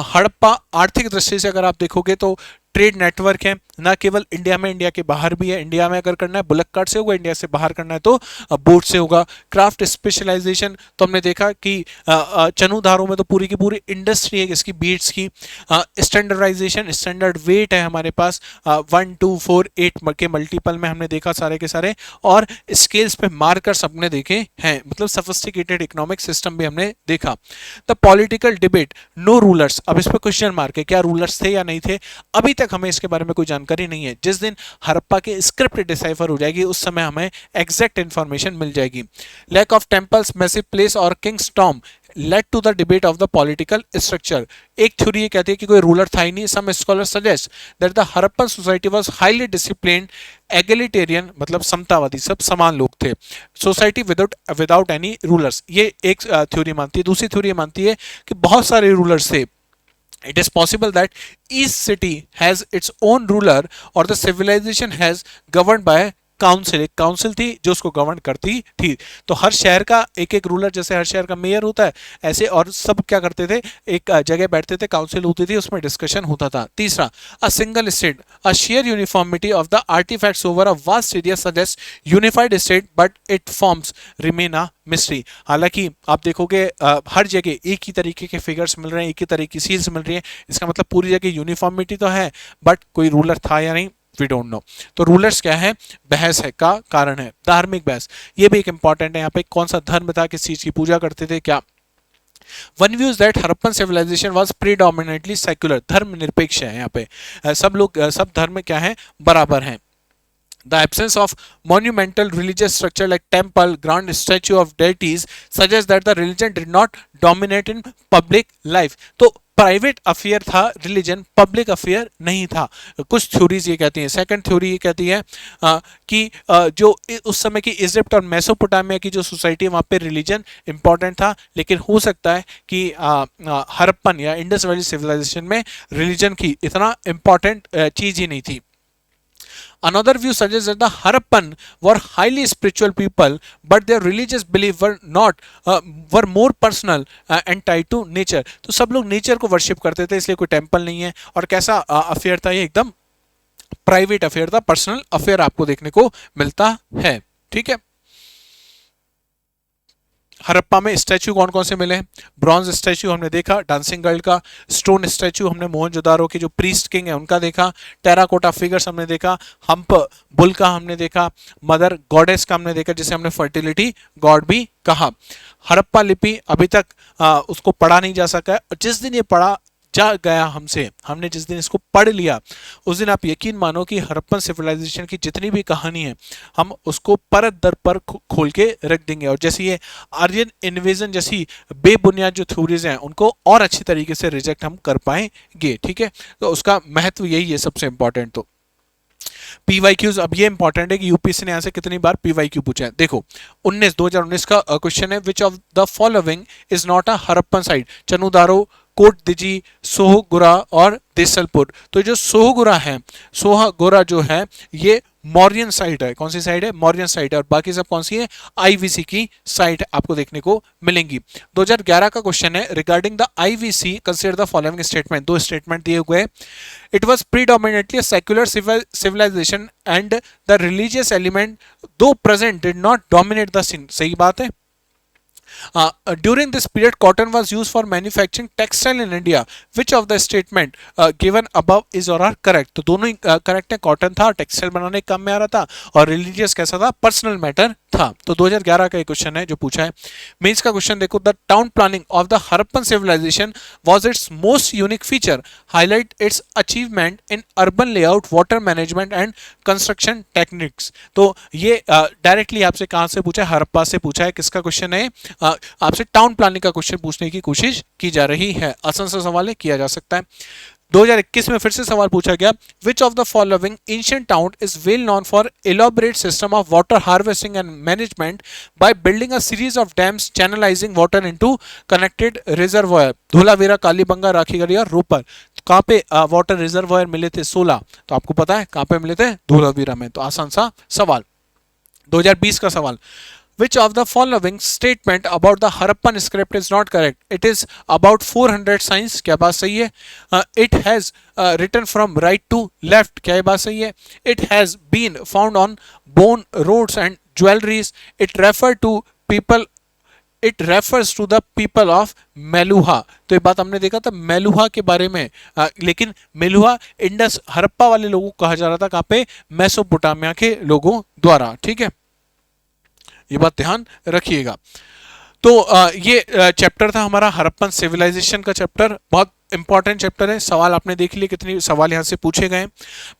हड़प्पा आर्थिक दृष्टि से अगर आप देखोगे तो ट्रेड नेटवर्क है, ना केवल इंडिया में, इंडिया के बाहर भी है। इंडिया में अगर करना है बुलक कार्ट से होगा, इंडिया से बाहर करना है तो बोट से होगा। क्राफ्ट स्पेशलाइजेशन तो हमने देखा कि चनुधारों में तो पूरी की पूरी इंडस्ट्री है इसकी, बीड्स की। स्टैंडर्डाइजेशन, स्टैंडर्ड वेट है हमारे पास 1, 2, 4, 8 के मल्टीपल में हमने देखा सारे के सारे। और स्केल्स पे मार्कर्स हमने देखे हैं, मतलब सफिस्टिकेटेड इकोनॉमिक सिस्टम भी हमने देखा। The political debate, no rulers. अब इस पर क्वेश्चन मार्क है, क्या रूलर्स थे या नहीं थे, अभी तक हमें इसके बारे में कोई जानकारी नहीं है। जिस दिन हड़प्पा की स्क्रिप्ट डिसाइफर हो जाएगी उस समय हमें एग्जैक्ट इंफॉर्मेशन मिल जाएगी। Lack of temples, massive place और kings tomb led to the debate of the political structure। एक थ्योरी ये कहती है कि कोई रूलर था ही नहीं। Some scholars suggest that the Harappan society was highly disciplined, egalitarian, मतलब समतावादी, सब समान लोग थे। सोसाइटी without any rulers, ये एक थ्योरी मानती है। दूसरी थ्योरी मानती है कि बहुत सारे रूलर्स थे It is possible that each city has its own ruler or the civilization has governed by council, एक काउंसिल थी जो उसको गवर्न करती थी। तो हर शहर का एक एक रूलर, जैसे हर शहर का मेयर होता है ऐसे, और सब क्या करते थे, एक जगह बैठते थे, काउंसिल होती थी, उसमें डिस्कशन होता था। तीसरा, a single state, a share uniformity of the artefacts over a vast area suggest unified state but it forms remain a mystery. हालांकि आप देखोगे हर जगह एक ही तरीके के फिगर्स मिल रहे हैं, एक ही तरह की सील्स मिल रही है, इसका मतलब पूरी जगह यूनिफॉर्मिटी तो है, बट कोई रूलर था या नहीं, वी डोंट नो। तो रूलर्स क्या है, बहस है का कारण है। धार्मिक बहस, ये भी एक इंपॉर्टेंट है यहाँ पे, कौन सा धर्म था, किस चीज की पूजा करते थे, क्या। One views that Harappan civilization was predominantly secular, धर्म निरपेक्ष है यहाँ पे, सब लोग सब धर्म क्या है, बराबर हैं। The absence of monumental religious structure like temple, grand statue of deities suggests that the religion did not dominate in public life. तो प्राइवेट अफेयर था रिलीजन, पब्लिक अफेयर नहीं था। कुछ थ्योरीज ये कहती हैं। सेकंड थ्योरी ये कहती है कि जो उस समय की इजिप्ट और मेसोपोटामिया की जो सोसाइटी है वहाँ पे रिलीजन इंपॉर्टेंट था, लेकिन हो सकता है कि हड़प्पन या इंडस वैली सिविलाइजेशन में रिलीजन की इतना इंपॉर्टेंट चीज ही नहीं थी। Another view suggests that the Harappan were highly spiritual people, but their religious belief were not were more personal and tied to nature. तो सब लोग नेचर को वर्शिप करते थे, इसलिए कोई टेम्पल नहीं है। और कैसा अफेयर था ये, एकदम प्राइवेट अफेयर था, पर्सनल अफेयर आपको देखने को मिलता है। ठीक है, हड़प्पा में स्टैचू कौन कौन से मिले हैं, ब्रॉन्ज स्टैचू हमने देखा डांसिंग गर्ल का, स्टोन स्टैचू हमने मोहनजोदारो के जो प्रीस्ट किंग है उनका देखा, टेराकोटा फिगर्स हमने देखा, हम्प बुल का हमने देखा, मदर गॉडेस का हमने देखा जिसे हमने फर्टिलिटी गॉड भी कहा। हड़प्पा लिपि अभी तक उसको पढ़ा नहीं जा सका है, और जिस दिन ये पढ़ा जा गया हमसे, हमने जिस दिन इसको पढ़ लिया उस दिन आप यकीन मानो कि हड़प्पन सिविलाइजेशन की जितनी भी कहानी है हम उसको परत दर पर खोल के रख देंगे, और जैसे ये आर्यन इन्वेजन जैसी बेबुनियाद जो थ्योरीज हैं उनको और अच्छी तरीके से रिजेक्ट हम कर पाएंगे। ठीक है, तो उसका महत्व यही है सबसे इंपॉर्टेंट। तो पीवाईक्यूज, अब ये इंपॉर्टेंट है कि यूपीएससी ने यहाँ से कितनी बार पीवाईक्यू पूछा है। देखो 2019 का क्वेश्चन है, विच of the following is not a Harappan site, Chanhudaro, कोटदिजी, सोहगुरा और देसलपुर। तो जो सोहगुरा है, सोहगुरा जो है ये मौर्यन साइट है। कौन सी साइट है, मौर्यन साइट है, और बाकी सब कौन सी है, आईवीसी की साइट आपको देखने को मिलेंगी। 2011 का क्वेश्चन है, regarding the IVC consider the following statement. दो स्टेटमेंट दिए हुए हैं, it was predominantly a secular civilization and the religious element though present did not dominate the scene. सही बात है। During this period, cotton was used for manufacturing textile in India. Which of the statement given above is or are correct? तो दोनों ही करेक्ट है, कॉटन था, टेक्सटाइल बनाने काम में आ रहा था, और रिलीजियस कैसा था, पर्सनल मैटर था। तो 2011 का एक क्वेश्चन है जो पूछा है। मेंस का क्वेश्चन देखो, the town planning of the Harappan civilization was its most unique feature, highlight its achievement in urban layout, water management and construction techniques. तो ये डायरेक्टली आपसे कहां से पूछा है, हड़प्पा से पूछा है। किसका क्वेश्चन है, आपसे टाउन प्लानिंग का क्वेश्चन पूछने की कोशिश की जा रही है। आसान सा सवाल है, किया जा सकता है। 2021 में फिर से सवाल पूछा गया, which of the following ancient town is well known for elaborate system of water harvesting and management by building a series of dams channelizing water into connected reservoir. Dholavira, Kalibanga, Rakhigarhi और रोपर। कहाँ पे वाटर रिजर्वायर मिले थे, 16। तो आपको पता है कहाँ पे मिले थे, धोलावीरा में। तो आसान सा सवाल। 2020 का सवाल, which of the following statement about the Harappan script is not correct? It is about 400 signs, क्या बात सही है? It has written from right to left, क्या ये बात सही है? It has been found on bone roads and jewelries. It referred to people. It refers to the people of Meluha. तो ये बात हमने देखा था मेलुहा के बारे में, लेकिन मेलुहा इंडस हड़प्पा वाले लोगों को कहा जा रहा था, कहाँ पे, मेसोपोटामिया के लोगों द्वारा। ठीक है, ये बात ध्यान रखिएगा। तो ये चैप्टर था हमारा हड़प्पन सिविलाइजेशन का चैप्टर, बहुत इंपॉर्टेंट चैप्टर है। सवाल आपने देख लिए, कितने सवाल यहाँ से पूछे गए।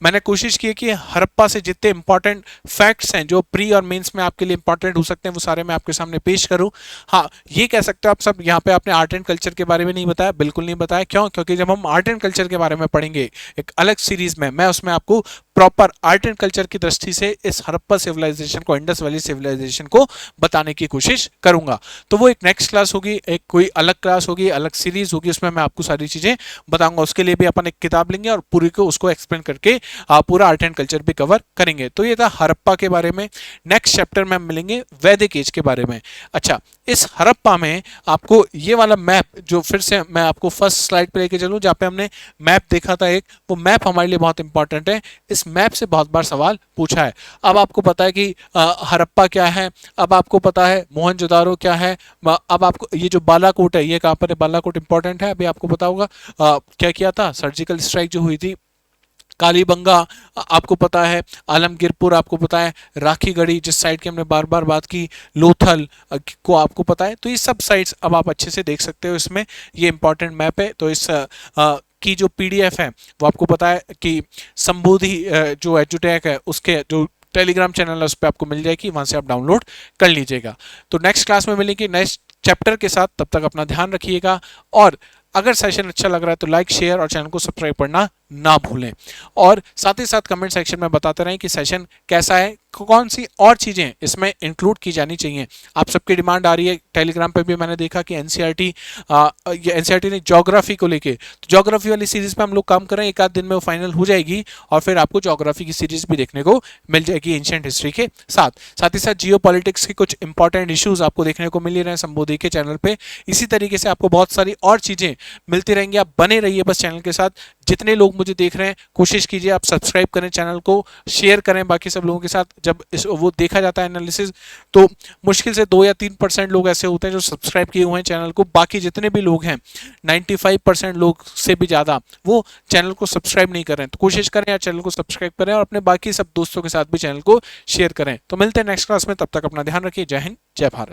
मैंने कोशिश की कि हड़प्पा से जितने इंपॉर्टेंट फैक्ट्स हैं जो प्री और मेंस में आपके लिए इंपॉर्टेंट हो सकते हैं वो सारे मैं आपके सामने पेश करूं। हाँ, ये कह सकते हो आप सब, यहाँ पे आपने आर्ट एंड कल्चर के बारे में नहीं बताया, बिल्कुल नहीं बताया। क्यों? क्योंकि जब हम आर्ट एंड कल्चर के बारे में पढ़ेंगे एक अलग सीरीज में, मैं उसमें आपको प्रॉपर आर्ट एंड कल्चर की दृष्टि से इस हड़प्पा सिविलाइजेशन को, इंडस वैली सिविलाइजेशन को बताने की कोशिश करूंगा। तो वो एक नेक्स्ट क्लास होगी, एक कोई अलग क्लास होगी, अलग सीरीज होगी, उसमें मैं आपको सारी चीजें चीजें बताऊंगा। उसके लिए भी अपन एक किताब लेंगे और पूरी को उसको एक्सप्लेन करके पूरा आर्ट एंड कल्चर भी कवर करेंगे। तो ये था हड़प्पा के बारे में। नेक्स्ट चैप्टर में हम मिलेंगे वैदिक एज के बारे में। अच्छा, इस हड़प्पा में आपको ये वाला मैप, जो फिर से मैं आपको फर्स्ट स्लाइड पे लेके चलूं जहाँ पे हमने मैप देखा था एक, वो मैप हमारे लिए बहुत इंपॉर्टेंट है। इस मैप से बहुत बार सवाल पूछा है। अब आपको पता है कि हड़प्पा क्या है, अब आपको पता है मोहनजोदारो क्या है, अब आपको ये जो बालाकोट है ये कहाँ पर है, बालाकोट इंपॉर्टेंट है, अभी आपको पता होगा क्या किया था, सर्जिकल स्ट्राइक जो हुई थी, कालीबंगा आपको पता है, आलमगीरपुर आपको पता है, राखी गढ़ी जिस साइड की हमने बार बार बात की, लोथल को आपको पता है। तो ये सब साइट्स अब आप अच्छे से देख सकते हो इसमें, ये इंपॉर्टेंट मैप है। तो इस की जो पीडीएफ है वो आपको पता है कि संबोधि जो एजुटेक है उसके जो टेलीग्राम चैनल है उस पर आपको मिल जाएगी, वहां से आप डाउनलोड कर लीजिएगा। तो नेक्स्ट क्लास में मिलेंगे नेक्स्ट चैप्टर के साथ, तब तक अपना ध्यान रखिएगा। और अगर सेशन अच्छा लग रहा है तो लाइक, शेयर और चैनल को सब्सक्राइब करना ना भूलें। और साथ ही साथ कमेंट सेक्शन में बताते रहें कि सेशन कैसा है, कौन सी और चीज़ें इसमें इंक्लूड की जानी चाहिए। आप सबकी डिमांड आ रही है, टेलीग्राम पे भी मैंने देखा कि एनसीईआरटी ने ज्योग्राफी को लेके, तो ज्योग्राफी वाली सीरीज पे हम लोग काम कर रहे हैं, एक आध दिन में वो फाइनल हो जाएगी और फिर आपको ज्योग्राफी की सीरीज भी देखने को मिल जाएगी एंशिएंट हिस्ट्री के साथ। साथ ही साथ जियो पॉलिटिक्स के कुछ इंपॉर्टेंट इश्यूज आपको देखने को मिल ही रहे हैं संबोधि के चैनल पे। इसी तरीके से आपको बहुत सारी और चीज़ें मिलती रहेंगी, आप बने रहिए बस चैनल के साथ। जितने लोग मुझे देख रहे हैं कोशिश कीजिए आप सब्सक्राइब करें चैनल को, शेयर करें बाकी सब लोगों के साथ। जब वो देखा जाता है एनालिसिस, तो मुश्किल से 2 या 3% लोग ऐसे होते हैं जो सब्सक्राइब किए हुए हैं चैनल को। बाकी जितने भी लोग हैं 95% लोग से भी ज़्यादा वो चैनल को सब्सक्राइब नहीं कर रहे हैं। तो कोशिश करें यार चैनल को सब्सक्राइब करें और अपने बाकी सब दोस्तों के साथ भी चैनल को शेयर करें। तो मिलते हैं नेक्स्ट क्लास में, तब तक अपना ध्यान रखिए। जय हिंद, जय भारत।